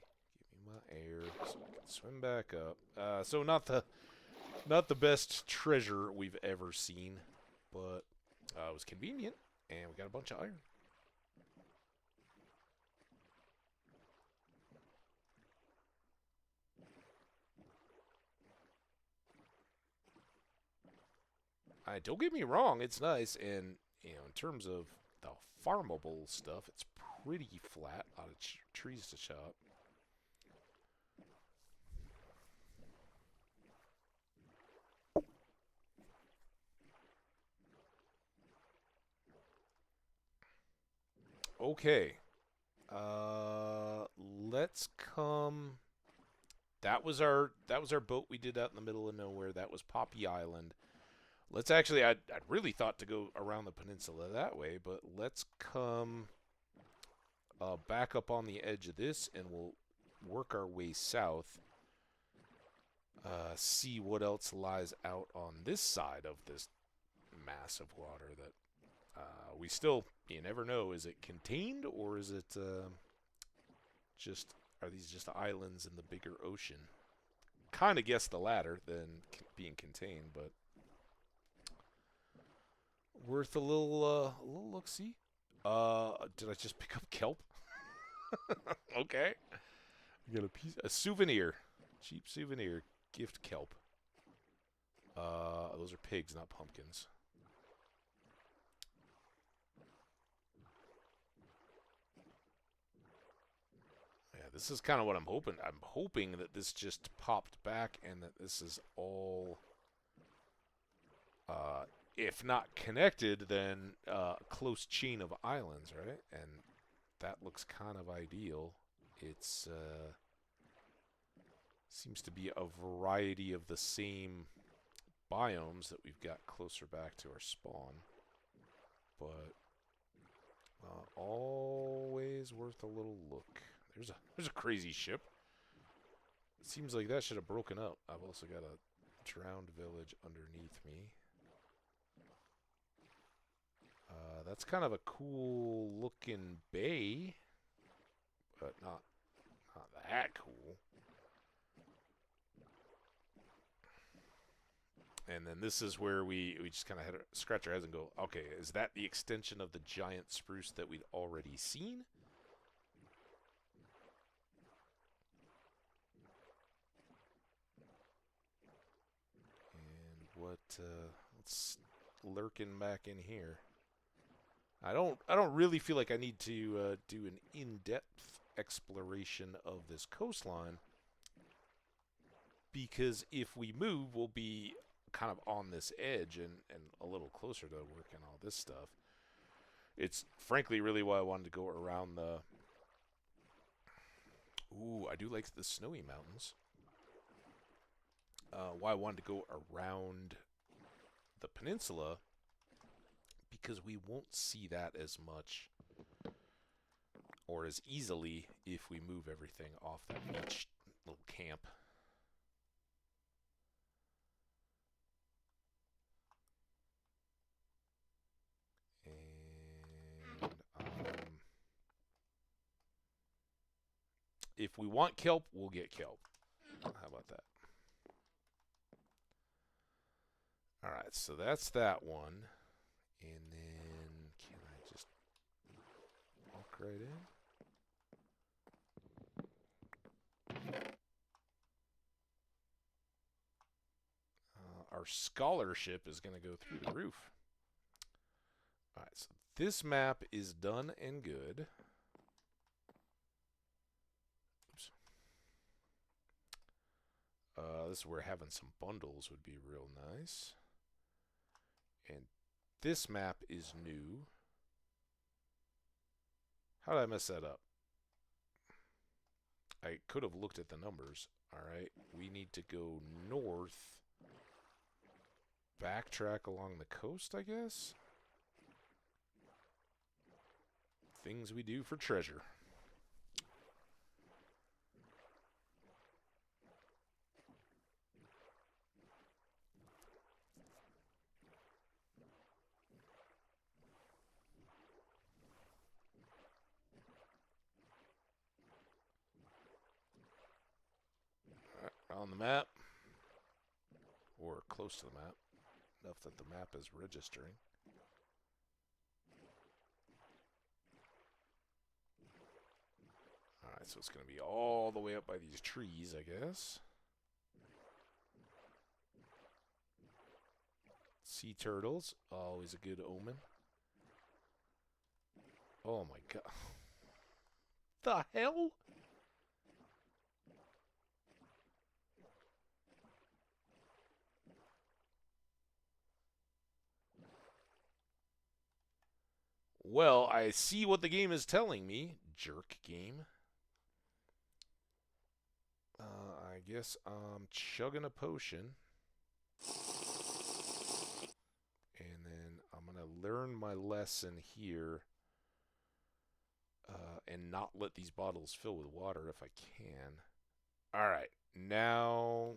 my air so I can swim back up. So not the best treasure we've ever seen, but it was convenient, and we got a bunch of iron. Don't get me wrong, it's nice, and in terms of the farmable stuff, it's pretty flat. A lot of trees to chop. Okay. Let's come. That was our boat we did out in the middle of nowhere. That was Poppy Island. Let's actually, I'd really thought to go around the peninsula that way, but let's come back up on the edge of this, and we'll work our way south. See what else lies out on this side of this mass of water that we still, you never know, is it contained or is it are these just islands in the bigger ocean? Kind of guess the latter than being contained, but worth a little look-see. Did I just pick up kelp? Okay. We got a souvenir. Cheap souvenir. Gift kelp. Those are pigs, not pumpkins. Yeah, this is kind of what I'm hoping. I'm hoping that this just popped back and that this is all if not connected, then a close chain of islands, right? And that looks kind of ideal. It's seems to be a variety of the same biomes that we've got closer back to our spawn, but always worth a little look. There's a crazy ship. It seems like that should have broken up. I've also got a drowned village underneath me. That's kind of a cool looking bay, but not that cool. And then this is where we just kind of scratch our heads and go, okay, is that the extension of the giant spruce that we'd already seen? And what's lurking back in here? I don't really feel like I need to do an in-depth exploration of this coastline, because if we move, we'll be kind of on this edge and a little closer to working all this stuff. It's frankly really why I wanted to go around the... Ooh, I do like the snowy mountains. Why I wanted to go around the peninsula, because we won't see that as much or as easily if we move everything off that beach little camp. If we want kelp, we'll get kelp. How about that? All right, so that's that one. And then can I just walk right in? Our scholarship is going to go through the roof. All right, so this map is done and good. Oops. This is where having some bundles would be real nice. And this map is new. How did I mess that up? I could have looked at the numbers. All right, we need to go north. Backtrack along the coast, I guess? Things we do for treasure. All right, on the map. Or close to the map. Enough that the map is registering. Alright, so it's going to be all the way up by these trees, I guess. Sea turtles, always a good omen. Oh my god. The hell? Well, I see what the game is telling me. Jerk game. I guess I'm chugging a potion. And then I'm going to learn my lesson here. And not let these bottles fill with water if I can. Alright, now...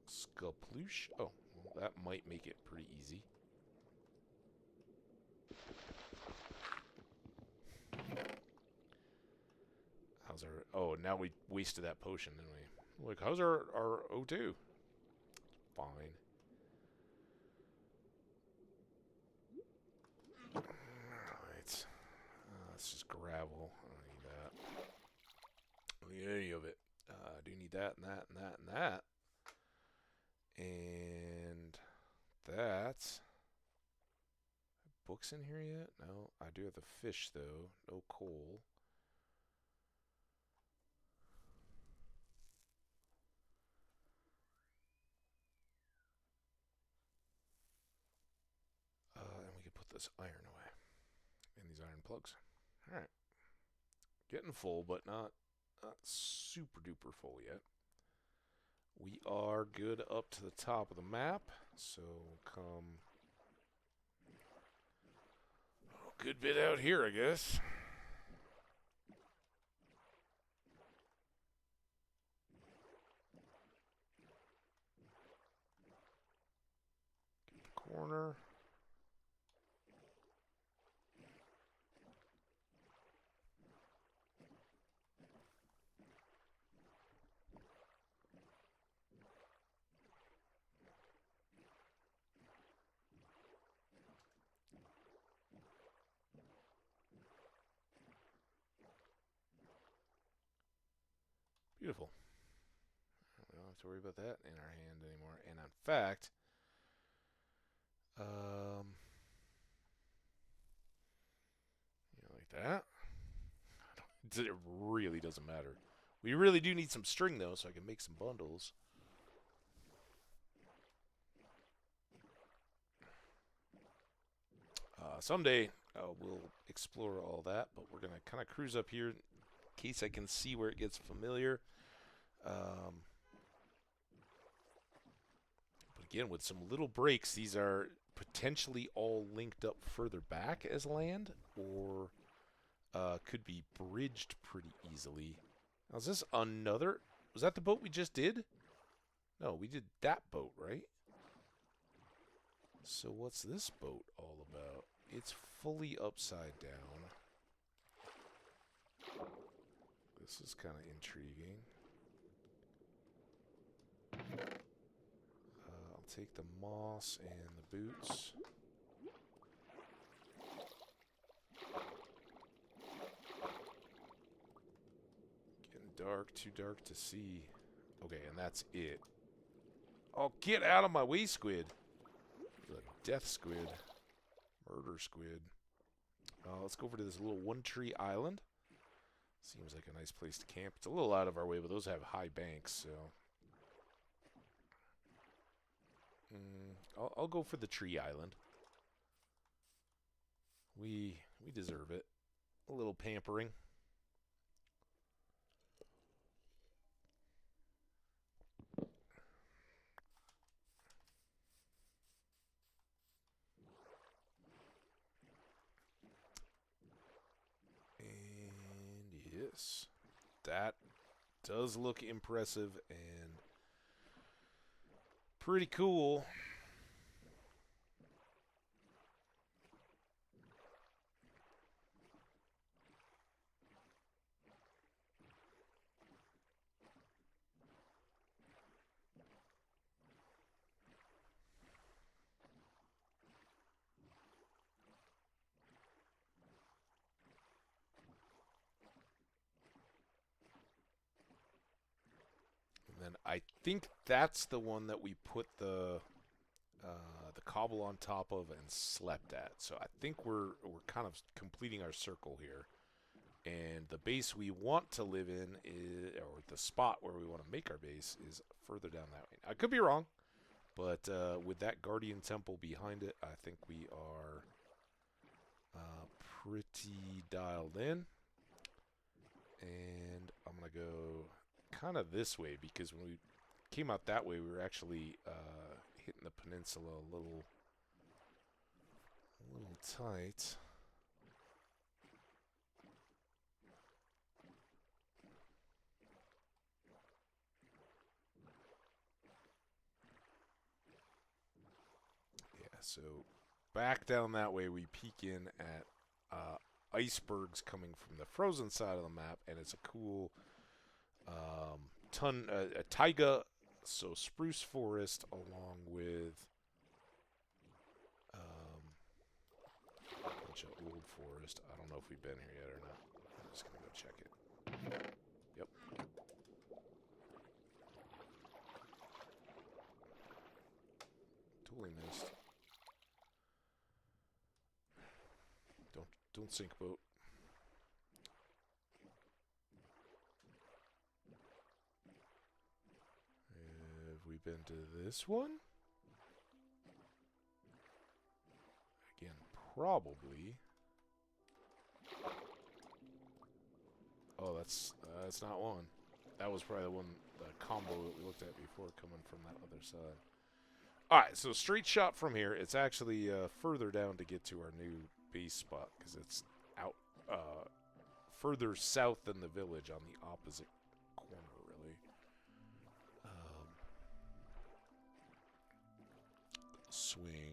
Scaploosh. Oh, well, that might make it pretty easy. How's our... Oh, now we wasted that potion, didn't we? Like, how's our O2? Fine. Alright. It's just gravel. I don't need that. I don't need any of it. I do need that and that and that and that. And that... Books in here yet? No. I do have the fish, though. No coal. And we can put this iron away. And these iron plugs. Alright. Getting full, but not super duper full yet. We are good up to the top of the map. So come... Oh, good bit out here, I guess. Get the corner. Beautiful. We don't have to worry about that in our hand anymore. And in fact, like that. It really doesn't matter. We really do need some string, though, so I can make some bundles. Someday we'll explore all that, but we're going to kind of cruise up here in case I can see where it gets familiar. But again, with some little breaks, these are potentially all linked up further back as land, or could be bridged pretty easily. Now, is this another... Was that the boat we just did? No, we did that boat, right? So what's this boat all about? It's fully upside down. this is kind of intriguing. I'll take the moss and the boots. Getting dark, too dark to see. Okay, and that's it. Oh, get out of my way, squid. The death squid. Murder squid. Let's go over to this little one-tree island. Seems like a nice place to camp. It's a little out of our way, but those have high banks, so... I'll go for the tree island. We deserve it. A little pampering. Yes, that does look impressive and pretty cool. And I think that's the one that we put the cobble on top of and slept at. So I think we're kind of completing our circle here. And the base we want to live in is, or the spot where we want to make our base is further down that way. I could be wrong, but with that guardian temple behind it, I think we are pretty dialed in. And I'm going to go kind of this way, because when we came out that way, we were actually hitting the peninsula a little tight. Yeah, so back down that way, we peek in at icebergs coming from the frozen side of the map, and it's a cool a taiga, so spruce forest, along with a bunch of old forest. I don't know if we've been here yet or not. I'm just gonna go check it. Yep. Totally missed. Don't sink, boat. Have we been to this one? Again, probably. Oh, that's not one. That was probably the combo that we looked at before, coming from that other side. All right, so straight shot from here. It's actually further down to get to our new base spot, because it's out further south than the village, on the opposite corner, really. Swing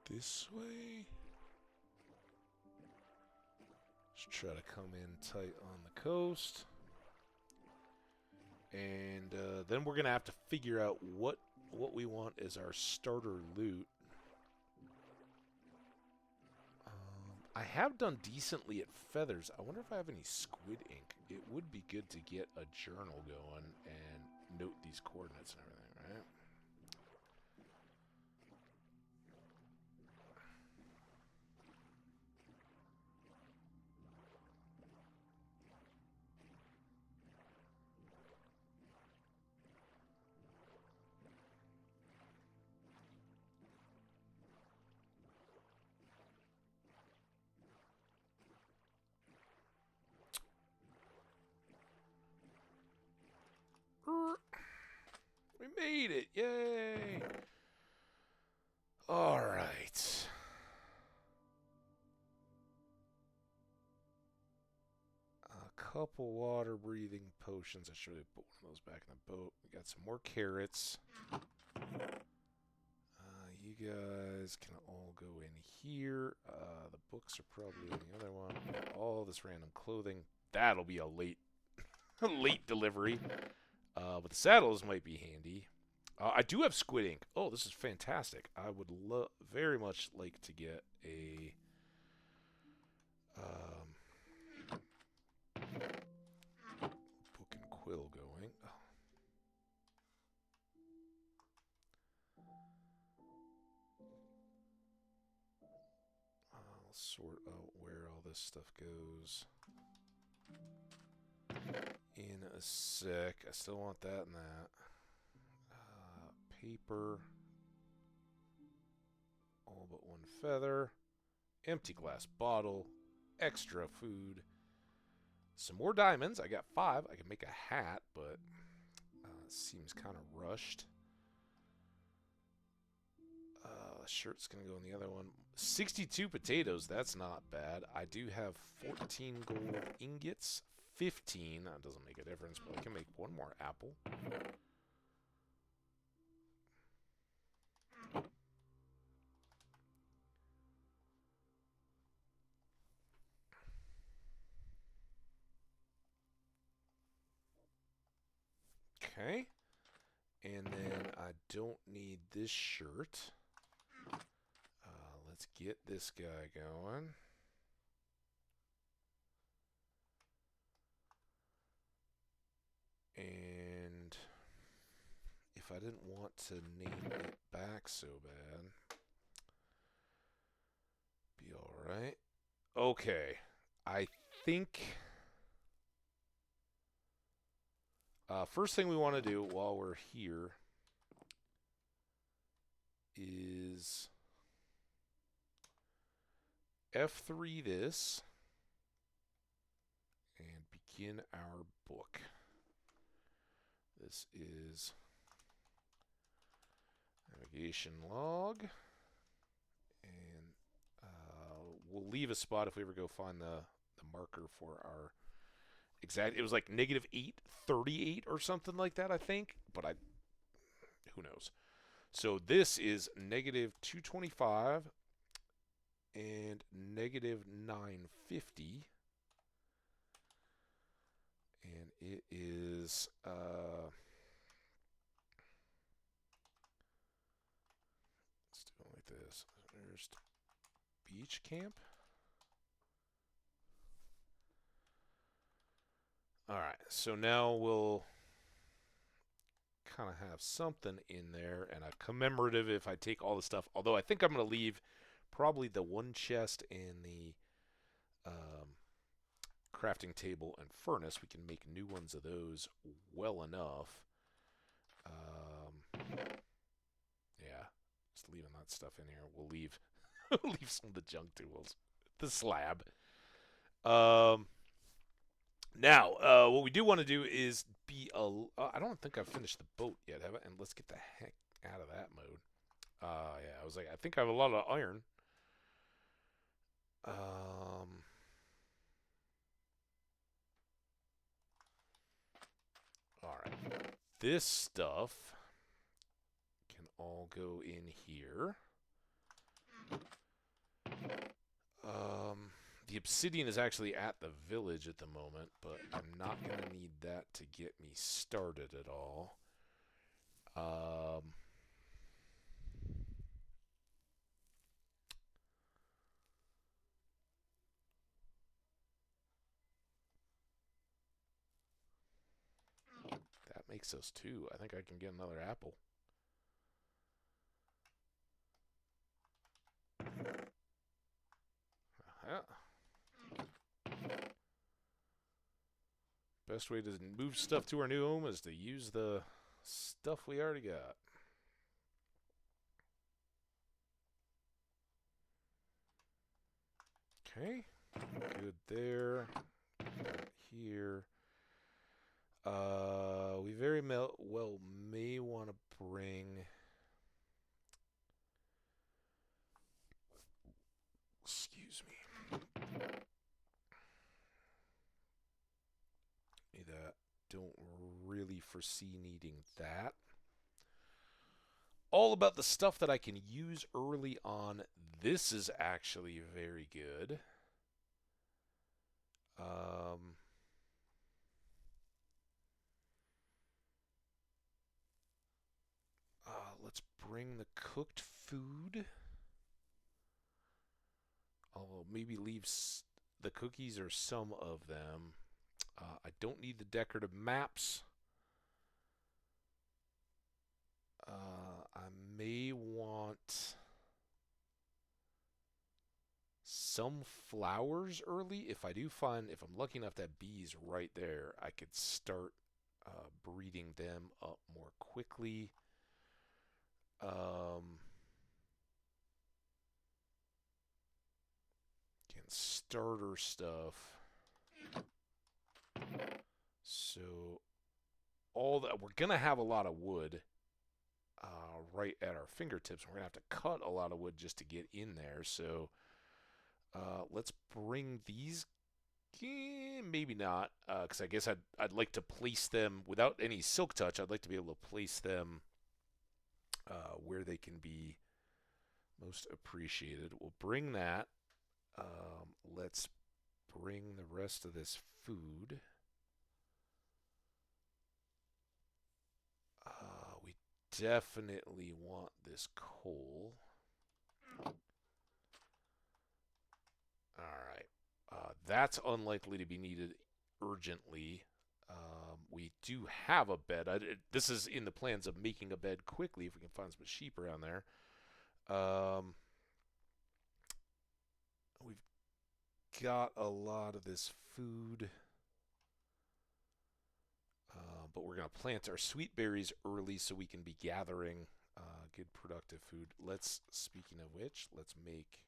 this way. Just try to come in tight on the coast. And then we're going to have to figure out what we want as our starter loot. I have done decently at feathers. I wonder if I have any squid ink. It would be good to get a journal going and note these coordinates and everything, right? We made it! Yay! All right. A couple water-breathing potions. I should have put one of those back in the boat. We got some more carrots. You guys can all go in here. The books are probably in the other one. All this random clothing. That'll be a late late delivery. But the saddles might be handy. I do have squid ink. Oh, this is fantastic. I would very much like to get a book and quill going. I'll sort out where all this stuff goes in a sec. I still want that and that. Paper. All but one feather. Empty glass bottle. Extra food. Some more diamonds. I got 5. I can make a hat, but it seems kind of rushed. Shirt's going to go in the other one. 62 potatoes. That's not bad. I do have 14 gold ingots. 15. That doesn't make a difference, but I can make one more apple. Okay. And then I don't need this shirt. Let's get this guy going. And if I didn't want to name it back so bad, be alright. Okay. I think first thing we want to do while we're here is F3 this and begin our book. This is navigation log, and we'll leave a spot if we ever go find the marker for our exact. It was like -838 or something like that, I think, but who knows. So this is -225 and -950, and it is let's do it like this. There's beach camp. All right, so now we'll kind of have something in there and a commemorative if I take all the stuff. Although I think I'm going to leave probably the one chest and the crafting table and furnace. We can make new ones of those well enough. Yeah, just leaving that stuff in here. We'll leave leave some of the junk tools. The slab. Now, what we do want to do is be I don't think I've finished the boat yet, have I? And let's get the heck out of that mode. Yeah, I was like, I think I have a lot of iron. Alright. This stuff can all go in here. The obsidian is actually at the village at the moment, but I'm not going to need that to get me started at all. That makes us 2. I think I can get another apple. Best way to move stuff to our new home is to use the stuff we already got. Okay, good there. Here. We very well may want to bring. Excuse me. That don't really foresee needing that. all about the stuff that I can use early on. This is actually very good. Um, let's bring the cooked food. I'll maybe leave the cookies or some of them. I don't need the decorative maps. I may want some flowers early. If I'm lucky enough to have bees right there, I could start breeding them up more quickly. Again, starter stuff. So all that, we're gonna have a lot of wood right at our fingertips. We're gonna have to cut a lot of wood just to get in there. So let's bring these. Maybe not, because I guess I'd like to place them without any silk touch. I'd like to be able to place them where they can be most appreciated. We'll bring that. Let's bring the rest of this food. We definitely want this coal. Alright. That's unlikely to be needed urgently. We do have a bed. This is in the plans of making a bed quickly if we can find some sheep around there. We've got a lot of this food. But we're going to plant our sweet berries early so we can be gathering good productive food. Speaking of which, let's make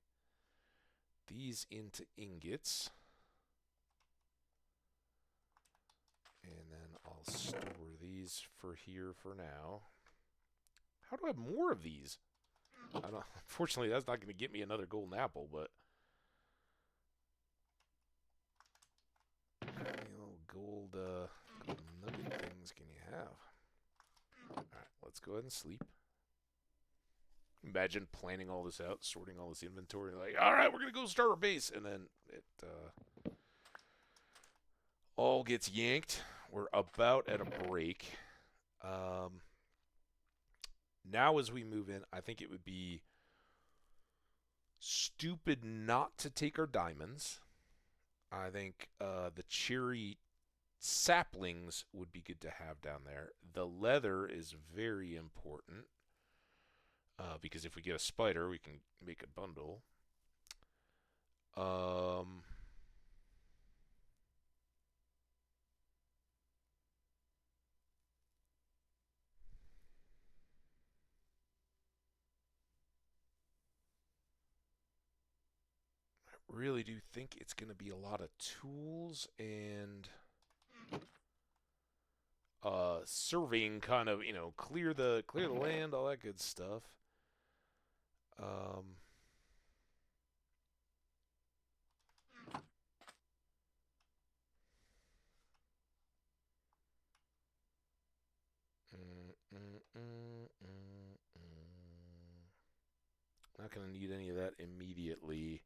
these into ingots. And then I'll store these for here for now. How do I have more of these? Unfortunately, that's not going to get me another golden apple, but how many little gold nugget things can you have? Alright, let's go ahead and sleep. Imagine planning all this out, sorting all this inventory, like, alright, we're going to go start our base, and then it all gets yanked. We're about at a break. Now as we move in, I think it would be stupid not to take our diamonds. I think the cherry saplings would be good to have down there. The leather is very important because if we get a spider, we can make a bundle. I really do think it's going to be a lot of tools and surveying, kind of, clear the land, all that good stuff. Not going to need any of that immediately.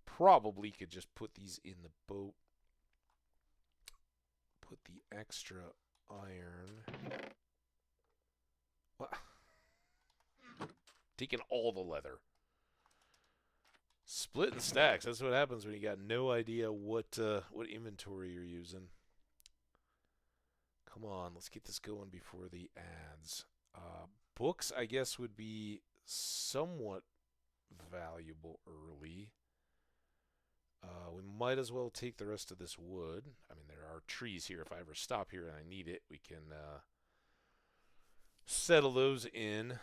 Probably could just put these in the boat. Put the extra iron. What? Taking all the leather. Splitting stacks. That's what happens when you got no idea what inventory you're using. Come on, let's get this going before the ads. Books, I guess, would be somewhat valuable early. We might as well take the rest of this wood. I mean, there are trees here. If I ever stop here and I need it, we can settle those in.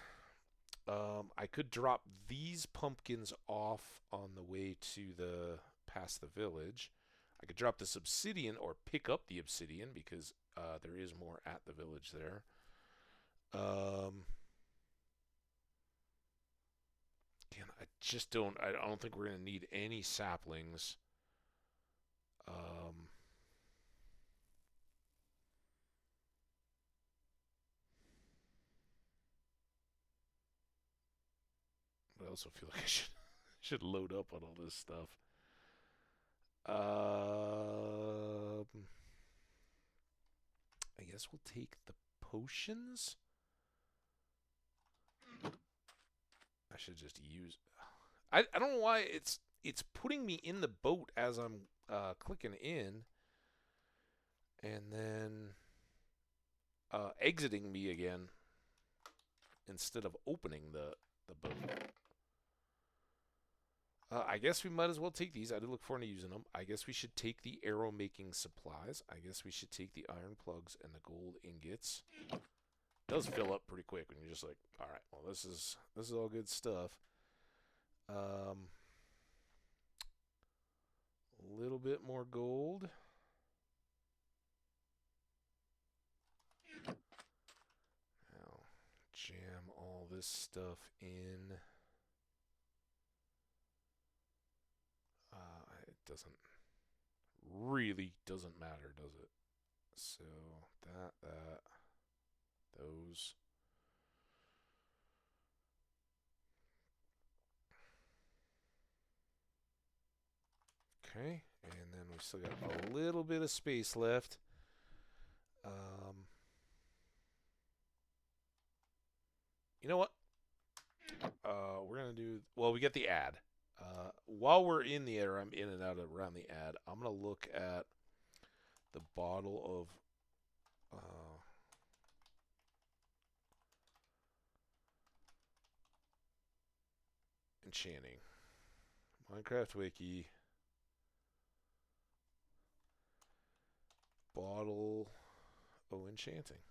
I could drop these pumpkins off on the way to past the village. I could drop this obsidian or pick up the obsidian because there is more at the village there. Again, I don't think we're going to need any saplings. also feel like I should load up on all this stuff. I guess we'll take the potions. I should just use. I don't know why it's putting me in the boat as I'm clicking in, and then exiting me again instead of opening the boat. I guess we might as well take these. I did look forward to using them. I guess we should take the arrow making supplies. I guess we should take the iron plugs and the gold ingots. It does fill up pretty quick when you're just like, all right, well this is all good stuff. A little bit more gold. Now jam all this stuff in. It really doesn't matter, does it? So those. Okay, and then we still got a little bit of space left. You know what? We're gonna do. Well, we get the ad. While we're in the ad, or I'm in and out around the ad, I'm gonna look at the bottle of enchanting. Minecraft Wiki. Bottle of enchanting.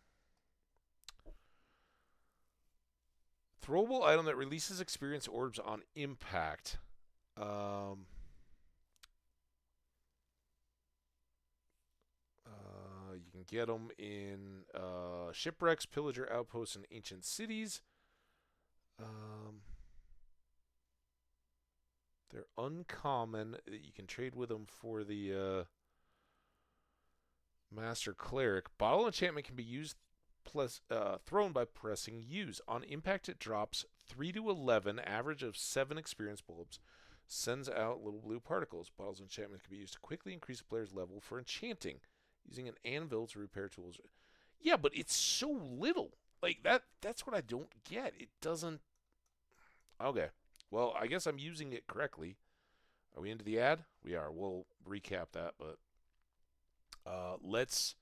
Throwable item that releases experience orbs on impact. You can get them in shipwrecks, pillager outposts, and ancient cities. They're uncommon. You can trade with them for the Master Cleric. Bottle enchantment can be used plus thrown by pressing use. On impact, it drops 3 to 11, average of 7 experience bulbs. Sends out little blue particles. Bottles enchantment can be used to quickly increase a player's level for enchanting, using an anvil to repair tools. Yeah, but it's so little. Like that's what I don't get. It doesn't. Okay. Well, I guess I'm using it correctly. Are we into the ad? We are. We'll recap that, but let's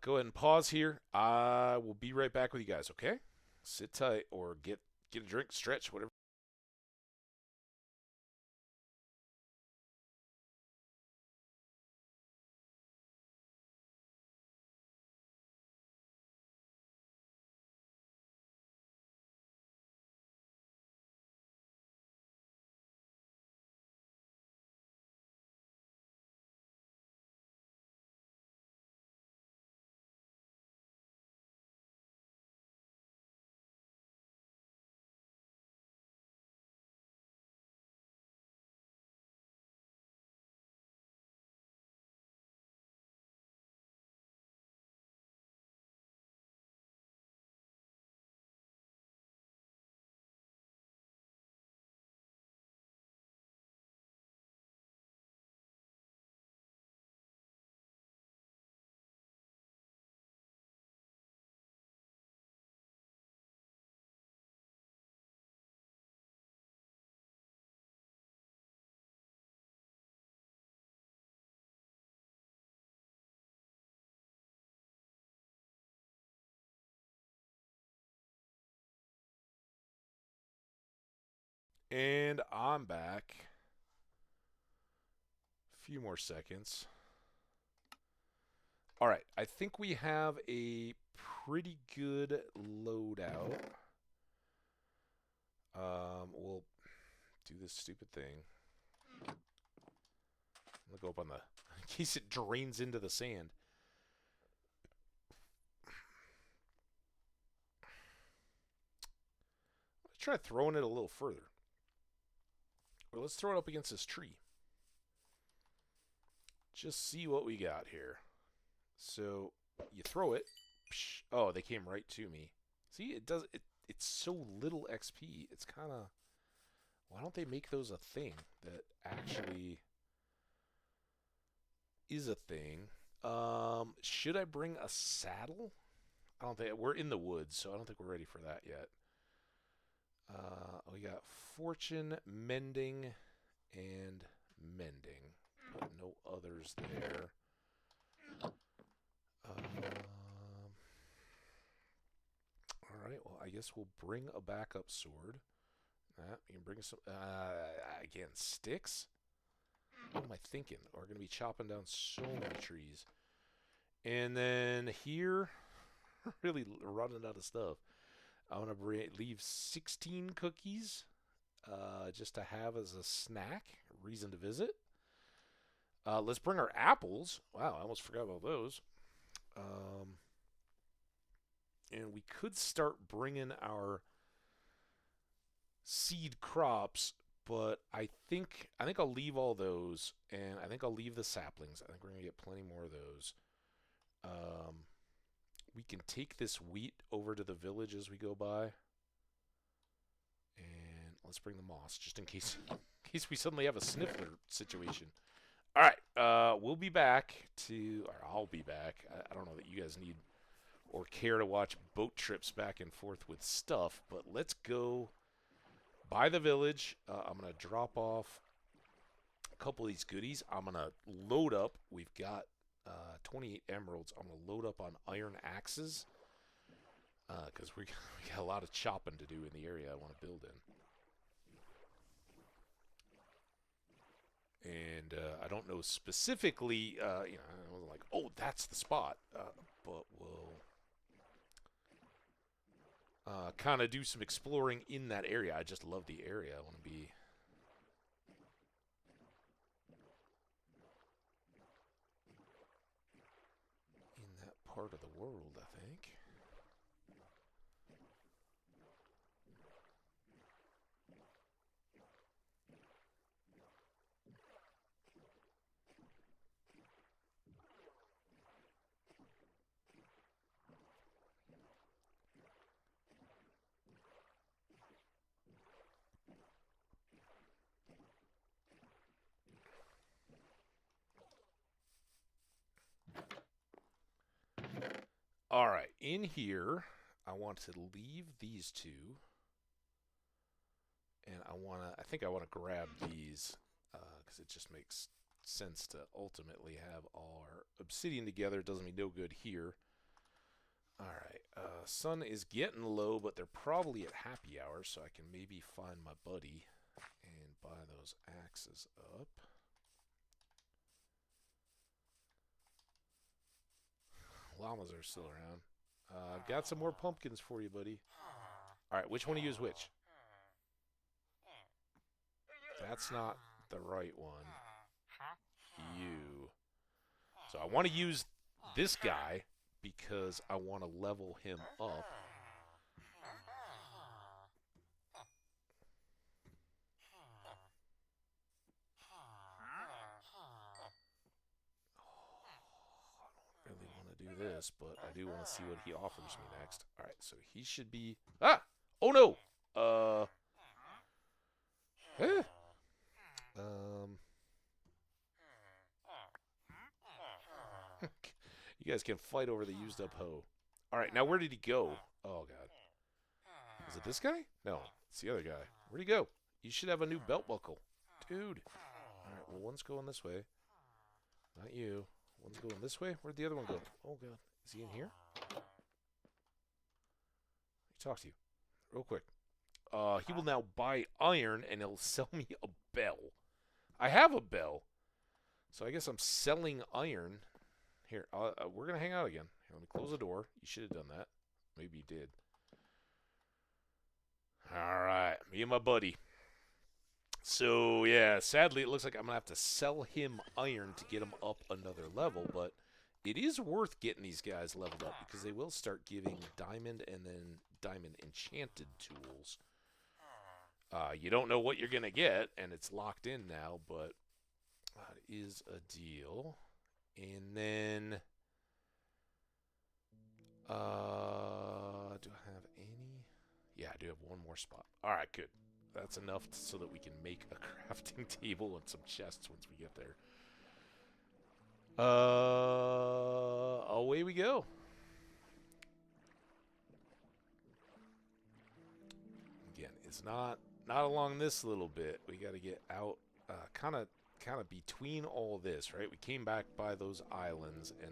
go ahead and pause here. I will be right back with you guys, okay? Sit tight or get a drink, stretch, whatever. And I'm back. A few more seconds. All right, I think we have a pretty good loadout. We'll do this stupid thing. I'll go up on the in case it drains into the sand. Let's try throwing it a little further. Or let's throw it up against this tree. Just see what we got here. So you throw it. Oh, they came right to me. See, it does. it's so little XP. It's kind of, why don't they make those a thing that actually is a thing? Should I bring a saddle? I don't think we're in the woods, so I don't think we're ready for that yet. We got fortune, mending, and mending, but no others there. All right. Well, I guess we'll bring a backup sword. You can bring some. Again, sticks. What am I thinking? We're going to be chopping down so many trees. And then here, really running out of stuff. I'm going to leave 16 cookies just to have as a snack, reason to visit. Let's bring our apples. Wow, I almost forgot about those. And we could start bringing our seed crops, but I think I'll leave all those, and I think I'll leave the saplings. I think we're gonna get plenty more of those. We can take this wheat over to the village as we go by, and let's bring the moss just in case we suddenly have a sniffler situation. All right, we'll be back to, or I'll be back. I don't know that you guys need or care to watch boat trips back and forth with stuff, but let's go by the village. I'm going to drop off a couple of these goodies. I'm going to load up. We've got 28 emeralds. I'm going to load up on iron axes because we got a lot of chopping to do in the area I want to build in. And I don't know specifically, I wasn't like, oh, that's the spot. But we'll kind of do some exploring in that area. I just love the area. I want to be in that part of the world, I think. All right, in here, I want to leave these two, and I think I want to grab these because it just makes sense to ultimately have all our obsidian together. It does me no good here. All right, sun is getting low, but they're probably at happy hour, so I can maybe find my buddy and buy those axes up. Llamas are still around. I've got some more pumpkins for you, buddy. All right, which one to use which? That's not the right one. You. So I want to use this guy because I want to level him up. This, but I do want to see what he offers me next. All right, so he should be. Ah! Oh no! Eh. You guys can fight over the used up hoe. All right, now where did he go? Oh god, is it this guy? No, it's the other guy. Where'd he go? You should have a new belt buckle, dude. All right, well one's going this way. Not you. One's going this way. Where'd the other one go? Oh god. Is he in here? Let me talk to you real quick. He will now buy iron and he'll sell me a bell. I have a bell. So I guess I'm selling iron. Here, we're going to hang out again. Here, let me close the door. You should have done that. Maybe you did. Alright, me and my buddy. So, yeah, sadly, it looks like I'm going to have to sell him iron to get him up another level, but it is worth getting these guys leveled up because they will start giving diamond and then diamond enchanted tools. You don't know what you're going to get, and it's locked in now, but that is a deal. And then, do I have any? Yeah, I do have one more spot. All right, good. That's enough so that we can make a crafting table and some chests once we get there. Away we go. Again, it's not along this little bit. We got to get out, kind of between all this, right? We came back by those islands, and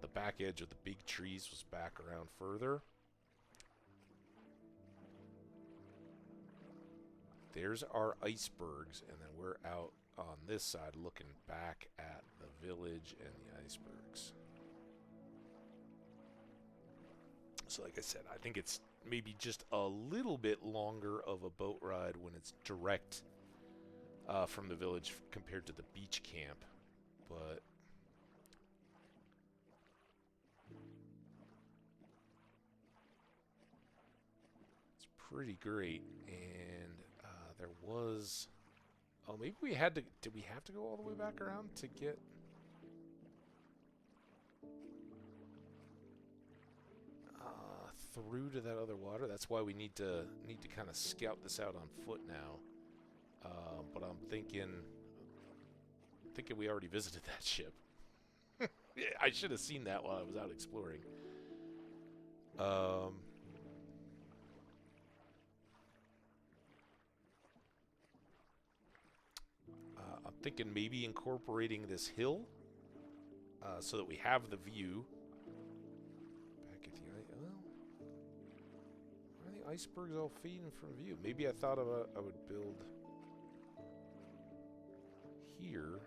the back edge of the big trees was back around further. There's our icebergs, and then we're out on this side looking back at the village and the icebergs. So like I said, I think it's maybe just a little bit longer of a boat ride when it's direct from the village compared to the beach camp, but it's pretty great. And there was, oh, maybe we had to, did we have to go all the way back around to get through to that other water? That's why we need to kind of scout this out on foot now. But I'm thinking we already visited that ship. I should have seen that while I was out exploring. I'm thinking maybe incorporating this hill so that we have the view. Back at the why are the icebergs all fading from view? Maybe I thought I would build here.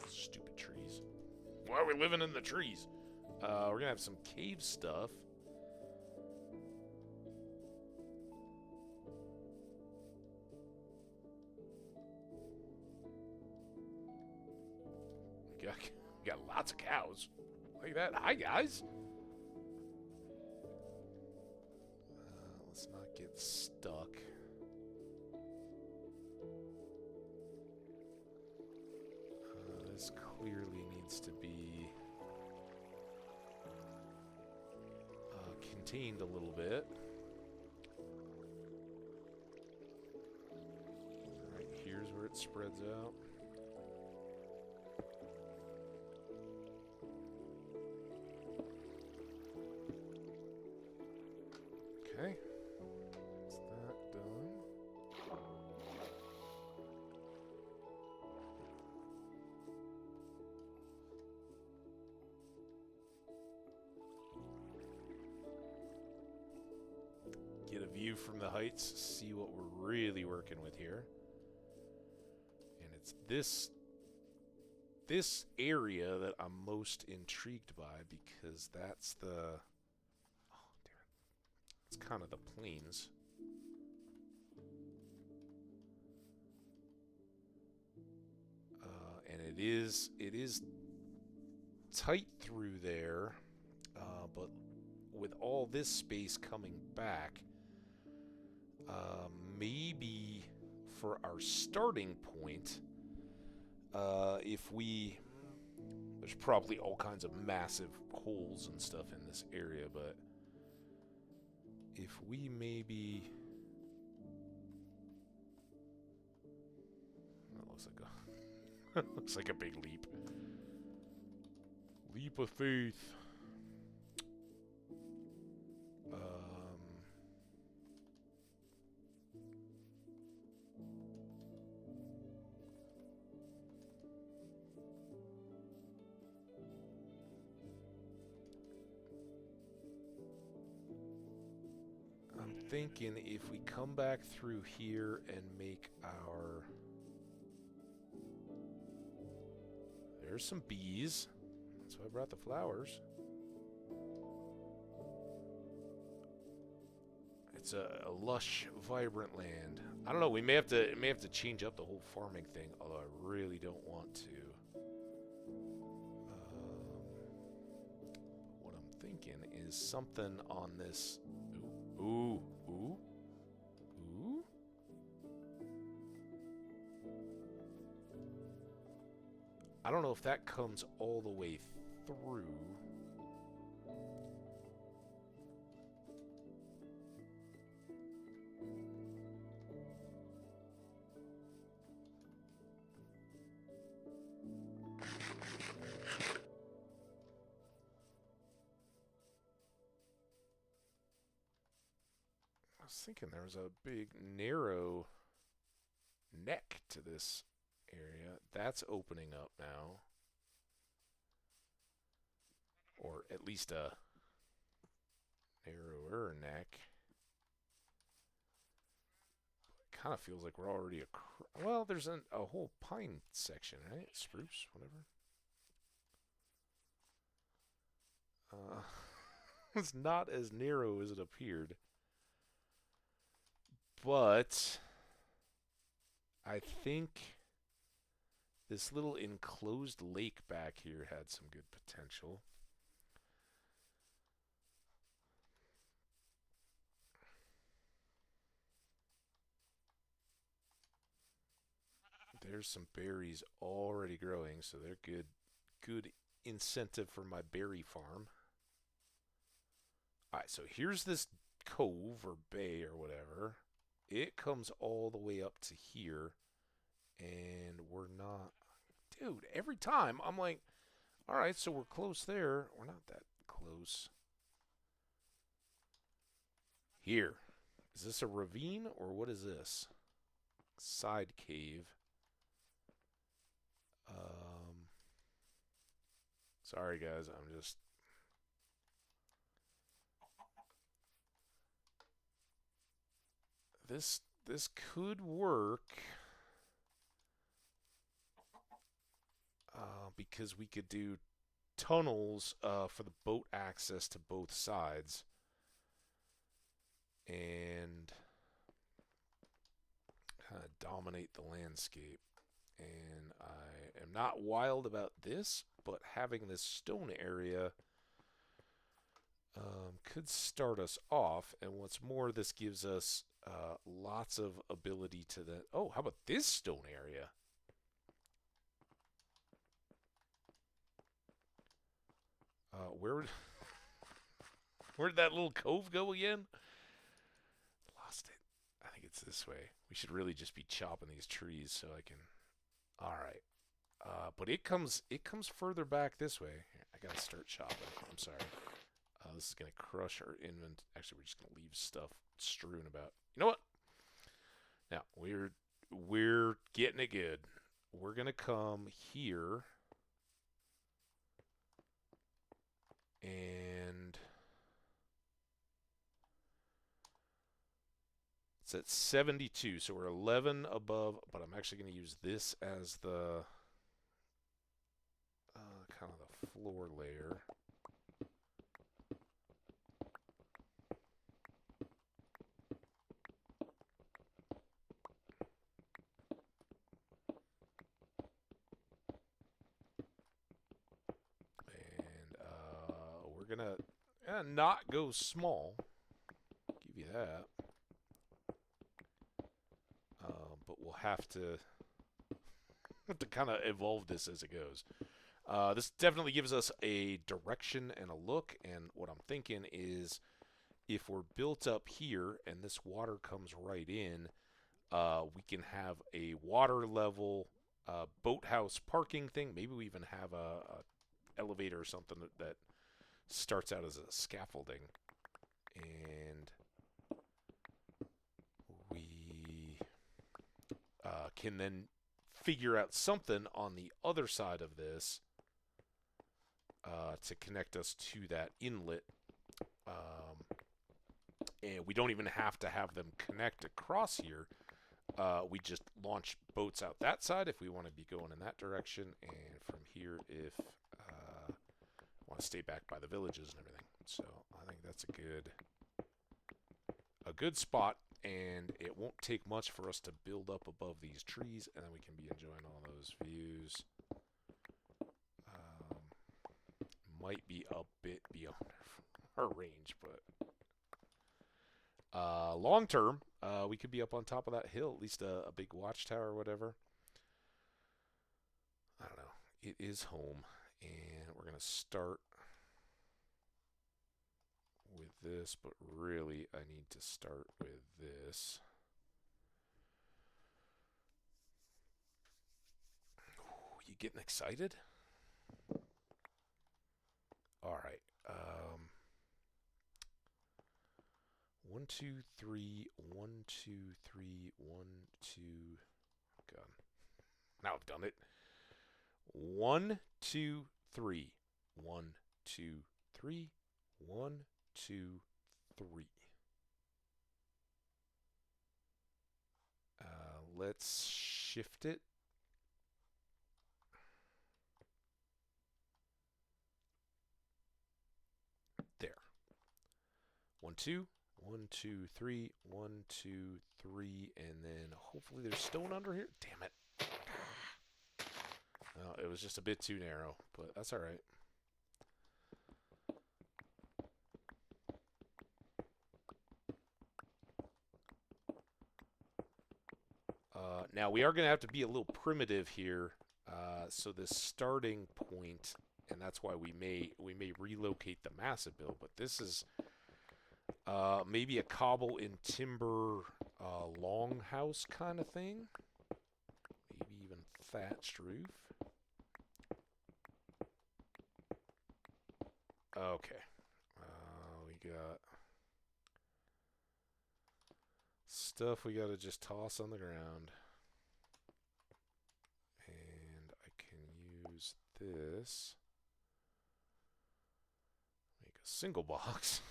Stupid trees. Why are we living in the trees? We're gonna have some cave stuff. Got lots of cows. Look at that. Hi, guys. Let's not get stuck. This clearly needs to be contained a little bit. Right here's where it spreads out. Okay, that's that done. Get a view from the heights, see what we're really working with here. And it's this area that I'm most intrigued by, because that's the, it's kind of the plains. And it is tight through there, but with all this space coming back, maybe for our starting point, if we, there's probably all kinds of massive holes and stuff in this area, but if we maybe, that looks like a looks like a big leap. Leap of faith. I'm thinking if we come back through here and make our, there's some bees. That's why I brought the flowers. It's a lush, vibrant land. I don't know. We may have to change up the whole farming thing. Although I really don't want to. What I'm thinking is something on this. Ooh, ooh, ooh. I don't know if that comes all the way through. I was thinking there was a big narrow neck to this area. That's opening up now. Or at least a narrower neck. Kind of feels like we're already well, there's a whole pine section, right? Spruce, whatever. It's not as narrow as it appeared. But I think this little enclosed lake back here had some good potential. There's some berries already growing, so they're good incentive for my berry farm. Alright, so here's this cove or bay or whatever. It comes all the way up to here, and we're not... Dude, every time I'm like, alright, so we're close there. We're not that close. Here. Is this a ravine, or what is this? Side cave. Sorry guys, I'm just... This could work. Because we could do tunnels for the boat access to both sides. And kind of dominate the landscape. And I am not wild about this, but having this stone area could start us off. And what's more, this gives us lots of ability to the... Oh, how about this stone area? Where'd that little cove go again? Lost it. I think it's this way. We should really just be chopping these trees so I can... Alright. But it comes further back this way. Here, I gotta start chopping. I'm sorry. This is gonna crush our inventory. Actually, we're just gonna leave stuff strewn about. You know what? Now, we're getting it good. We're gonna come here. And it's at 72, so we're 11 above, but I'm actually going to use this as the kind of the floor layer. And we're going to not go small. Give you that. But we'll have to kind of evolve this as it goes. This definitely gives us a direction and a look, and what I'm thinking is if we're built up here and this water comes right in, we can have a water level boathouse parking thing. Maybe we even have a elevator or something that starts out as a scaffolding, and we can then figure out something on the other side of this to connect us to that inlet. And we don't even have to have them connect across here. We just launch boats out that side if we want to be going in that direction, and from here if want to stay back by the villages and everything. So I think that's a good spot, and it won't take much for us to build up above these trees, and then we can be enjoying all those views. Might be a bit beyond our range, but long term, we could be up on top of that hill, at least a big watchtower or whatever. I don't know. It is home, and we're gonna start with this, but really I need to start with this. Ooh, you getting excited? All right. 1, 2, 3, 1, 2, 3, 1, 2. God. Now I've done it. 1, 2, 3. 1, 2, 3. 1, 2, 3. Let's shift it. There. 1, 2. 1, 2, 3. 1, 2, 3. And then hopefully there's stone under here. Damn it. Well, it was just a bit too narrow, but that's all right. Now we are going to have to be a little primitive here. So this starting point, and that's why we may relocate the massive build. But this is maybe a cobble in timber longhouse kind of thing. Maybe even thatched roof. Okay. We got stuff we got to just toss on the ground. And I can use this. Make a single box.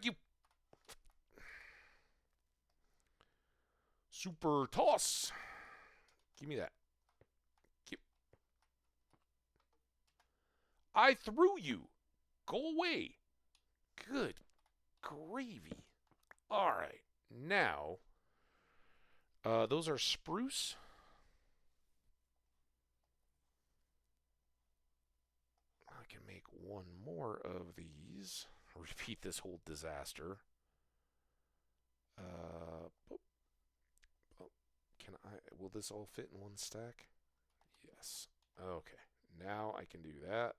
You super toss. Give me that. I threw you. Go away. Good gravy. All right. Now, those are spruce. I can make one more of these. Repeat this whole disaster. Can I? Will this all fit in one stack? Yes. Okay. Now I can do that.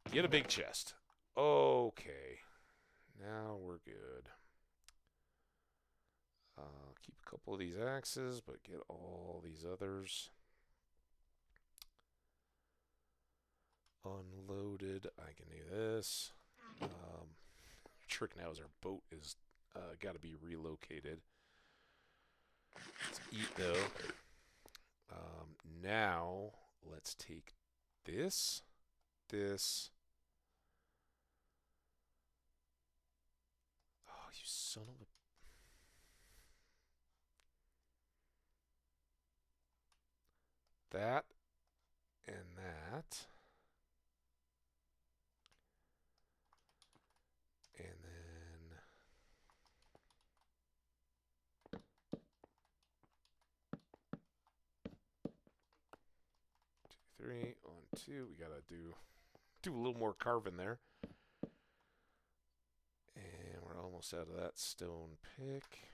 Get a big chest. Okay. Now we're good. Keep a couple of these axes, but get all these others unloaded. I can do this. Trick now is our boat is got to be relocated. Let's eat though. Now let's take this. Oh, you son of a... That and that. And then... 2, 3, 1, 2. We gotta do a little more carving there. And we're almost out of that stone pick.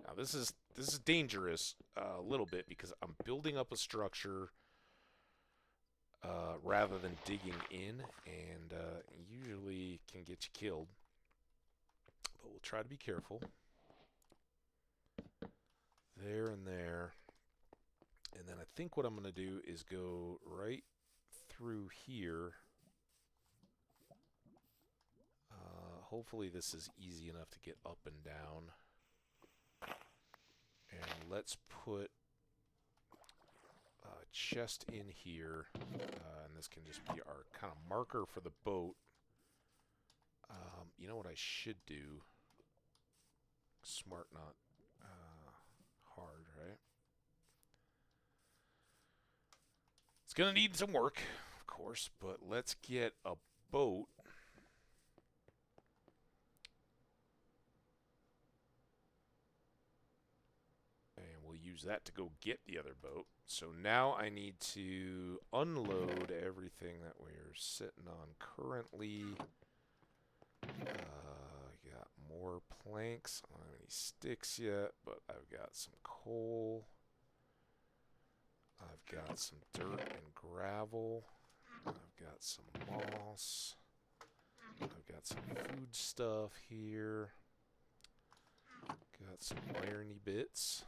Now this is dangerous a little bit because I'm building up a structure rather than digging in, and usually can get you killed. But we'll try to be careful. There and there. And then I think what I'm going to do is go right through here. Hopefully this is easy enough to get up and down. And let's put a chest in here. And this can just be our kind of marker for the boat. You know what I should do? Smart, not hard, right? It's going to need some work, of course, but let's get a boat use that to go get the other boat. So now I need to unload everything that we're sitting on currently. Got more planks. I don't have any sticks yet, but I've got some coal. I've got some dirt and gravel. I've got some moss. I've got some food stuff here. Got some irony bits.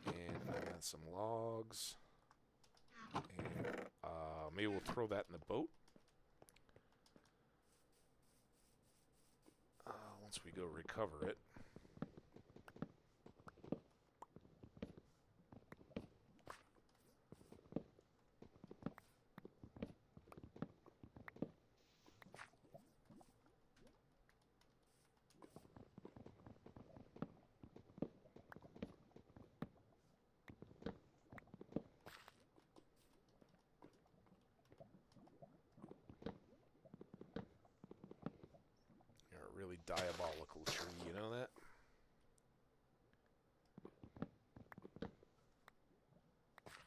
And I got some logs. And maybe we'll throw that in the boat. Once we go recover it. Really diabolical tree, you know that?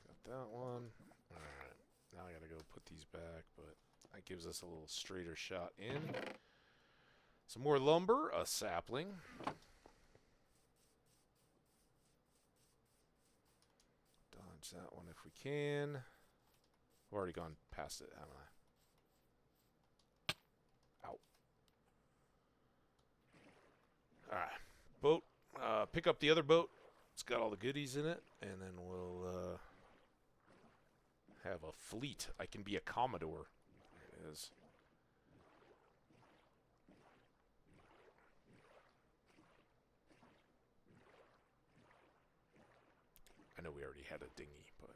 Got that one. Alright, now I gotta go put these back, but that gives us a little straighter shot in. Some more lumber, a sapling. Dodge that one if we can. I've already gone past it, haven't I? Alright, boat. Pick up the other boat. It's got all the goodies in it, and then we'll have a fleet. I can be a Commodore. There it is. I know we already had a dinghy, but...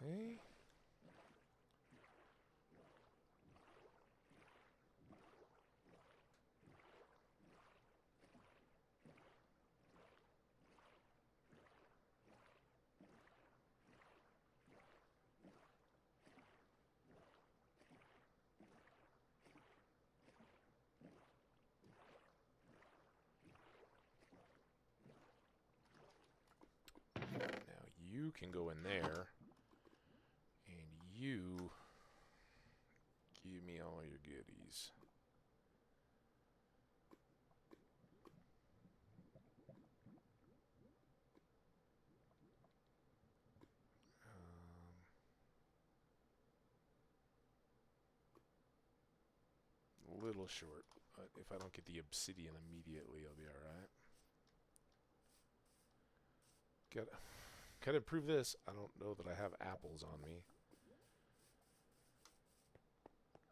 Okay. Now you can go in there. You give me all your goodies. A little short, but if I don't get the obsidian immediately, I'll be alright. Gotta improve this. I don't know that I have apples on me.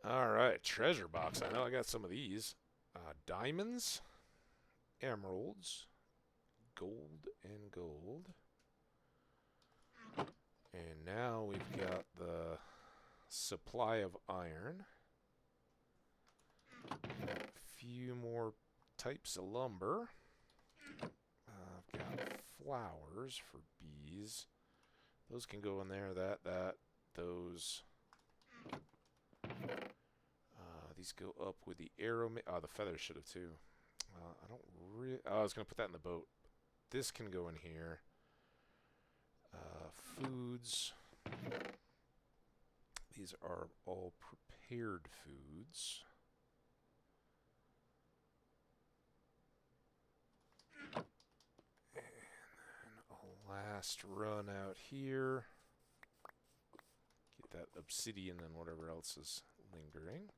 Alright, treasure box. I know I got some of these. Diamonds, emeralds, gold, and gold. And now we've got the supply of iron. A few more types of lumber. I've got flowers for bees. Those can go in there, those. These go up with the arrow. The feathers should have too. I don't really. I was gonna put that in the boat. This can go in here. Foods. These are all prepared foods. And then a last run out here. Get that obsidian and whatever else is lingering.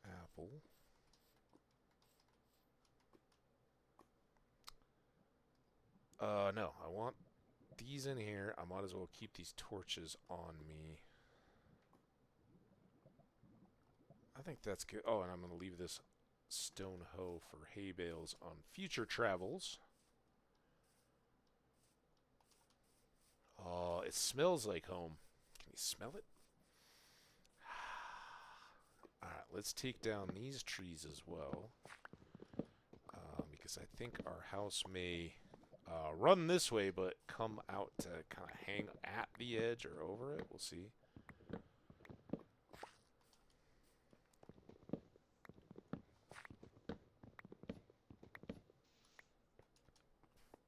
Apple. No, I want these in here. I might as well keep these torches on me. I think that's good. Oh, and I'm going to leave this stone hoe for hay bales on future travels. Oh, it smells like home. Can you smell it? Alright, let's take down these trees as well. Because I think our house may run this way, but come out to kind of hang at the edge or over it. We'll see.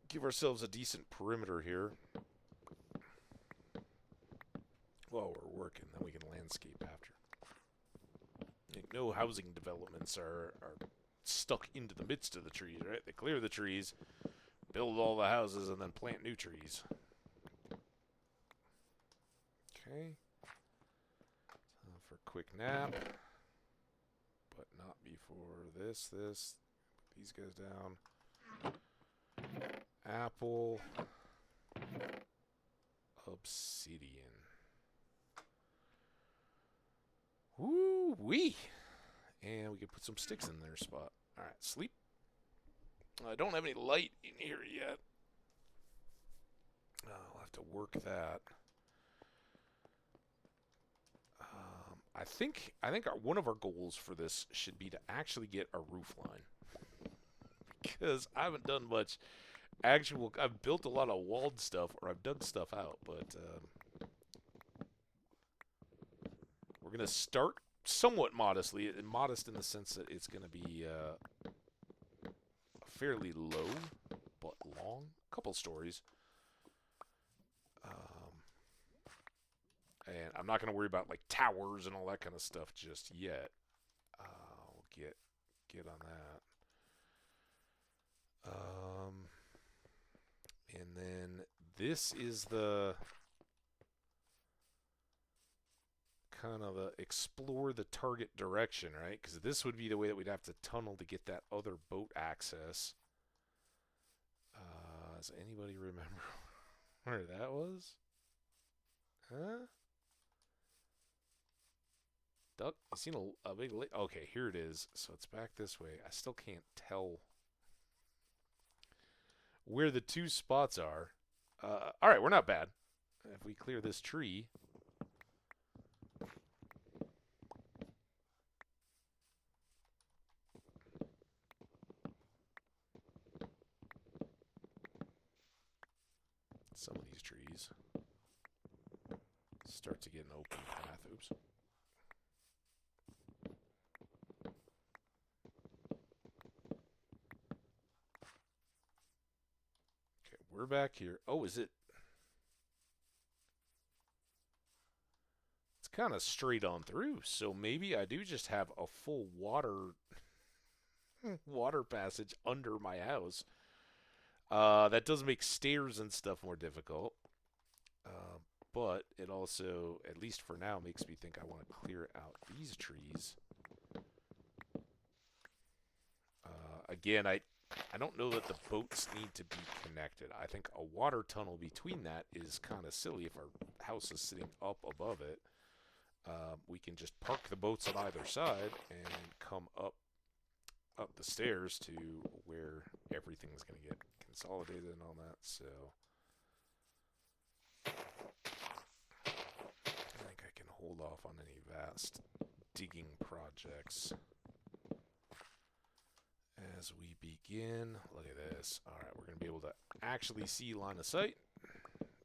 Give ourselves a decent perimeter here while we're working. Then we can landscape after. No housing developments are stuck into the midst of the trees, right? They clear the trees, build all the houses, and then plant new trees. Okay. Time for a quick nap. But not before this. Put these guys down. Apple. Obsidian. Woo-wee! And we can put some sticks in their spot. Alright, sleep. I don't have any light in here yet. I'll have to work that. I think one of our goals for this should be to actually get a roof line. Because I haven't done much actual... I've built a lot of walled stuff, or I've dug stuff out, but... we're going to start somewhat modestly. Modest in the sense that it's going to be fairly low, but long. A couple stories. And I'm not going to worry about like towers and all that kind of stuff just yet. We'll get on that. And then this is the kind of the explore the target direction, right? Because this would be the way that we'd have to tunnel to get that other boat access. Does anybody remember where that was? Huh? Duck? You seen a big lake? Okay, here it is. So it's back this way. I still can't tell where the two spots are. Alright, we're not bad. If we clear this tree... Some of these trees start to get an open path. Oops. Okay, we're back here. Oh, is it? It's kind of straight on through, so maybe I do just have a full water passage under my house. That does make stairs and stuff more difficult. But it also, at least for now, makes me think I want to clear out these trees. Again, I don't know that the boats need to be connected. I think a water tunnel between that is kind of silly if our house is sitting up above it. We can just park the boats on either side and come up the stairs to where everything's going to get consolidated and all that, so I think I can hold off on any vast digging projects as we begin. Look at this. Alright, we're going to be able to actually see line of sight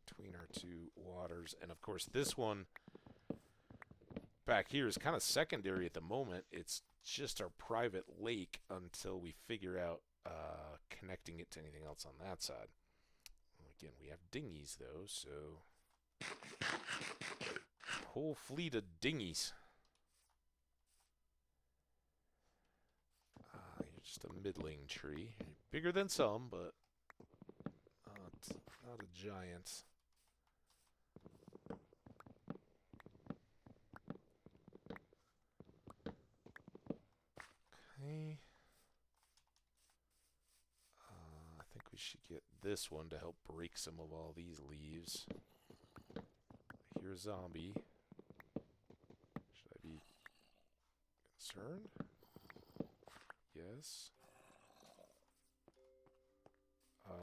between our two waters, and of course this one back here is kind of secondary at the moment. It's just our private lake until we figure out connecting it to anything else on that side. Again, we have dinghies though, so whole fleet of dinghies. You're just a middling tree. You're bigger than some, but not a giant. Okay. I think we should get this one to help break some of all these leaves. Here's zombie. Should I be concerned? Yes.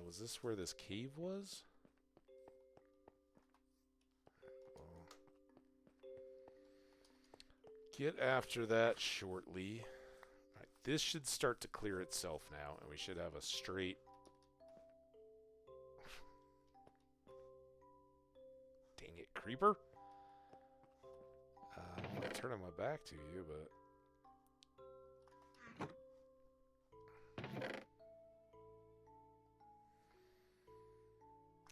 Was this where this cave was? Well, get after that shortly. This should start to clear itself now, and we should have a straight creeper? I'm not turning my back to you, but...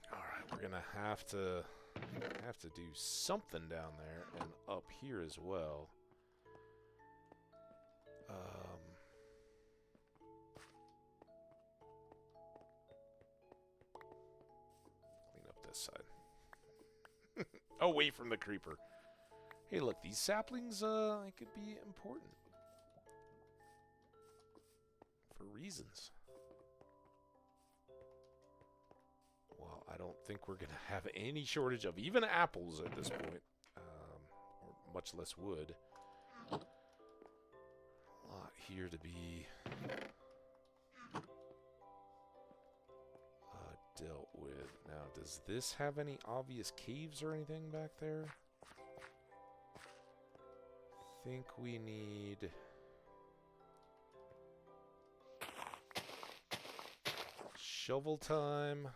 Alright, we're gonna have to do something down there and up here as well. Clean up this side. Away from the creeper. Hey, look, these saplings, it could be important. For reasons. Well, I don't think we're going to have any shortage of even apples at this point. Or much less wood. A lot here to be dealt with. Now, does this have any obvious caves or anything back there? I think we need... shovel time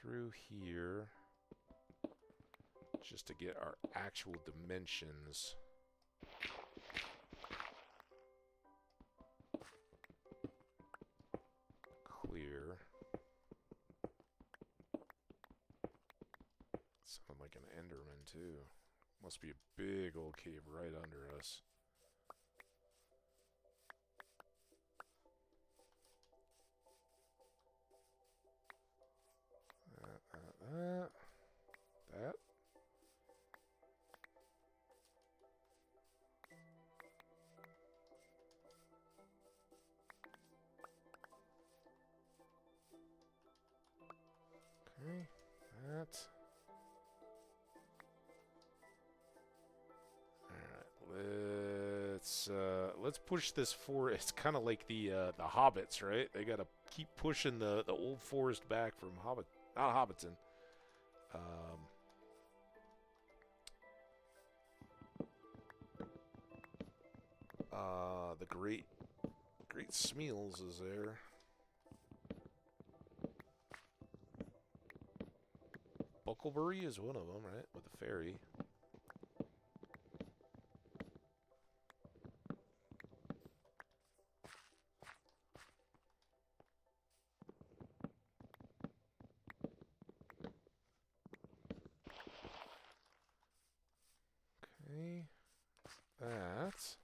through here. Just to get our actual dimensions. Clear. Sounded like an Enderman, too. Must be a big old cave right under us. That. Okay, that. Alright, let's push this forest. It's kind of like the hobbits, right? They gotta keep pushing the old forest back from not Hobbiton. The Great Smeals is there. Bucklebury is one of them, right? With the ferry. Okay. That.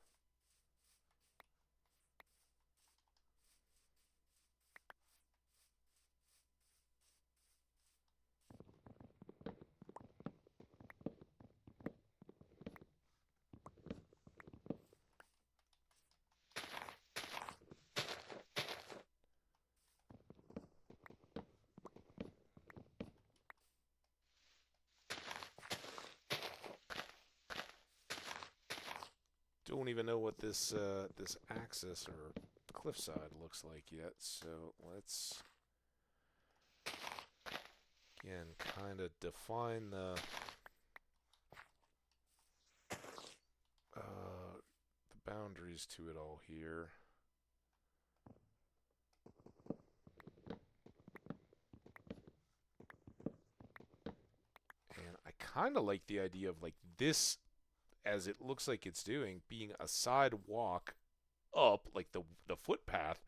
Don't even know what this this axis or cliffside looks like yet, so let's again kind of define the boundaries to it all here. And I kind of like the idea of like this, as it looks like it's doing, being a sidewalk up, like the footpath,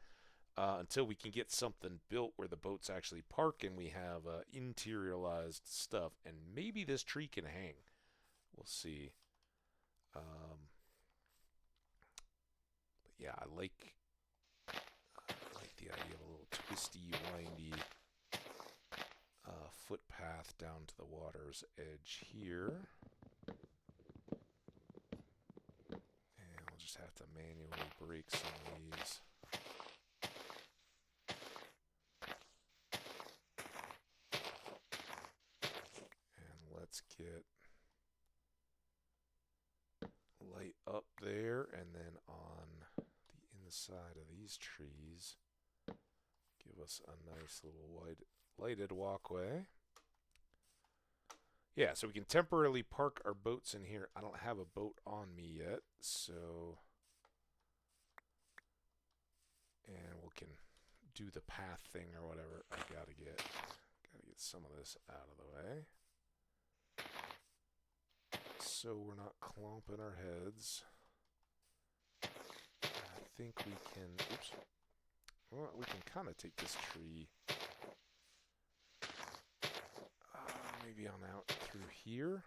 until we can get something built where the boats actually park and we have interiorized stuff. And maybe this tree can hang. We'll see. But yeah, I like the idea of a little twisty, windy footpath down to the water's edge here. Just have to manually break some of these. And let's get light up there, and then on the inside of these trees, give us a nice little lighted walkway. Yeah, so we can temporarily park our boats in here. I don't have a boat on me yet, so... And we can do the path thing or whatever. I gotta get some of this out of the way. so we're not clomping our heads. I think we can, oops, well, we can kind of take this tree maybe on out through here.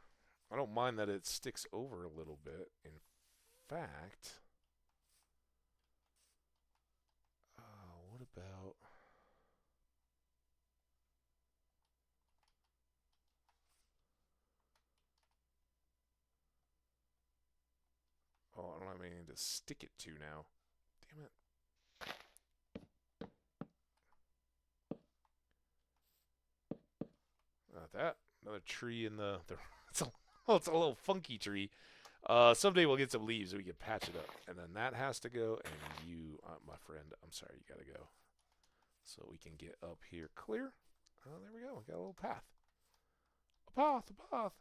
I don't mind that it sticks over a little bit. In fact, what about... Oh, I don't have anything to stick it to now. Damn it. Not that. Another tree in the it's a little funky tree. Someday we'll get some leaves so we can patch it up. And then that has to go, and you, my friend, I'm sorry, you gotta go. So we can get up here clear. Oh, there we go. We got a little path. A path, a path.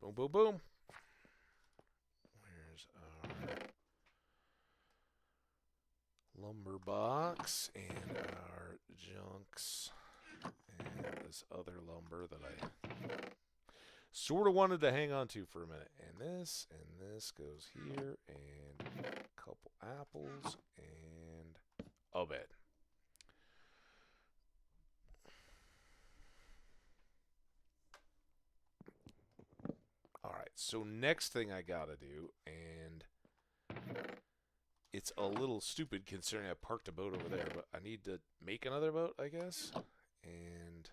Boom, boom, boom. Where's our lumber box and our junks and this other lumber that I sort of wanted to hang on to for a minute. And this goes here, and a couple apples and a bed. Alright, so next thing I gotta do, and it's a little stupid considering I parked a boat over there, but I need to make another boat, I guess. And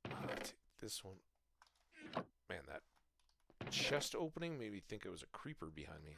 take this one. Man, that chest opening made me think it was a creeper behind me.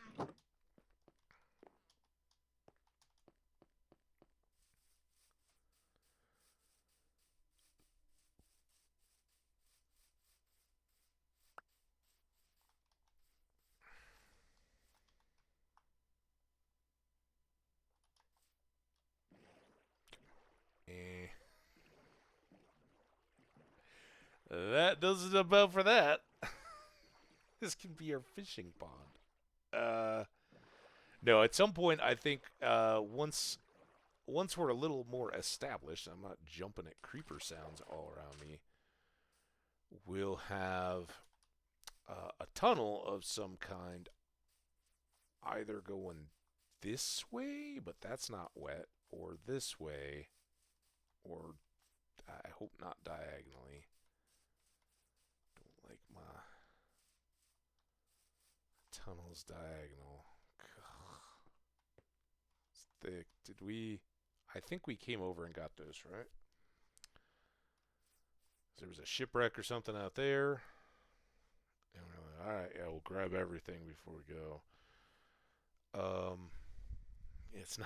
That does it about for that. This can be our fishing pond. No, at some point I think once we're a little more established, I'm not jumping at creeper sounds all around me, we'll have a tunnel of some kind either going this way, but that's not wet, or this way, or I hope not diagonally. Don't like my tunnels diagonal. It's thick. Did we... I think we came over and got those, right? There was a shipwreck or something out there. And we're like, alright, yeah, we'll grab everything before we go. It's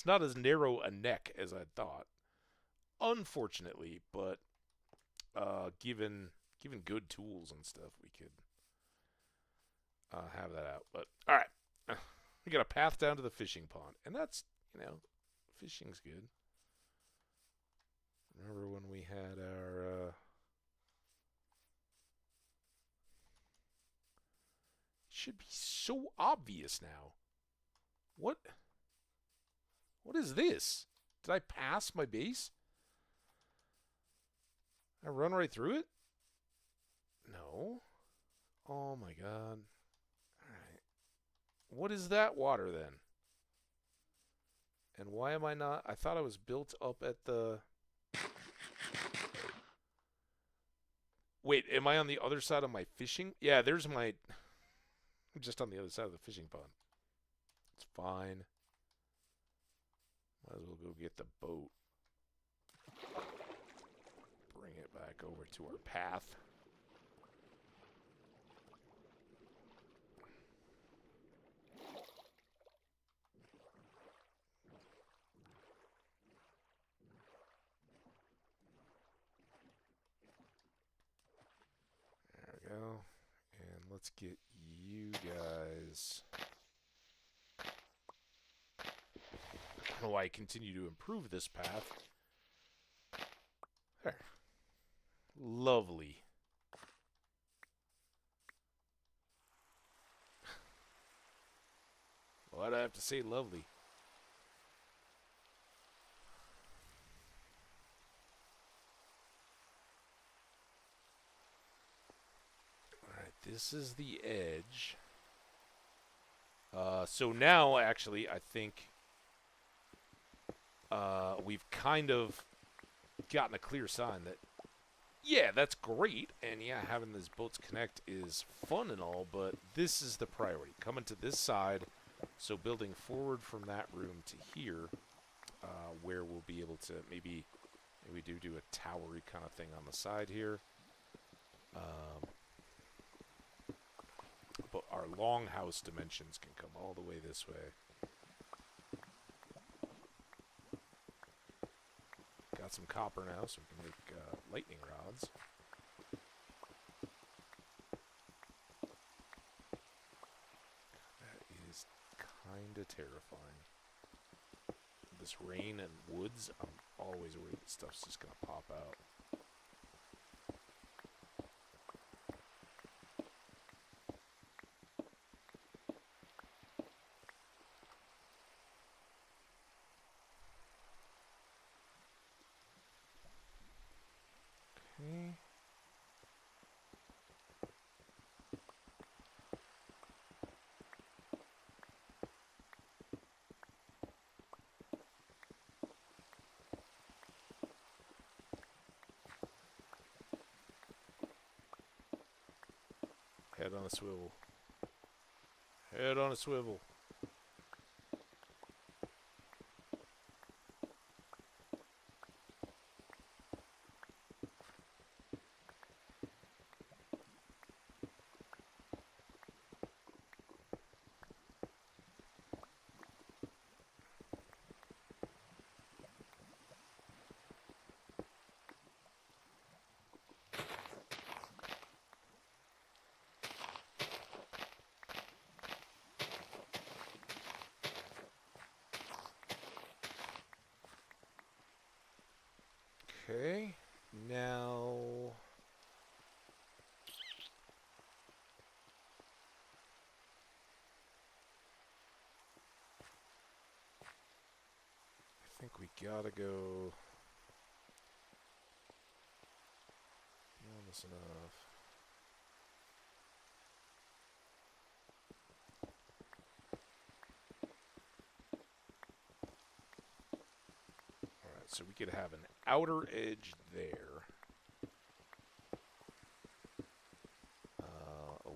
not as narrow a neck as I thought, unfortunately, but given good tools and stuff, we could have that out. But all right, we got a path down to the fishing pond, and that's, fishing's good. Remember when we had our should be so obvious now. What is this? Did I pass my base? I run right through it? No. Oh my god. Alright. What is that water then? And why am I not... I thought I was built up at the... Wait, am I on the other side of my fishing? Yeah, there's my... I'm just on the other side of the fishing pond. It's fine. Might as well go get the boat. Bring it back over to our path. There we go. And let's get you guys... I don't know why I continue to improve this path. There. Lovely. Why do I have to say lovely? Alright, this is the edge. So now, actually, I think we've kind of gotten a clear sign that, yeah, that's great, and yeah, having these boats connect is fun and all, but this is the priority. Coming to this side, so building forward from that room to here, where we'll be able to maybe do a towery kind of thing on the side here. But our longhouse dimensions can come all the way this way. Got some copper now, so we can make lightning rods. That is kind of terrifying. This rain and woods, I'm always worried that stuff's just going to pop out. Okay. Head on a swivel. Head on a swivel. Okay, now I think we gotta go beyond this enough. Alright, so we could have an outer edge there.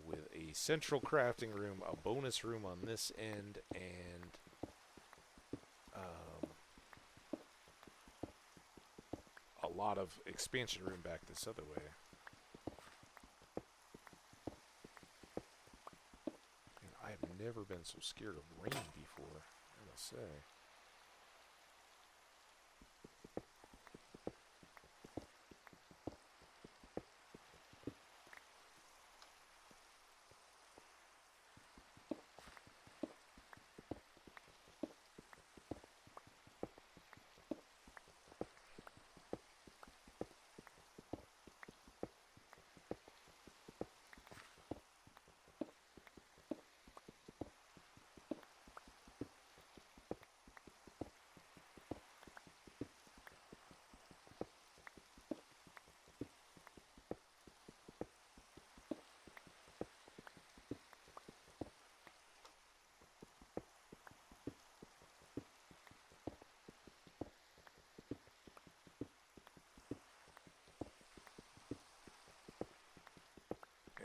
With a central crafting room, a bonus room on this end, and a lot of expansion room back this other way. And I have never been so scared of rain before, I must say.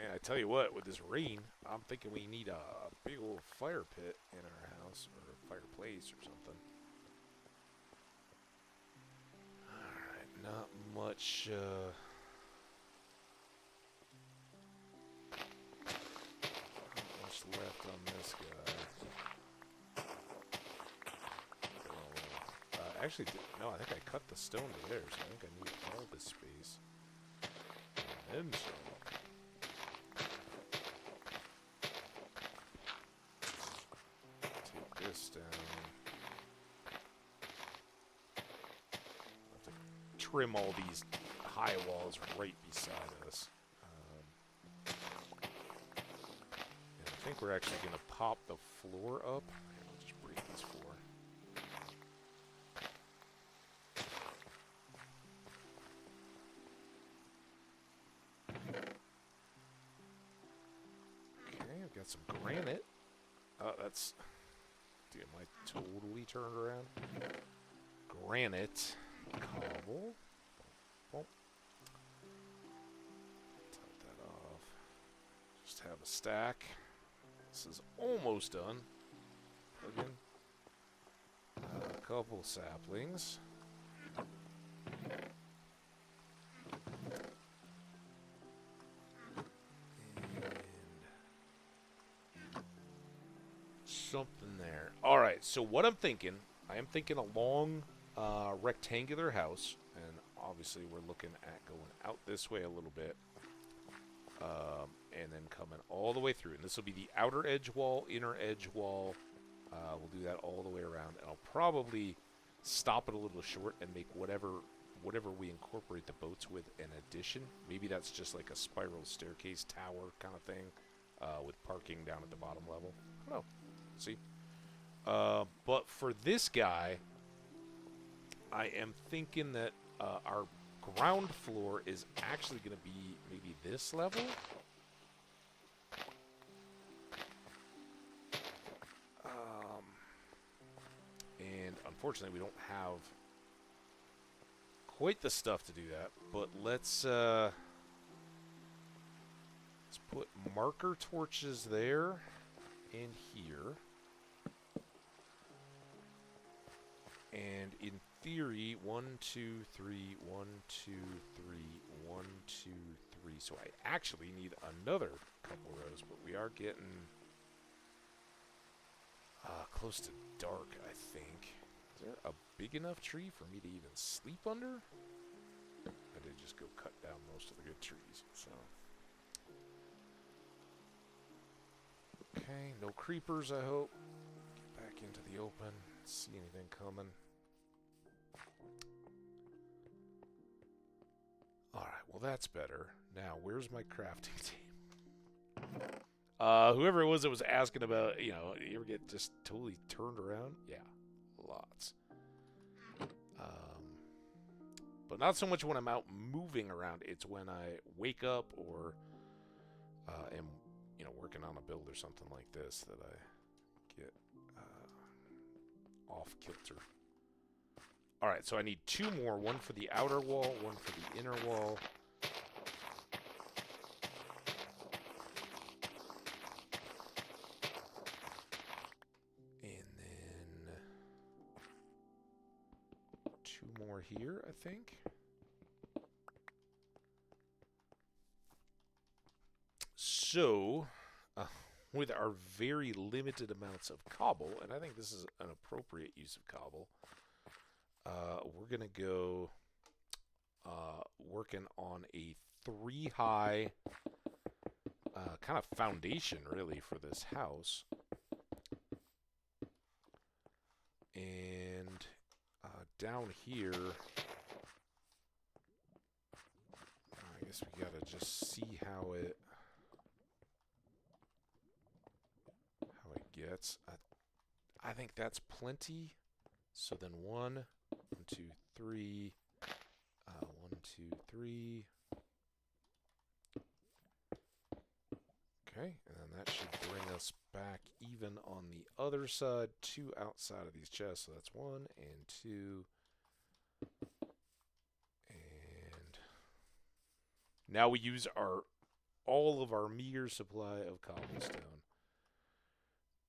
And I tell you what, with this rain, I'm thinking we need a big old fire pit in our house, or a fireplace or something. Alright, not much, not much left on this guy. Actually, no, I think I cut the stone to there, so I think I need all this space. And then some. This down. I'll have to trim all these high walls right beside us. And I think we're actually going to pop the floor up. And we'll got some granite. That's... Dude, am I totally turned around? Granite. Cobble. Oh. Top that off. Just have a stack. This is almost done. Plug in a couple saplings. Something there. All right, so what I'm thinking, I am thinking a long rectangular house, and obviously we're looking at going out this way a little bit, and then coming all the way through. And this will be the outer edge wall, inner edge wall. We'll do that all the way around, and I'll probably stop it a little short and make whatever we incorporate the boats with an addition. Maybe that's just like a spiral staircase tower kind of thing, with parking down at the bottom level. I don't know. See, but for this guy, I am thinking that our ground floor is actually going to be maybe this level. And unfortunately, we don't have quite the stuff to do that. But let's put marker torches there. In here, and in theory, 1, 2, 3, 1, 2, 3, 1, 2, 3. So I actually need another couple rows, but we are getting close to dark, I think. Is there a big enough tree for me to even sleep under? I did just go cut down most of the good trees, so. Okay, no creepers, I hope. Get back into the open. See anything coming. Alright, well that's better. Now, where's my crafting table? Whoever it was that was asking about, you ever get just totally turned around? Yeah, lots. But not so much when I'm out moving around. It's when I wake up or am working on a build or something like this that I get off kilter. Alright, so I need 2 more. One for the outer wall, one for the inner wall. And then 2 more here, I think. So, with our very limited amounts of cobble, and I think this is an appropriate use of cobble, we're going to go working on a 3-high kind of foundation, really, for this house. And down here, I guess we got to just see how it gets. I think that's plenty. So then 1, 2, 3, 1, 2, 3. Okay, and then that should bring us back even on the other side, 2 outside of these chests. So that's 1 and 2. And now we use all of our meager supply of cobblestone.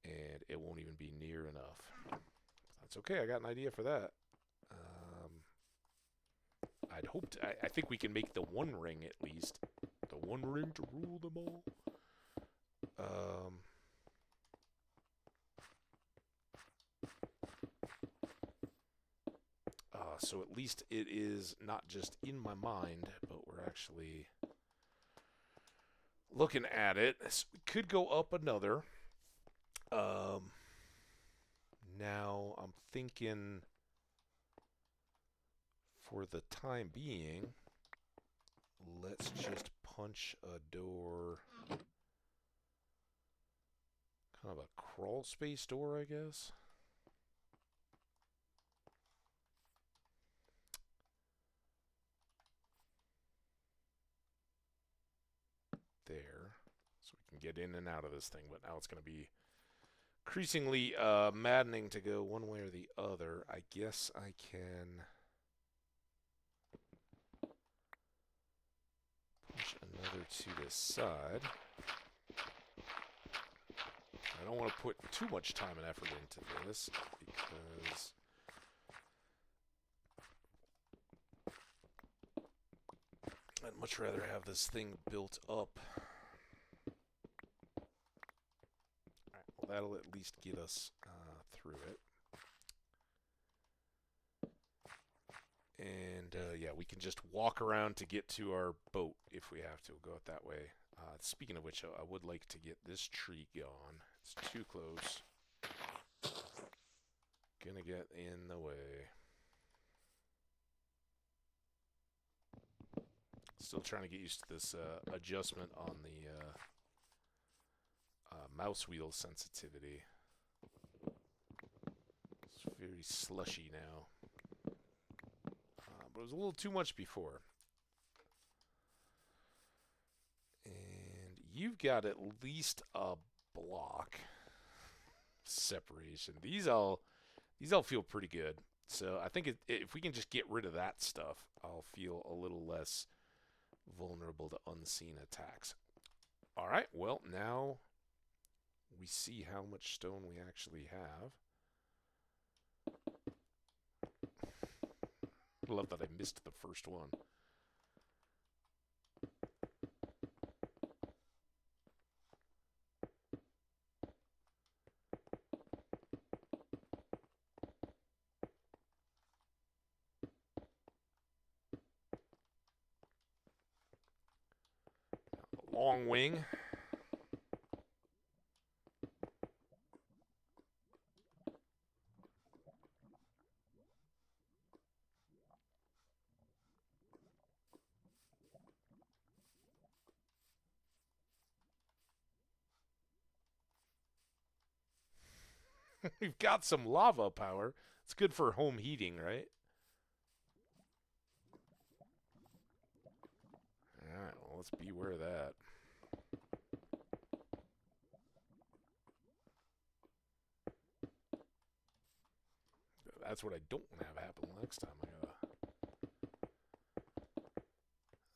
And it won't even be near enough. That's okay, I got an idea for that. I'd hoped, I think we can make the 1 ring at least. The 1 ring to rule them all. So at least it is not just in my mind, but we're actually looking at it. So we could go up another. Now I'm thinking for the time being, let's just punch a door, kind of a crawl space door, I guess. There, so we can get in and out of this thing, but now it's going to be increasingly maddening to go one way or the other. I guess I can push another to this side. I don't want to put too much time and effort into this because I'd much rather have this thing built up. Alright, well, that'll at least get us through it. And yeah, we can just walk around to get to our boat if we have to. We'll go it that way. Speaking of which, I would like to get this tree gone. It's too close. Gonna get in the way. Still trying to get used to this adjustment on the mouse wheel sensitivity. It's very slushy now. But it was a little too much before. And you've got at least a block separation. These all feel pretty good. So I think if we can just get rid of that stuff, I'll feel a little less vulnerable to unseen attacks. All right, well, now we see how much stone we actually have. I love that I missed the first one. Long wing. We've got some lava power. It's good for home heating, right? Alright, well, let's beware of that. That's what I don't want to have happen next time. I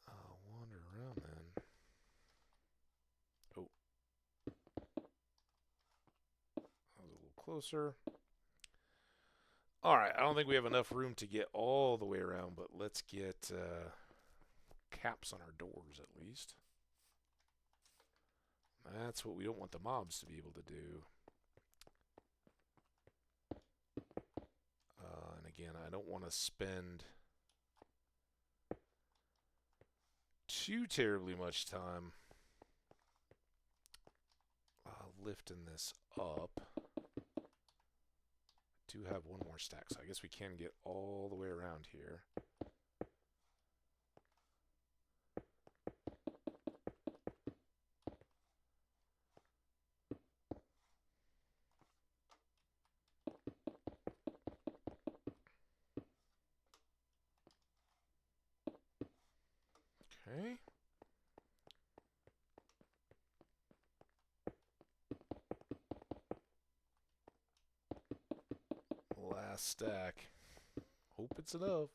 gotta wander around then. Oh. That was a little closer. Alright, I don't think we have enough room to get all the way around, but let's get caps on our doors at least. That's what we don't want the mobs to be able to do. And again, I don't want to spend too terribly much time lifting this up. I do have one more stack, so I guess we can get all the way around here. Okay. Last stack. Hope it's enough.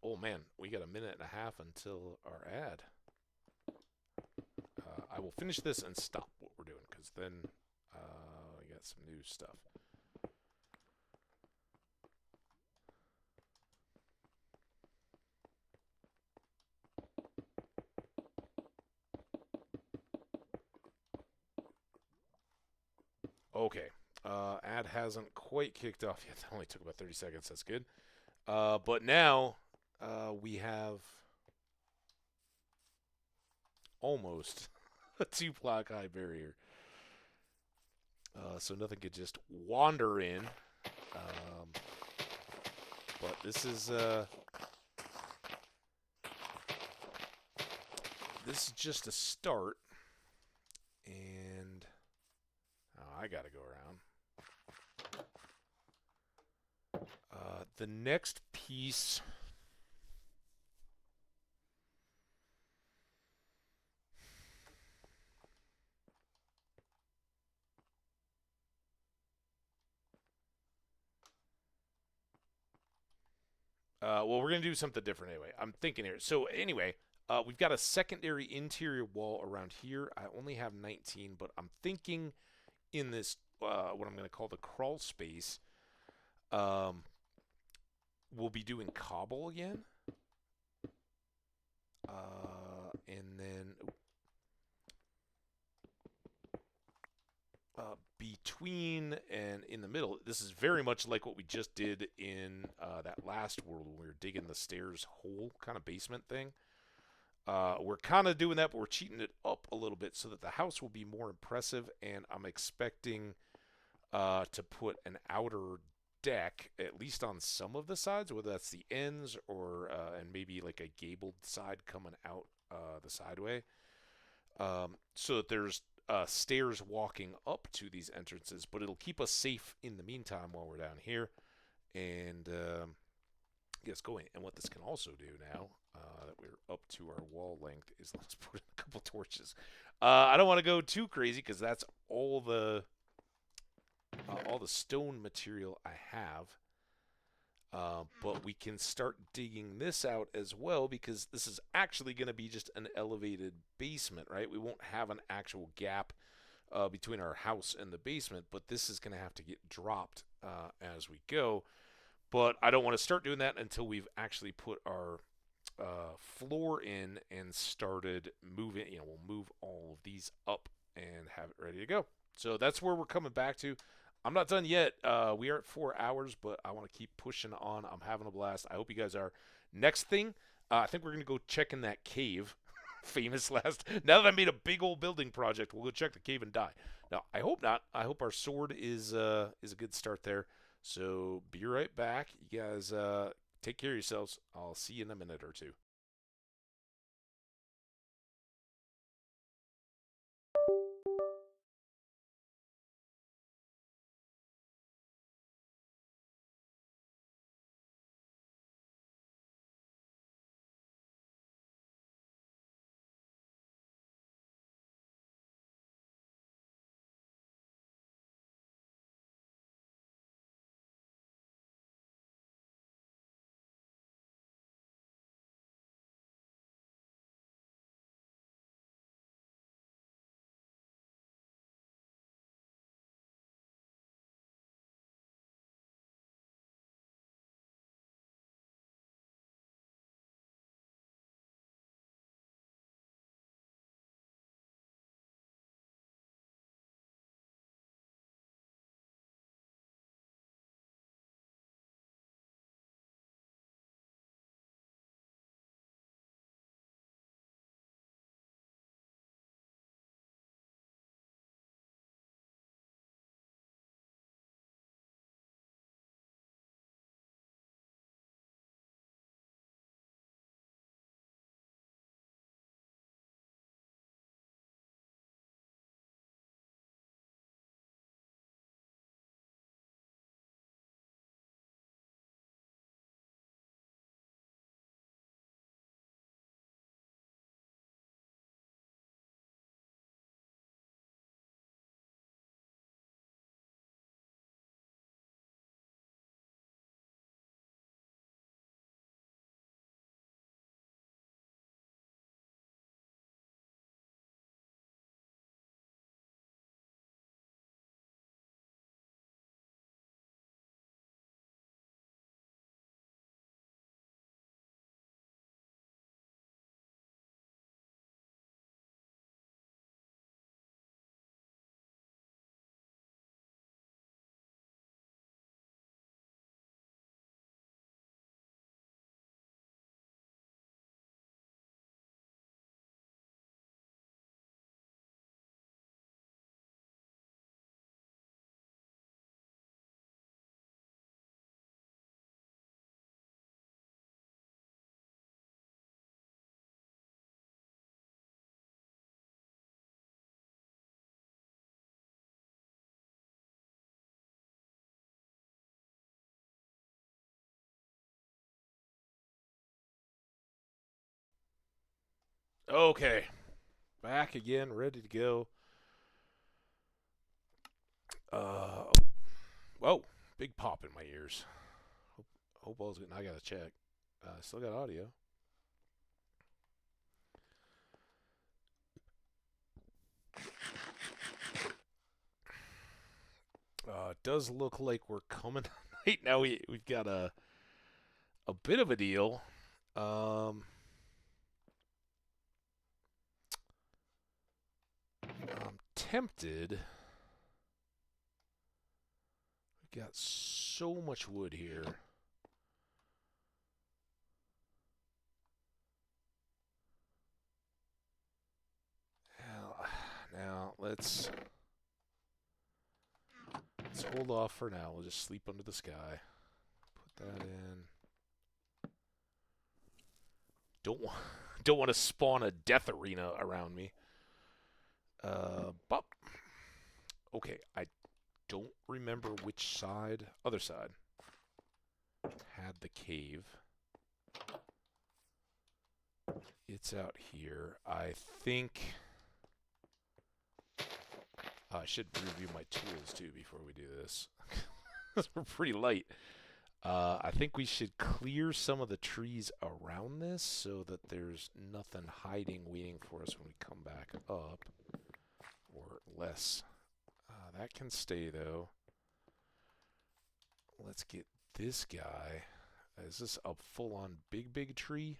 Oh man, we got a minute and a half until our ad. I will finish this and stop what we're doing, because then we got some new stuff. Okay, ad hasn't quite kicked off yet. That only took about 30 seconds. That's good. But now we have almost a 2-block high barrier. So nothing could just wander in. But this is just a start. And I gotta go around. The next piece Well, we're gonna do something different anyway. I'm thinking here. So anyway, we've got a secondary interior wall around here. I only have 19, but I'm thinking in this what I'm gonna call the crawl space. Um, we'll be doing cobble again, and then between and in the middle, this is very much like what we just did in that last world when we were digging the stairs hole kind of basement thing. We're kind of doing that, but we're cheating it up a little bit so that the house will be more impressive. And I'm expecting to put an outer deck, at least on some of the sides, whether that's the ends or and maybe like a gabled side coming out the sideway, so that there's stairs walking up to these entrances. But it'll keep us safe in the meantime while we're down here. And yes, going. And what this can also do now that we're up to our wall length is let's put in a couple torches. I don't want to go too crazy because that's all the stone material I have. But we can start digging this out as well because this is actually going to be just an elevated basement, right? We won't have an actual gap between our house and the basement, but this is going to have to get dropped as we go. But I don't want to start doing that until we've actually put our floor in and started moving. We'll move all of these up and have it ready to go. So that's where we're coming back to. I'm not done yet. We are at 4 hours, but I want to keep pushing on. I'm having a blast. I hope you guys are. Next thing, I think we're going to go check in that cave. Famous last. Now that I made a big old building project, we'll go check the cave and die. Now, I hope not. I hope our sword is a good start there. So be right back. You guys take care of yourselves. I'll see you in a minute or two. Okay, back again, ready to go. Whoa, big pop in my ears. Hope all's good. I gotta check. Still got audio. It does look like we're coming right now. We've got a bit of a deal. I'm tempted. We've got so much wood here. Now let's hold off for now. We'll just sleep under the sky. Put that in. Don't want to spawn a death arena around me. But okay, I don't remember which side. Other side had the cave. It's out here. I think I should review my tools too before we do this. We're pretty light. I think we should clear some of the trees around this so that there's nothing hiding, waiting for us when we come back up. Or less. That can stay, though. Let's get this guy. Is this a full-on big tree?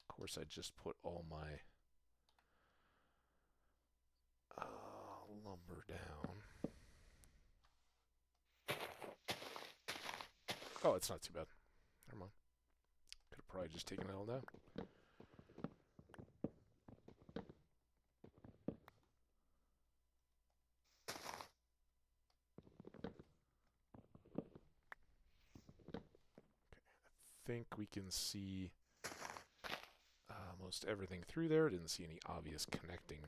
Of course, I just put all my lumber down. Oh, it's not too bad. Never mind. Could have probably just taken it all down. I think we can see most everything through there. Didn't see any obvious connecting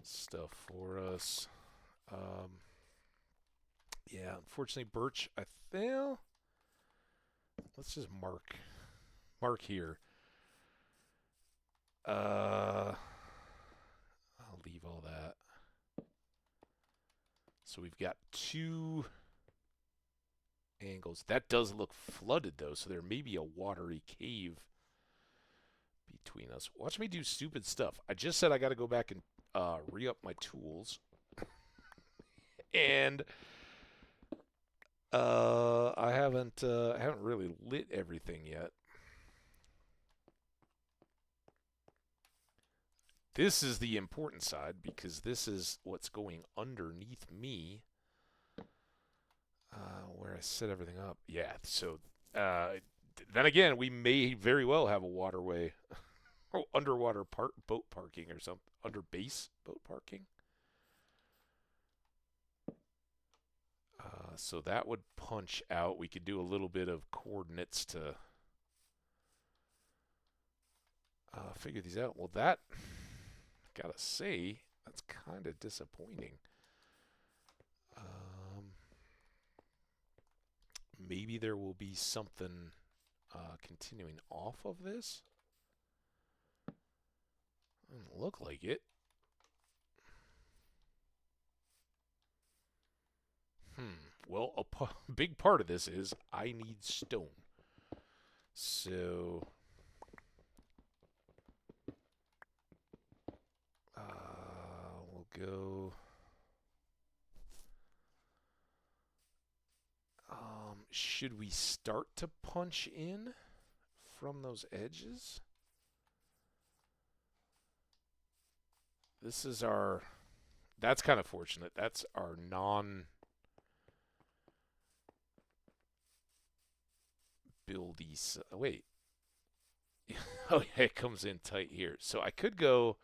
stuff for us. Yeah, unfortunately, birch. Let's just mark here. I'll leave all that. So we've got two angles. That does look flooded, though, so there may be a watery cave between us. Watch me do stupid stuff. I just said I got to go back and re-up my tools. And I haven't really lit everything yet. This is the important side because this is what's going underneath me. Where I set everything up. Yeah, so then again, we may very well have a waterway, or underwater boat parking or something, under base boat parking. So that would punch out. We could do a little bit of coordinates to figure these out. Well, that, gotta say, that's kind of disappointing. Maybe there will be something continuing off of this. Doesn't look like it. Well, a big part of this is I need stone. So we'll go. Should we start to punch in from those edges? This is our. That's kind of fortunate. That's our buildy. Wait. Oh yeah, it comes in tight here. So I could go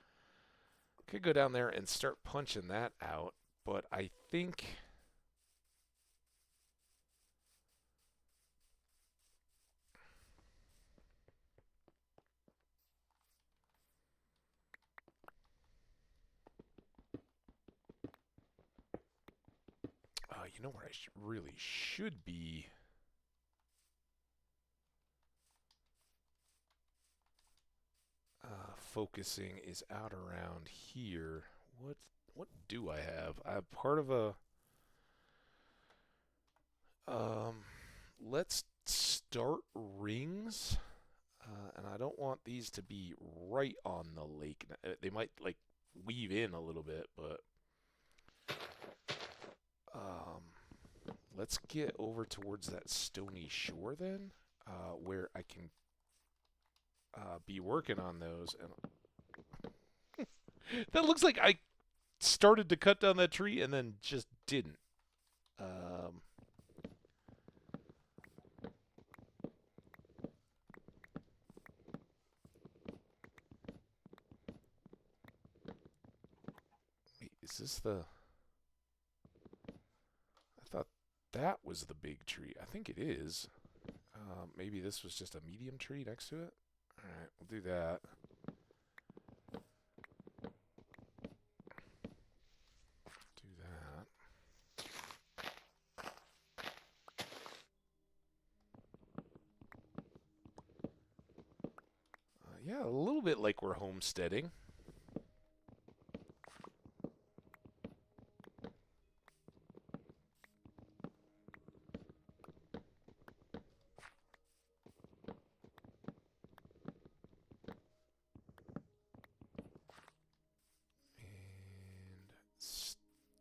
down there and start punching that out, but I think you know where I really should be. Focusing is out around here. What do I have? I have part of a. Let's start rings, and I don't want these to be right on the lake. They might like weave in a little bit, but let's get over towards that stony shore then, where I can be working on those. And that looks like I started to cut down that tree and then just didn't. Wait, is this the... I thought that was the big tree. I think it is. Maybe this was just a medium tree next to it. Alright, we'll do that. Do that. Yeah, a little bit like we're homesteading.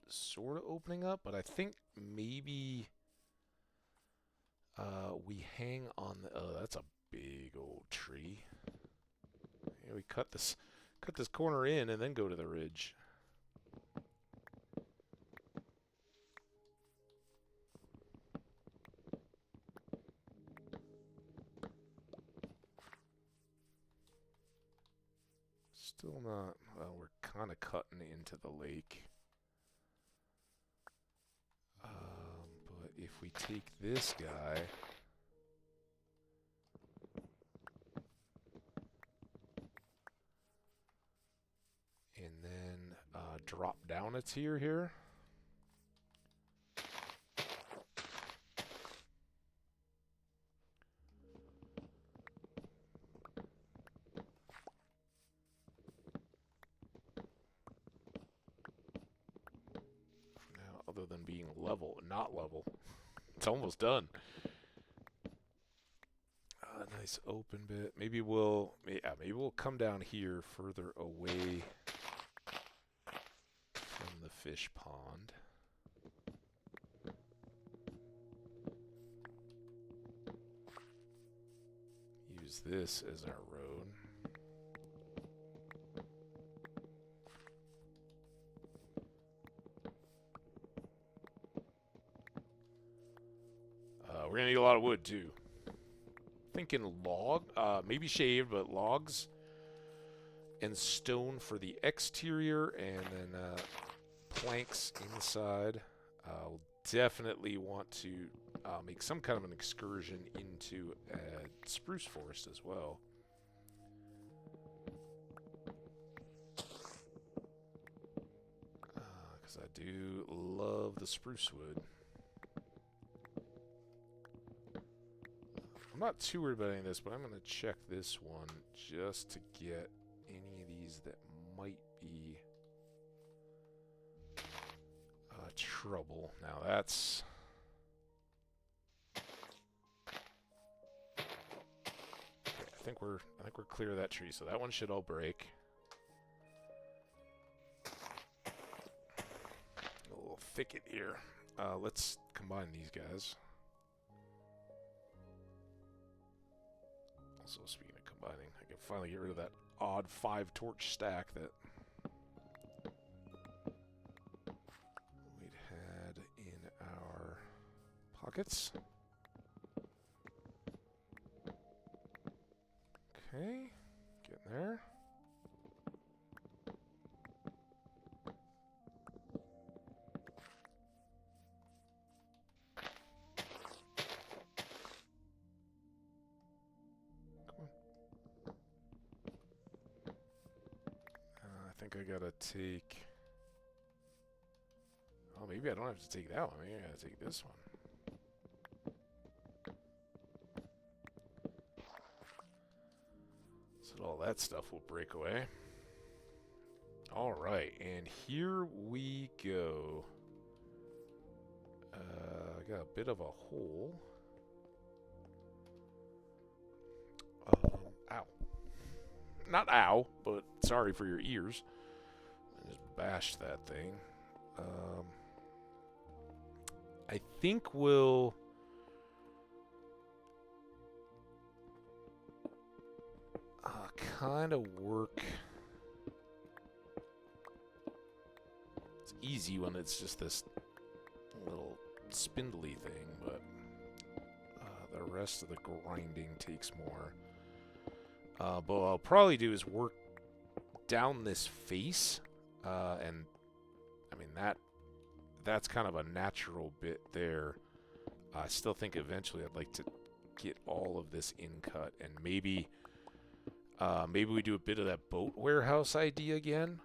Sort of opening up, but I think maybe we hang on the... Oh, that's a big old tree. Yeah, we cut this corner in and then go to the ridge. Still not... Well, we're kind of cutting into the lake. But if we take this guy... and then drop down a tier here... Other than being level, not level. It's almost done. Nice open bit. Maybe we'll come down here further away from the fish pond. Use this as our road. We're gonna need a lot of wood too. Thinking log, maybe shaved, but logs and stone for the exterior, and then planks inside. We'll definitely want to make some kind of an excursion into a spruce forest as well. Because I do love the spruce wood. I'm not too worried about any of this, but I'm going to check this one just to get any of these that might be trouble. Now that's... Okay, I think we're clear of that tree, so that one should all break. A little thicket here. Let's combine these guys. Also, speaking of combining, I can finally get rid of that odd 5 torch stack that we'd had in our pockets. Okay, getting there. I think I gotta take... Oh, maybe I don't have to take that one. Maybe I gotta take this one. So all that stuff will break away. Alright, and here we go. I got a bit of a hole. Not ow, but sorry for your ears. I just bashed that thing. I think we'll... kind of work... It's easy when it's just this little spindly thing, but the rest of the grinding takes more. But what I'll probably do is work down this face, and I mean that's kind of a natural bit there. I still think eventually I'd like to get all of this in cut, and maybe we do a bit of that boat warehouse idea again.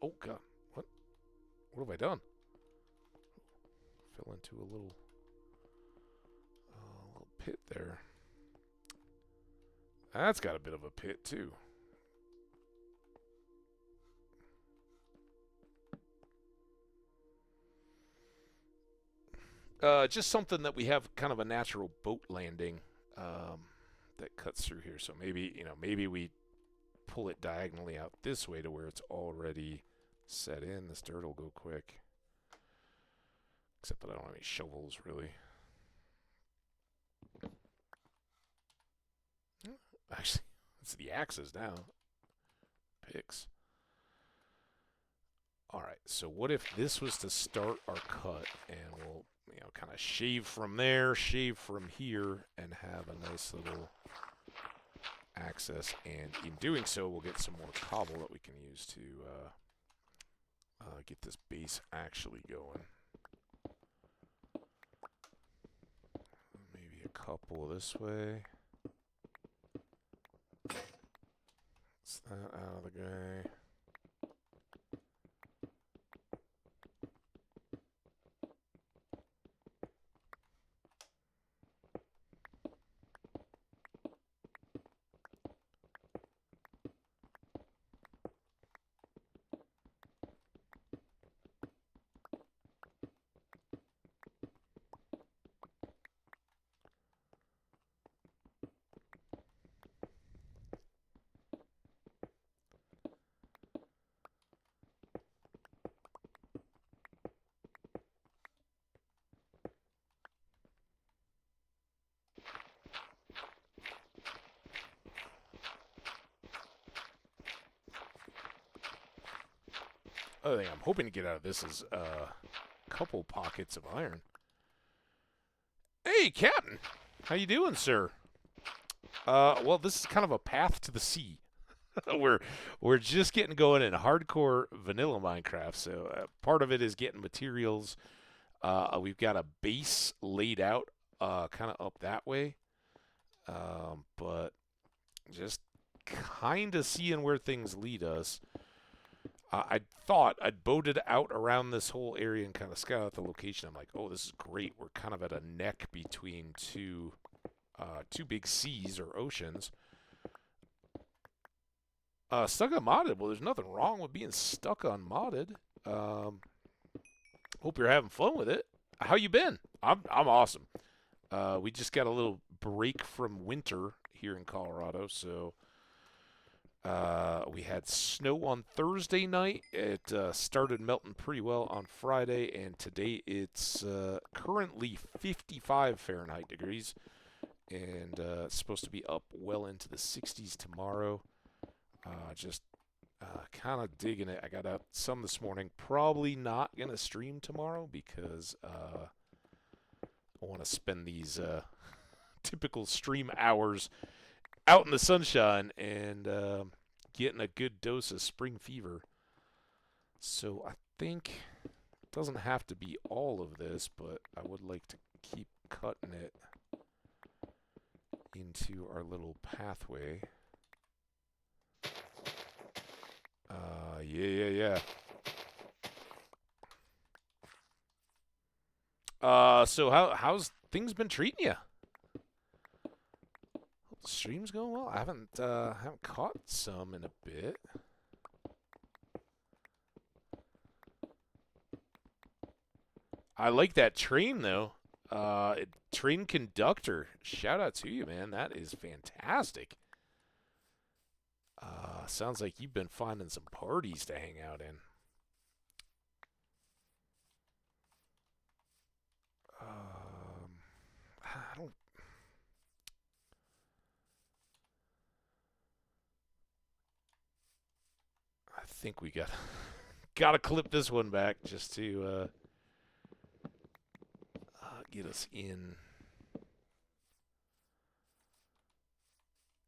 Oh god, what have I done? Fell into a little pit there. That's got a bit of a pit too. Just something that we have kind of a natural boat landing that cuts through here. So maybe we pull it diagonally out this way to where it's already set in. This dirt will go quick. Except that I don't have any shovels, really. Actually, it's the axes now. Picks. Alright, so what if this was to start our cut, and we'll, kind of shave from there, shave from here, and have a nice little access, and in doing so, we'll get some more cobble that we can use to get this base actually going. Maybe a couple this way. Get that out of the way. Other thing I'm hoping to get out of this is a couple pockets of iron. Hey, Captain! How you doing, sir? Well, this is kind of a path to the sea. we're just getting going in hardcore vanilla Minecraft, so part of it is getting materials. We've got a base laid out kind of up that way, but just kind of seeing where things lead us. I thought I'd boated out around this whole area and kind of scout out the location. I'm like, oh, this is great. We're kind of at a neck between two big seas or oceans. Stuck on modded. Well, there's nothing wrong with being stuck on modded. Hope you're having fun with it. How you been? I'm awesome. We just got a little break from winter here in Colorado, so we had snow on Thursday night. It started melting pretty well on Friday, and today it's currently 55 Fahrenheit degrees, and it's supposed to be up well into the 60s tomorrow. Just kind of digging it. I got out some this morning. Probably not going to stream tomorrow because I want to spend these typical stream hours out in the sunshine and getting a good dose of spring fever. So I think it doesn't have to be all of this, but I would like to keep cutting it into our little pathway. Yeah. So how's things been treating you? The stream's going well. I haven't caught some in a bit. I like that train though. Train conductor. Shout out to you, man. That is fantastic. Sounds like you've been finding some parties to hang out in. I don't. I think we got to clip this one back just to get us in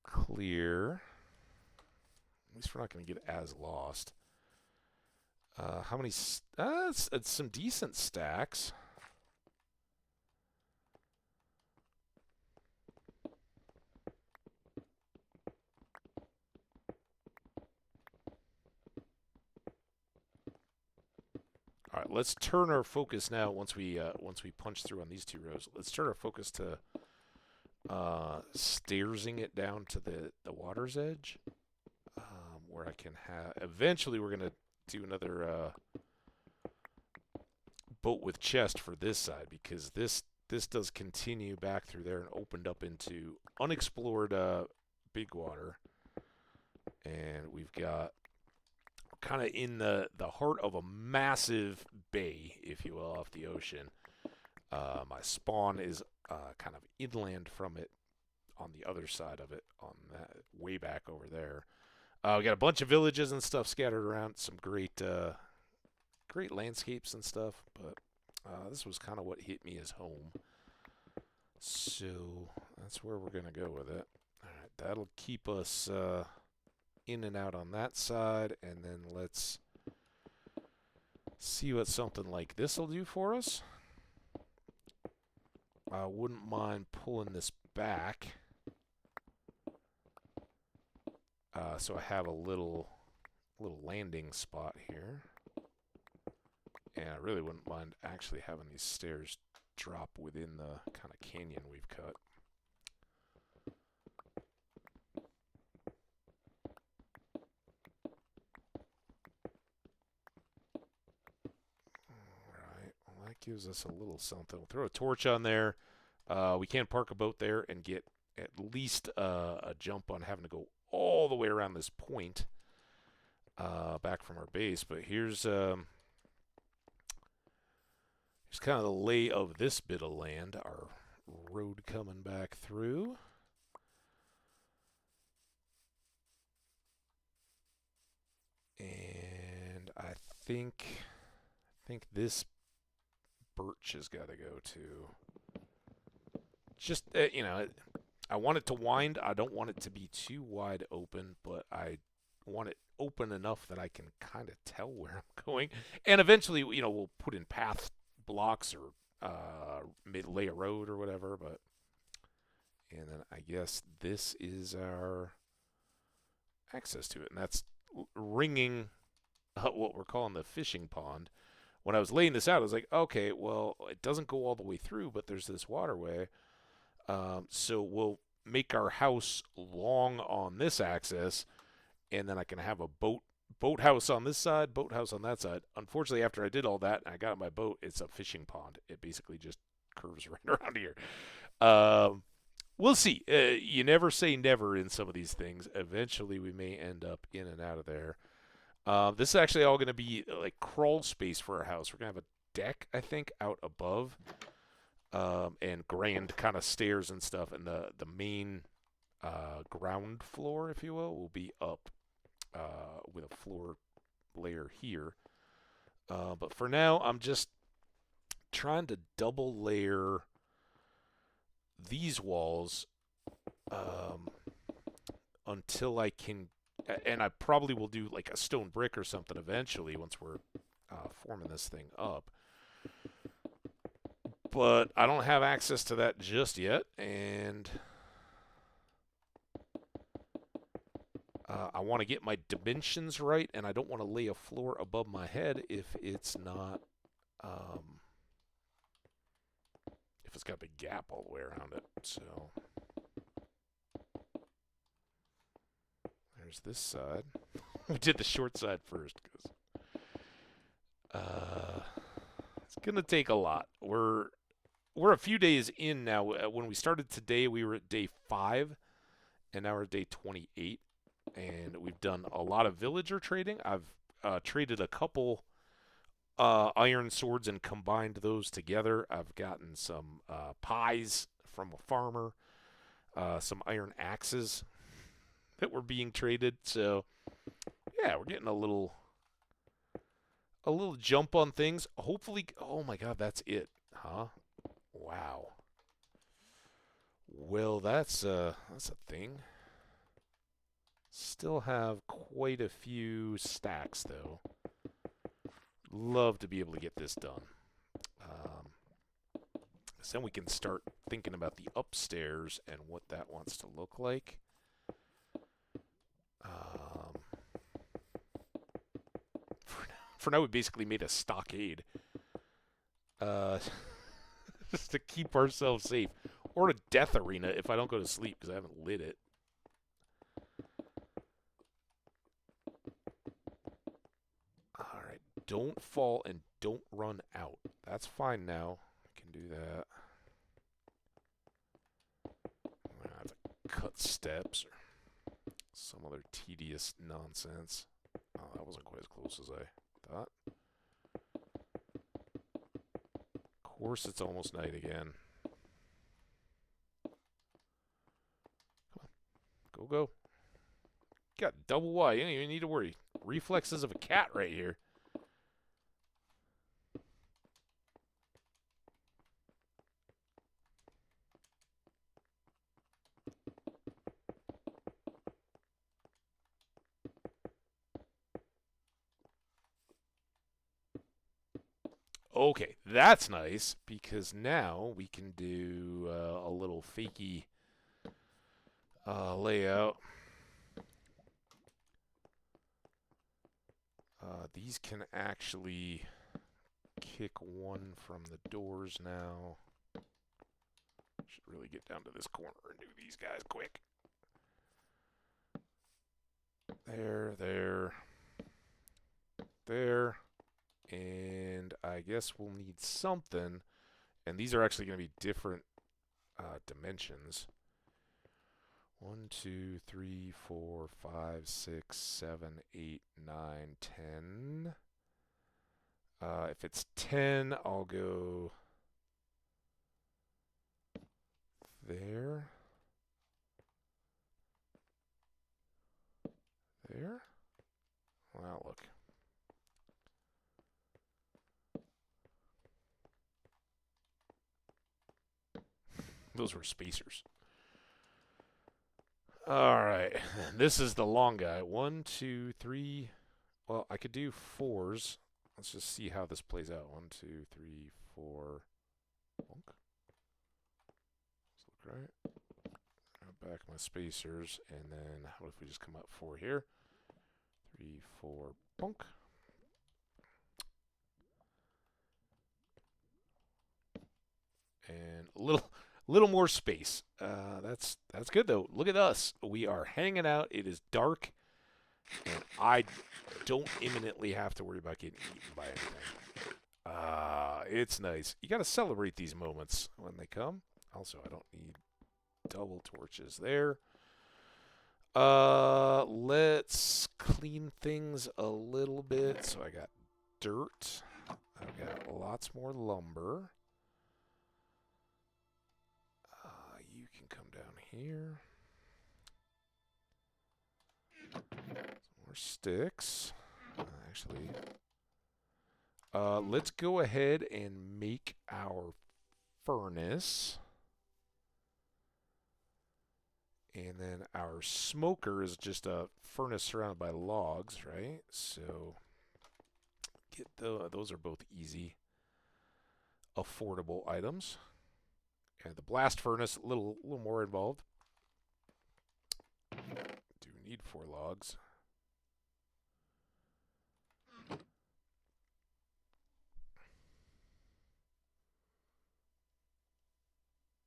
clear. At least we're not going to get as lost. How many? It's some decent stacks. All right, let's turn our focus now. Once we punch through on these two rows, let's turn our focus to stairsing it down to the water's edge, where I can have. Eventually, we're gonna do another boat with chest for this side because this does continue back through there and opened up into unexplored big water, and we've got. Kind of in the heart of a massive bay, if you will, off the ocean. My spawn is kind of inland from it, on the other side of it, on that way back over there. We got a bunch of villages and stuff scattered around, some great landscapes and stuff. But this was kind of what hit me as home, so that's where we're gonna go with it. All right, that'll keep us. In and out on that side, and then let's see what something like this will do for us. I wouldn't mind pulling this back, so I have a little landing spot here, and I really wouldn't mind actually having these stairs drop within the kind of canyon we've cut. Gives us a little something. We'll throw a torch on there. We can park a boat there and get at least a jump on having to go all the way around this point back from our base. But here's kind of the lay of this bit of land. Our road coming back through. And I think this birch has got to go too. Just, I want it to wind. I don't want it to be too wide open, but I want it open enough that I can kind of tell where I'm going. And eventually, we'll put in path blocks or lay a road or whatever. And then I guess this is our access to it. And that's ringing what we're calling the fishing pond. When I was laying this out, I was like, okay, well, it doesn't go all the way through, but there's this waterway. So we'll make our house long on this axis, and then I can have a boathouse on this side, boathouse on that side. Unfortunately, after I did all that and I got my boat, it's a fishing pond. It basically just curves right around here. We'll see. You never say never in some of these things. Eventually, we may end up in and out of there. This is actually all going to be like crawl space for our house. We're going to have a deck, I think, out above, and grand kind of stairs and stuff. And the main ground floor, if you will be up with a floor layer here. But for now, I'm just trying to double layer these walls until I can. And I probably will do like a stone brick or something eventually once we're forming this thing up. But I don't have access to that just yet, and I want to get my dimensions right, and I don't want to lay a floor above my head if it's not, if it's got a big gap all the way around it. So there's this side. We did the short side first because it's gonna take a lot. we're a few days in now. When we started today, we were at day 5, and now we're at day 28. And we've done a lot of villager trading. I've traded a couple iron swords and combined those together. I've gotten some pies from a farmer, some iron axes that were being traded. So yeah, we're getting a little jump on things. Hopefully, oh my God, that's it, huh? Wow. Well, that's a thing. Still have quite a few stacks though. Love to be able to get this done. So then we can start thinking about the upstairs and what that wants to look like. For now, we basically made a stockade. Just to keep ourselves safe. Or a death arena if I don't go to sleep because I haven't lit it. Alright, don't fall and don't run out. That's fine now. I can do that. I'm going to have to cut steps or some other tedious nonsense. Oh, that wasn't quite as close as I thought. Of course, it's almost night again. Come on. Go. Got double Y. You don't even need to worry. Reflexes of a cat right here. Okay, that's nice because now we can do a little fakey layout. These can actually kick one from the doors now. Should really get down to this corner and do these guys quick. There. And I guess we'll need something. And these are actually going to be different dimensions. 1, 2, 3, 4, 5, 6, 7, 8, 9, 10. If it's 10, I'll go there. There. Well, look. Those were spacers. Alright, this is the long guy. 1, 2, 3. Well, I could do 4s. Let's just see how this plays out. 1, 2, 3, 4. Bonk. Does it look right? Grab back my spacers, and then what if we just come up 4 here? 3, 4, bonk. And a little more space. That's good though. Look at us. We are hanging out. It is dark, and I don't imminently have to worry about getting eaten by anything. It's nice. You got to celebrate these moments when they come. Also, I don't need double torches there. Let's clean things a little bit. So I got dirt. I've got lots more lumber. You can come down here. Some more sticks. Actually, let's go ahead and make our furnace. And then our smoker is just a furnace surrounded by logs, right? So get those are both easy, affordable items. And the blast furnace, a little more involved. Do need 4 logs.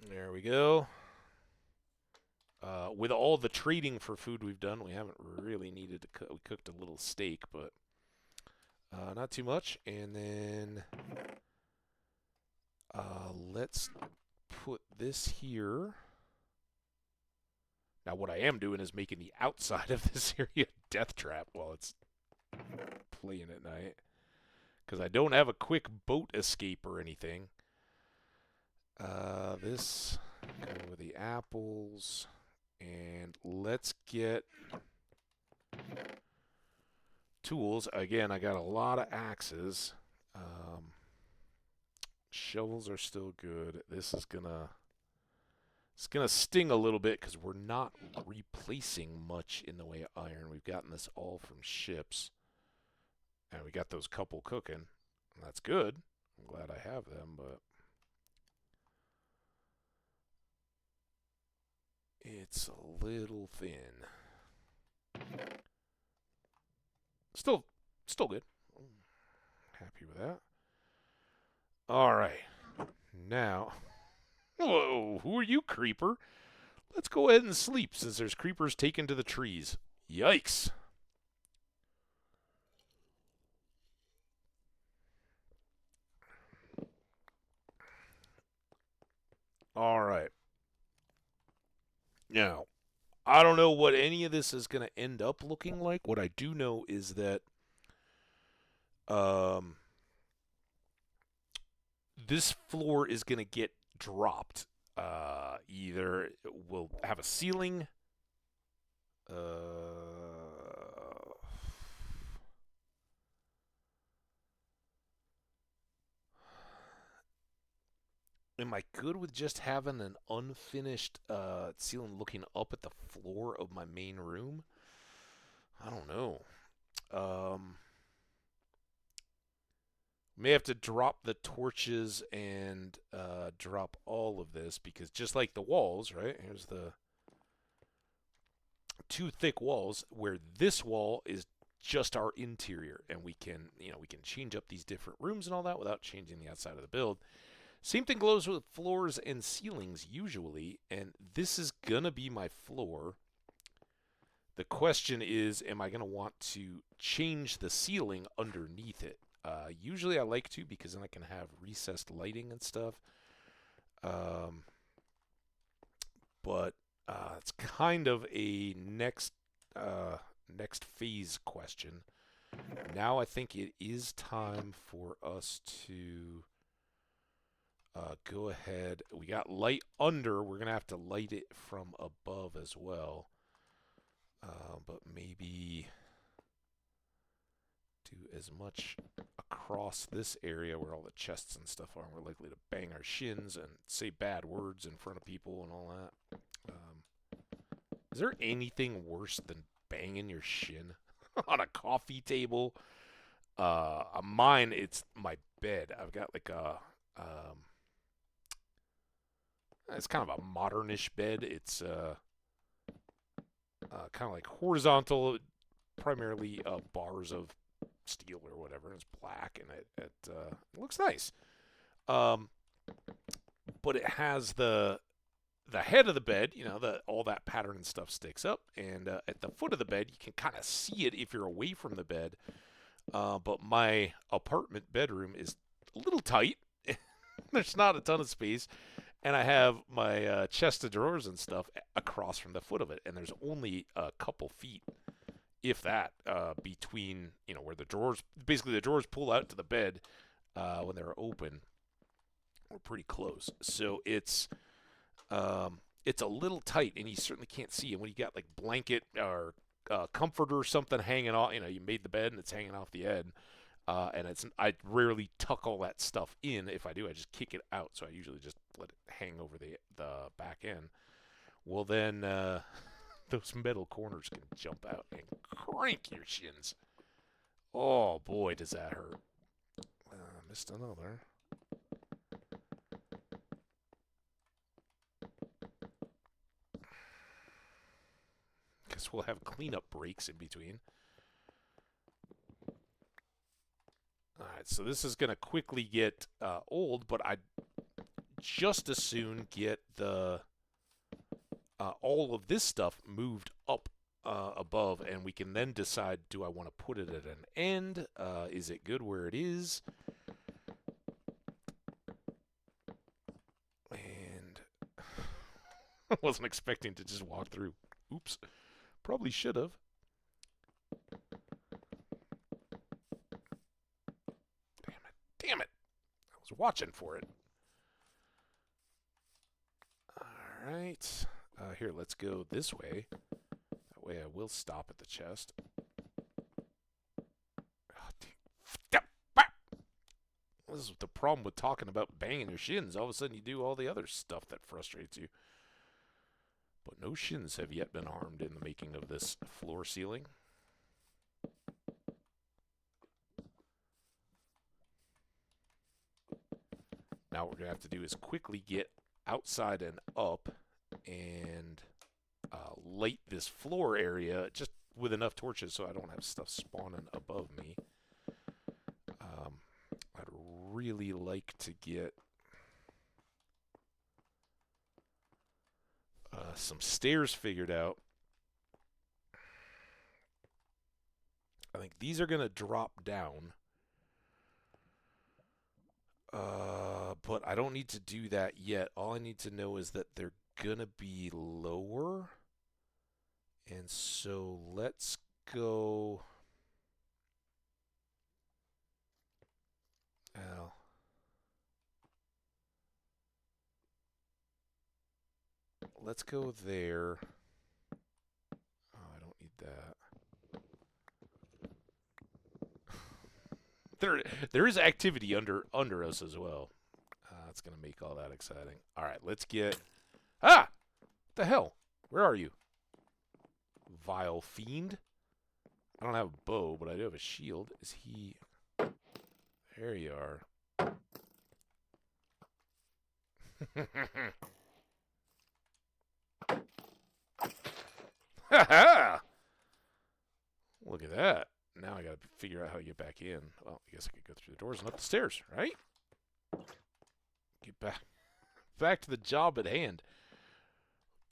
There we go. With all the trading for food we've done, we haven't really needed to cook. We cooked a little steak, but not too much. And then Let's put this here. Now, what I am doing is making the outside of this area death trap while it's playing at night. Because I don't have a quick boat escape or anything. This, go with the apples. And let's get tools. Again, I got a lot of axes. Shovels are still good. This is gonna... It's going to sting a little bit because we're not replacing much in the way of iron. We've gotten this all from ships. And we got those couple cooking. And that's good. I'm glad I have them, but... It's a little thin. Still good. Happy with that. Alright. Now... Whoa, who are you, creeper? Let's go ahead and sleep since there's creepers taken to the trees. Yikes. Alright. Now, I don't know what any of this is going to end up looking like. What I do know is that this floor is going to get dropped. Either we'll have a ceiling. Am I good with just having an unfinished ceiling looking up at the floor of my main room? I don't know. May have to drop the torches and drop all of this because just like the walls, right? Here's the two thick walls where this wall is just our interior, and we can change up these different rooms and all that without changing the outside of the build. Same thing goes with floors and ceilings usually, and this is gonna be my floor. The question is, am I gonna want to change the ceiling underneath it? Usually I like to because then I can have recessed lighting and stuff. But it's kind of a next phase question. Now I think it is time for us to go ahead. We got light under. We're going to have to light it from above as well. But maybe do as much across this area where all the chests and stuff are. We're likely to bang our shins and say bad words in front of people and all that. Is there anything worse than banging your shin on a coffee table? Mine, it's my bed. I've got like a... it's kind of a modernish bed. It's kind of like horizontal, primarily bars of steel or whatever. It's black and it looks nice. But it has the head of the bed, all that pattern and stuff sticks up, and at the foot of the bed you can kind of see it if you're away from the bed. But my apartment bedroom is a little tight. There's not a ton of space. And I have my chest of drawers and stuff across from the foot of it. And there's only a couple feet, if that, between, where the drawers pull out to the bed when they're open. We're pretty close. So it's a little tight, and you certainly can't see. And when you got like blanket or comforter or something hanging off, you made the bed and it's hanging off the end. And I rarely tuck all that stuff in. If I do, I just kick it out. So I usually just let it hang over the back end. Well, then those metal corners can jump out and crank your shins. Oh boy, does that hurt! Missed another. Guess we'll have cleanup breaks in between. Alright, so this is going to quickly get old, but I'd just as soon get the all of this stuff moved up above, and we can then decide, do I want to put it at an end? Is it good where it is? Wasn't expecting to just walk through. Oops. Probably should have. Damn it. Damn it. I was watching for it. Alright. Here, let's go this way. That way I will stop at the chest. This is the problem with talking about banging your shins. All of a sudden you do all the other stuff that frustrates you. But no shins have yet been harmed in the making of this floor ceiling. Now what we're going to have to do is quickly get outside and up and light this floor area just with enough torches so I don't have stuff spawning above me. I'd really like to get some stairs figured out. I think these are going to drop down. But I don't need to do that yet. All I need to know is that they're going to be lower. And so let's go... Well, let's go there. Oh, I don't need that. There is activity under us as well. That's gonna make all that exciting. All right, let's get. Ah, what the hell? Where are you, vile fiend? I don't have a bow, but I do have a shield. Is he? There you are. Ha ha! Look at that. Now I gotta figure out how to get back in. Well, I guess I could go through the doors and up the stairs, right? Get back to the job at hand.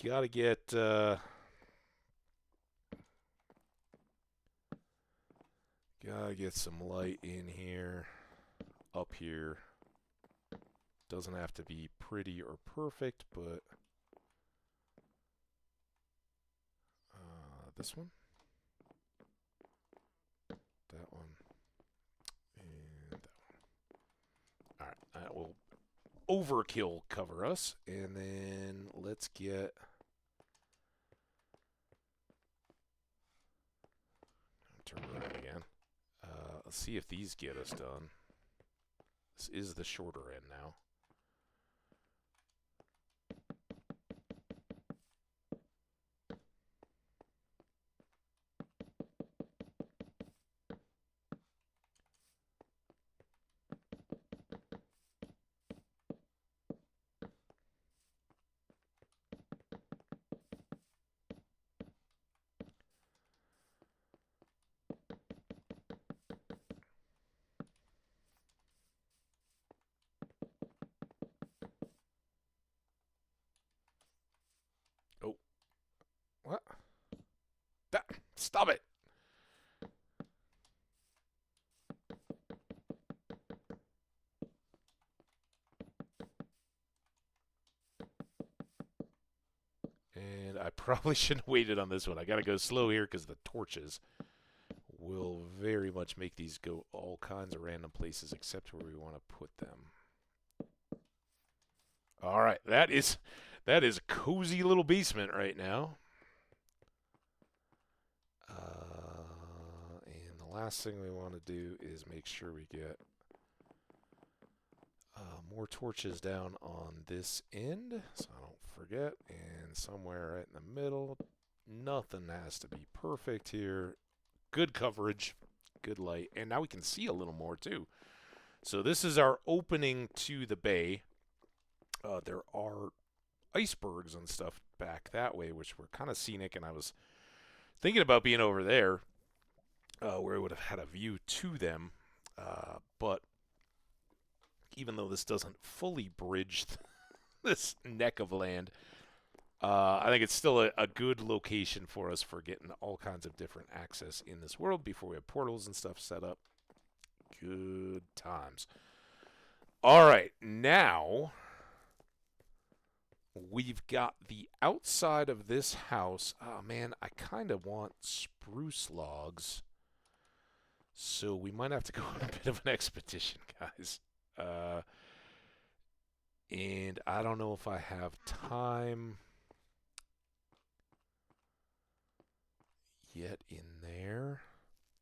Gotta get some light in here. Up here. Doesn't have to be pretty or perfect, but this one, that one, and that one. All right, that will overkill cover us, and then let's get. Turn around again. Let's see if these get us done. This is the shorter end now. What? Stop it! And I probably shouldn't have waited on this one. I gotta go slow here because the torches will very much make these go all kinds of random places except where we want to put them. Alright, that is a cozy little basement right now. And the last thing we want to do is make sure we get more torches down on this end, so I don't forget. And somewhere right in the middle. Nothing has to be perfect here. Good coverage, good light, and now we can see a little more too. So this is our opening to the bay. There are icebergs and stuff back that way, which were kind of scenic, and I was thinking about being over there where I would have had a view to them. But even though this doesn't fully bridge this neck of land, I think it's still a good location for us for getting all kinds of different access in this world before we have portals and stuff set up. Good times. All right, now we've got the outside of this house. Oh man, I kind of want spruce logs. So we might have to go on a bit of an expedition, guys. And I don't know if I have time yet in there.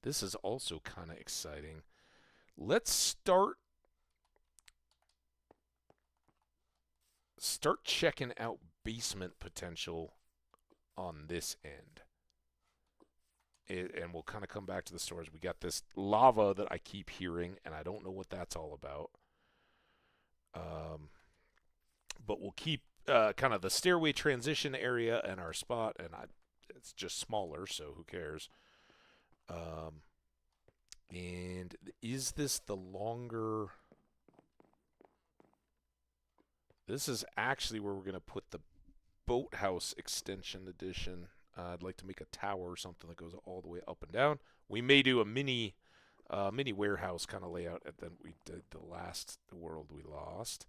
This is also kind of exciting. Let's start checking out basement potential on this end. And we'll kind of come back to the storage. We got this lava that I keep hearing, and I don't know what that's all about. But we'll keep kind of the stairway transition area and our spot, and it's just smaller, so who cares? And is this the longer... This is actually where we're going to put the boathouse extension edition. I'd like to make a tower or something that goes all the way up and down. We may do a mini warehouse kind of layout than we did the last world we lost.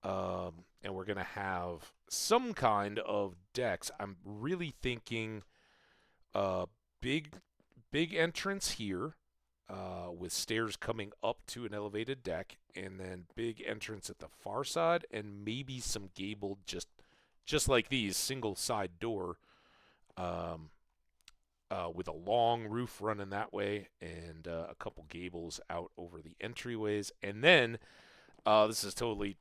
And we're going to have some kind of decks. I'm really thinking big entrance here with stairs coming up to an elevated deck, and then big entrance at the far side, and maybe some gabled, just like these, single side door with a long roof running that way, and a couple gables out over the entryways. And then this is totally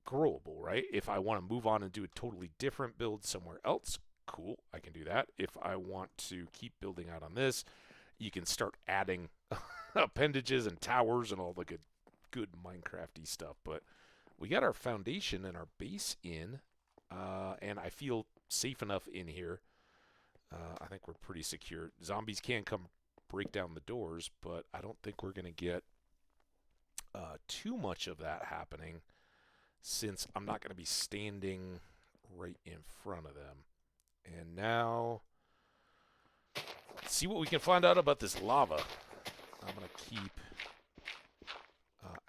growable, right? If I want to move on and do a totally different build somewhere else, cool, I can do that. If I want to keep building out on this, you can start adding appendages and towers and all the good Minecrafty stuff. But we got our foundation and our base in, and I feel safe enough in here. I think we're pretty secure. Zombies can come break down the doors, but I don't think we're going to get too much of that happening, since I'm not going to be standing right in front of them. And now, let's see what we can find out about this lava. I'm going to keep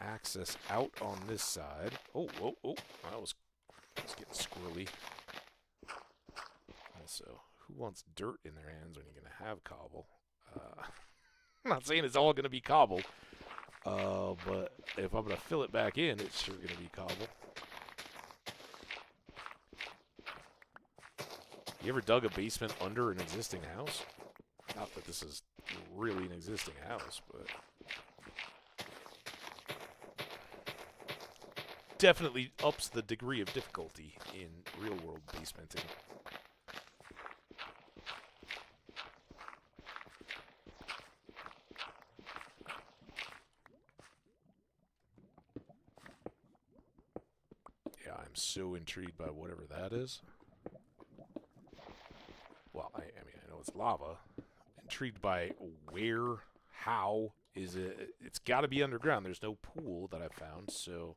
access out on this side. Oh, that was getting squirrely. Also, who wants dirt in their hands when you're going to have cobble? I'm not saying it's all going to be cobble, but if I'm going to fill it back in, it's sure going to be cobble. You ever dug a basement under an existing house? Not that this is really an existing house, but definitely ups the degree of difficulty in real-world basementing. Yeah, I'm so intrigued by whatever that is. Well, I mean, I know it's lava. Intrigued by where, how is it? It's got to be underground. There's no pool that I found, so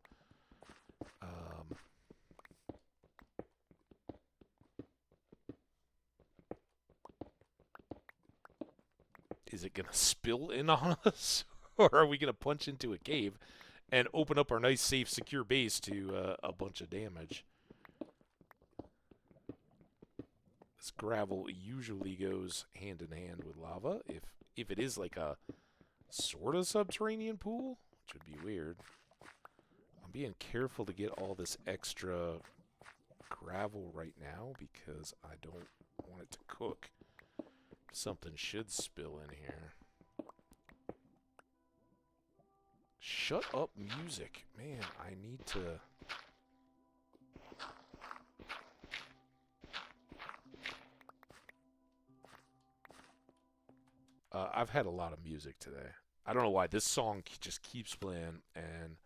is it gonna spill in on us, or are we gonna punch into a cave and open up our nice, safe, secure base to a bunch of damage? This gravel usually goes hand in hand with lava. If it is like a sort of subterranean pool, which would be weird. I'm being careful to get all this extra gravel right now because I don't want it to cook. Something should spill in here. Shut up, music. Man, I need to... I've had a lot of music today. I don't know why. This song just keeps playing, and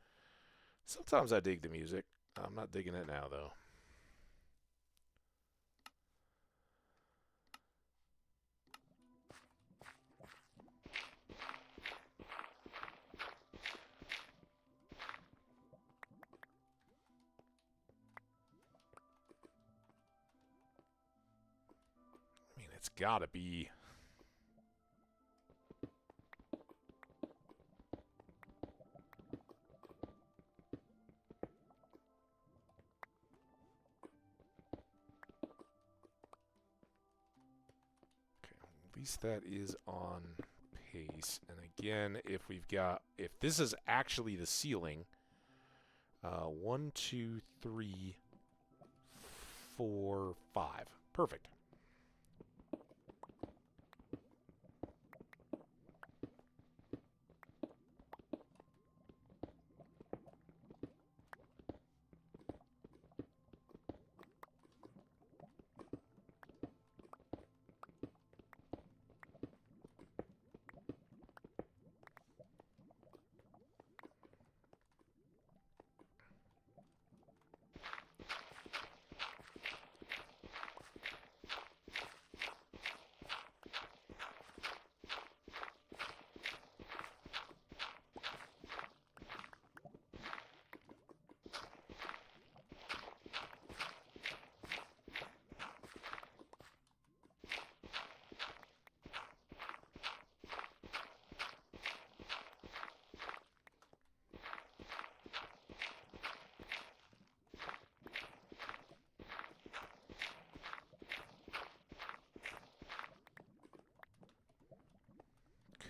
sometimes I dig the music. I'm not digging it now, though. I mean, it's gotta be... At least that is on pace. And again, if this is actually the ceiling, 1, 2, 3, 4, 5. Perfect.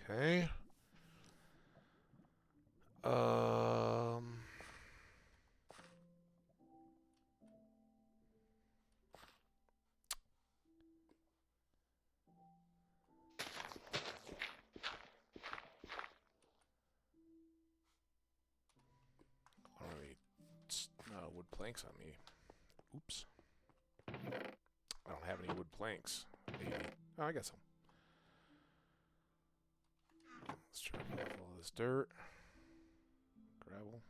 Okay. Wood planks on me. Oops. I don't have any wood planks. Maybe. Oh, I got some. Let's try to pull off all this dirt. Gravel.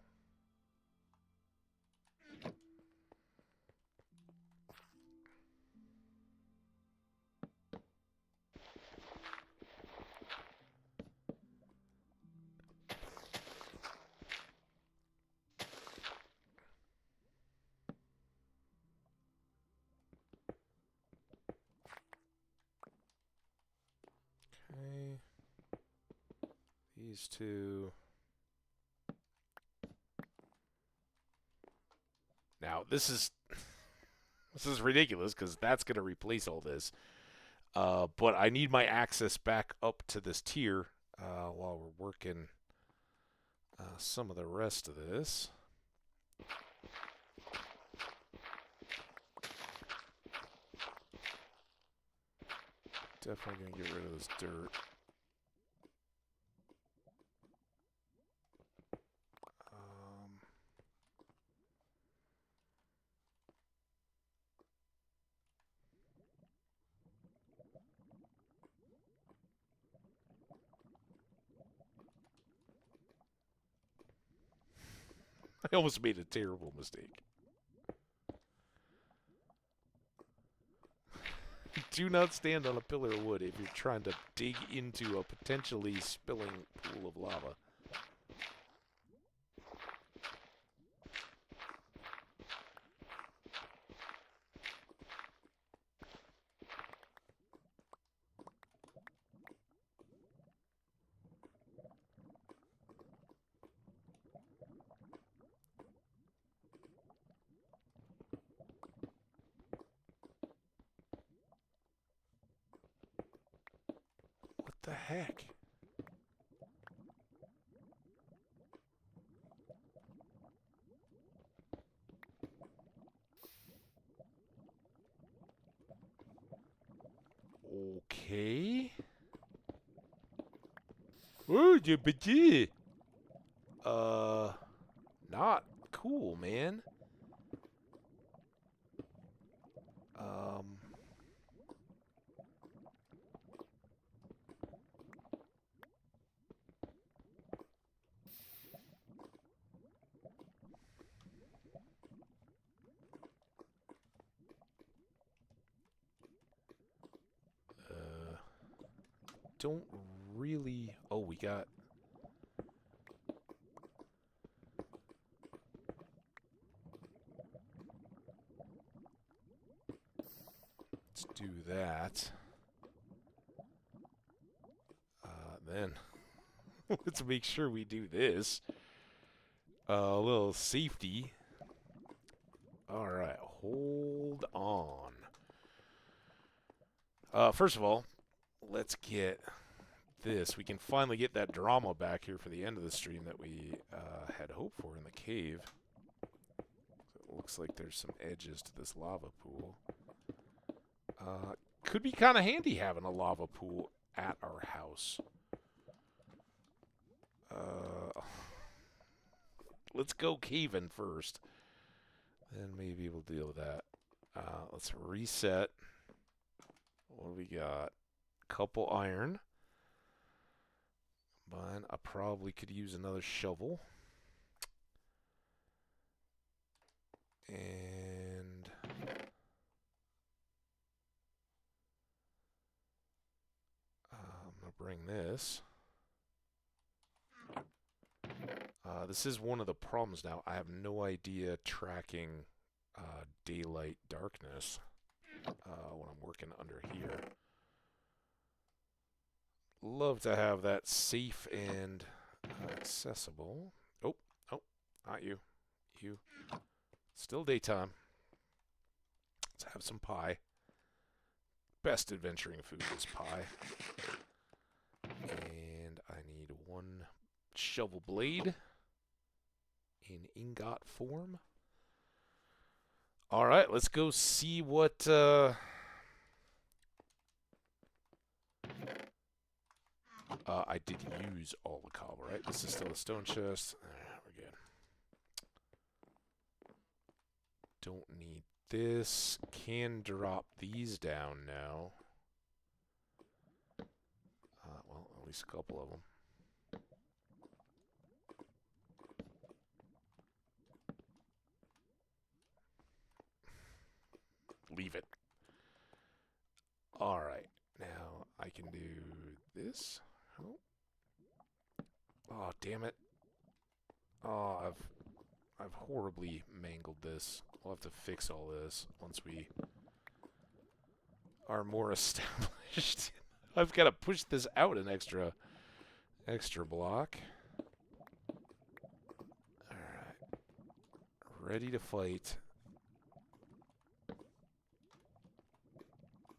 Okay. These two. Now, this is ridiculous because that's going to replace all this. But I need my access back up to this tier while we're working some of the rest of this. Definitely going to get rid of this dirt. I almost made a terrible mistake. Do not stand on a pillar of wood if you're trying to dig into a potentially spilling pool of lava. What the heck? Okay. Oh, yeah, not cool, man. Don't really. Oh, we got. Let's do that. Then let's make sure we do this. A little safety. All right, hold on. First of all, let's get this. We can finally get that drama back here for the end of the stream that we had hoped for in the cave. So it looks like there's some edges to this lava pool. Could be kind of handy having a lava pool at our house. Let's go caving first. Then maybe we'll deal with that. Let's reset. What do we got? Couple iron. But I probably could use another shovel. And I'm going to bring this. This is one of the problems now. I have no idea tracking daylight darkness when I'm working under here. Love to have that safe and accessible. Oh, not you. You. Still daytime. Let's have some pie. Best adventuring food is pie. And I need one shovel blade in ingot form. All right, let's go see what I did use all the cobble, right? This is still a stone chest. We're good. Don't need this. Can drop these down now. Well, at least a couple of them. Leave it. All right. Now I can do this. Oh, damn it. Oh, I've horribly mangled this. We'll have to fix all this once we are more established. I've got to push this out an extra block. All right. Ready to fight.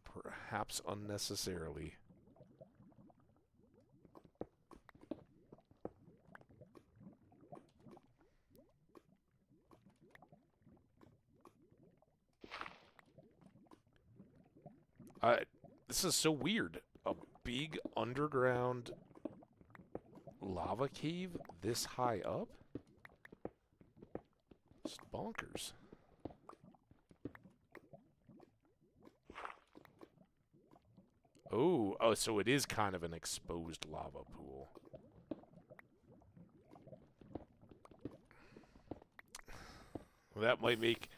Perhaps unnecessarily. This is so weird. A big underground lava cave this high up? Just bonkers. Oh, so it is kind of an exposed lava pool. Well, that might make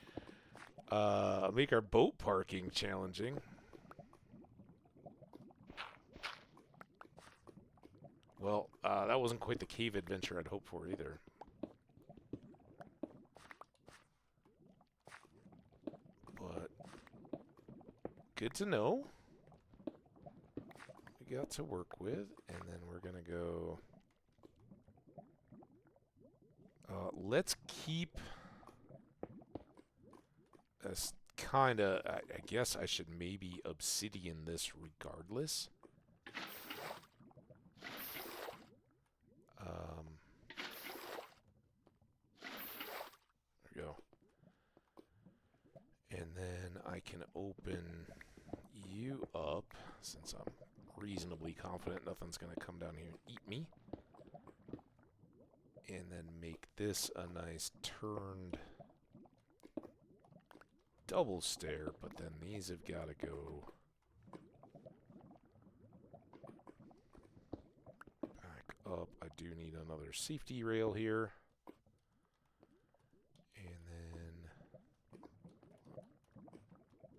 our boat parking challenging. Well, that wasn't quite the cave adventure I'd hoped for either. But good to know. We got to work with, and then we're gonna go. Let's keep this kinda. I guess I should maybe obsidian this regardless. There we go. And then I can open you up, since I'm reasonably confident nothing's going to come down here and eat me. And then make this a nice turned double stair, but then these have got to go back up. I do need another safety rail here. And then,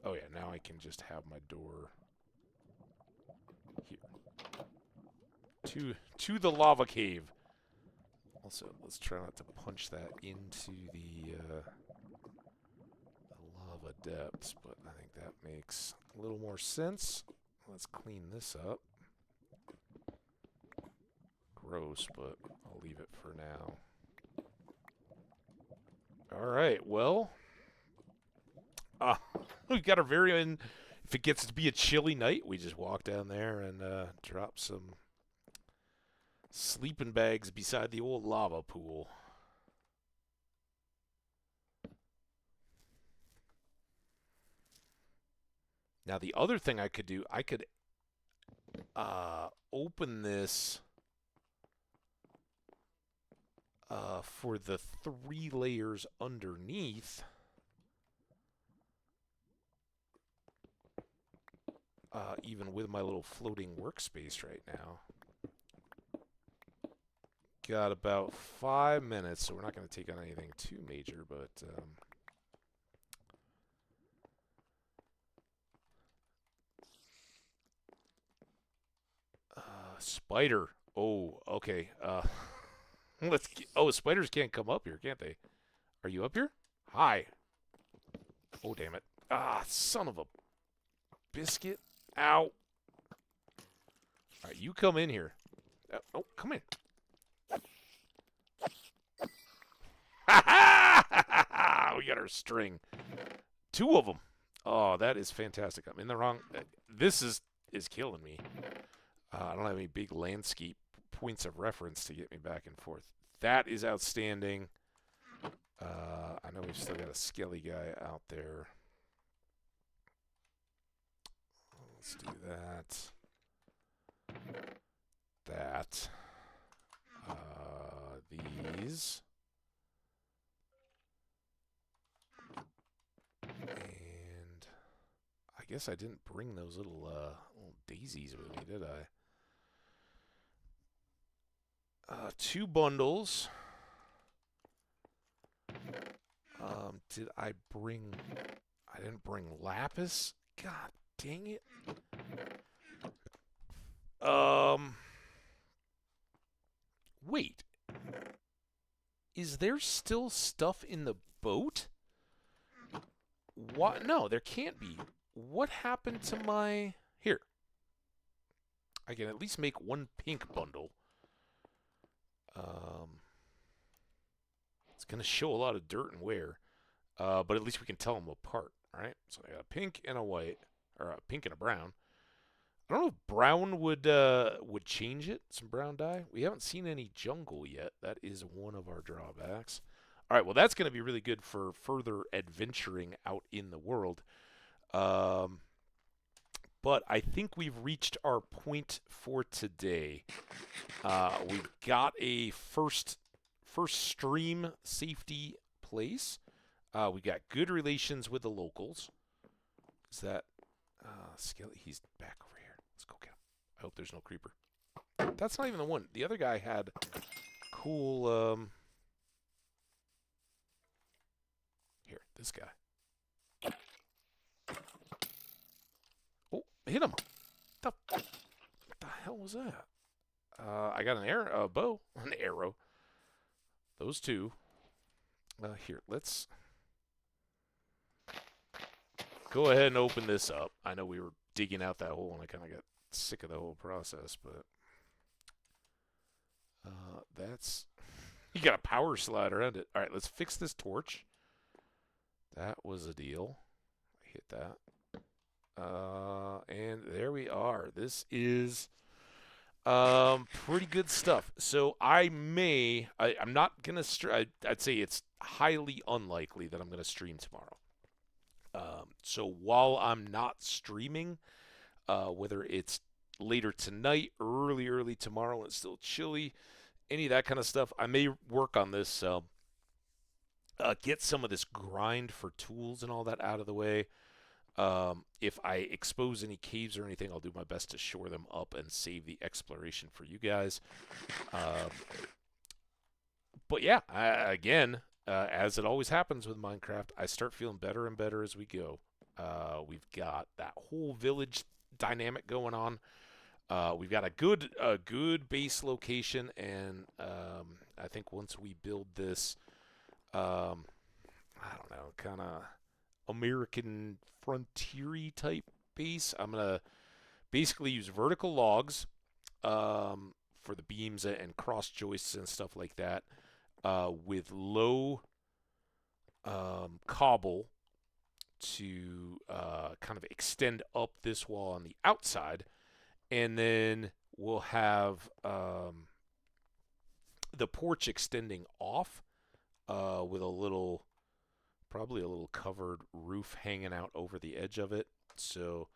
oh yeah, now I can just have my door here. To the lava cave. Also, let's try not to punch that into the lava depths, but I think that makes a little more sense. Let's clean this up. Gross, but I'll leave it for now. All right, well, we've got our very own if it gets to be a chilly night, we just walk down there and drop some sleeping bags beside the old lava pool. Now, the other thing I could do, I could open this for the 3 layers underneath. Even with my little floating workspace right now. Got about 5 minutes, so we're not going to take on anything too major, but spider. Oh, okay. Let's. Oh, spiders can't come up here, can't they? Are you up here? Hi. Oh, damn it. Ah, son of a biscuit. Ow. All right, you come in here. Oh, come in. We got our string. 2 of them. Oh, that is fantastic. I'm in the wrong. This is killing me. I don't have any big landscape points of reference to get me back and forth. That is outstanding. I know we've still got a skelly guy out there. Let's do that. That. These. And I guess I didn't bring those little daisies with me, did I? 2 bundles. Did I bring... I didn't bring lapis? God dang it. Wait. Is there still stuff in the boat? What? No, there can't be. What happened to my... Here. I can at least make 1 pink bundle. It's going to show a lot of dirt and wear. But at least we can tell them apart, right? So I got a pink and a white, or a pink and a brown. I don't know if brown would change it, some brown dye. We haven't seen any jungle yet. That is one of our drawbacks. All right, well, that's going to be really good for further adventuring out in the world. But I think we've reached our point for today. We've got a first stream safety place. We got good relations with the locals. Is that Skelly? He's back over here. Let's go get him. I hope there's no creeper. That's not even the one. The other guy had cool. Here, this guy. Oh, hit him. What the hell was that? I got an arrow, bow, an arrow. Those 2. Here, let's go ahead and open this up. I know we were digging out that hole, and I kind of got sick of the whole process, but that's... You got a power slide around it. All right, let's fix this torch. That was a deal. I hit that. And there we are. This is pretty good stuff. So I'm not going to I'd say it's highly unlikely that I'm going to stream tomorrow. So while I'm not streaming, whether it's later tonight, early tomorrow when it's still chilly, any of that kind of stuff, I may work on this, get some of this grind for tools and all that out of the way. If I expose any caves or anything, I'll do my best to shore them up and save the exploration for you guys. But yeah, again, as it always happens with Minecraft, I start feeling better and better as we go. We've got that whole village dynamic going on. We've got a good base location, and I think once we build this, I don't know, kind of American frontier-y type base, I'm gonna basically use vertical logs for the beams and cross joists and stuff like that, with low cobble to kind of extend up this wall on the outside, and then we'll have the porch extending off with probably a little covered roof hanging out over the edge of it. So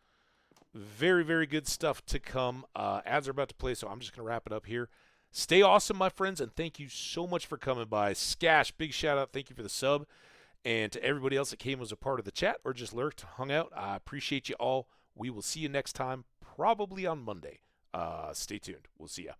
very, very good stuff to come. Ads are about to play, so I'm just going to wrap it up here. Stay awesome, my friends, and thank you so much for coming by. Skash, big shout out. Thank you for the sub. And to everybody else that came as a part of the chat or just lurked, hung out, I appreciate you all. We will see you next time, probably on Monday. Stay tuned. We'll see ya.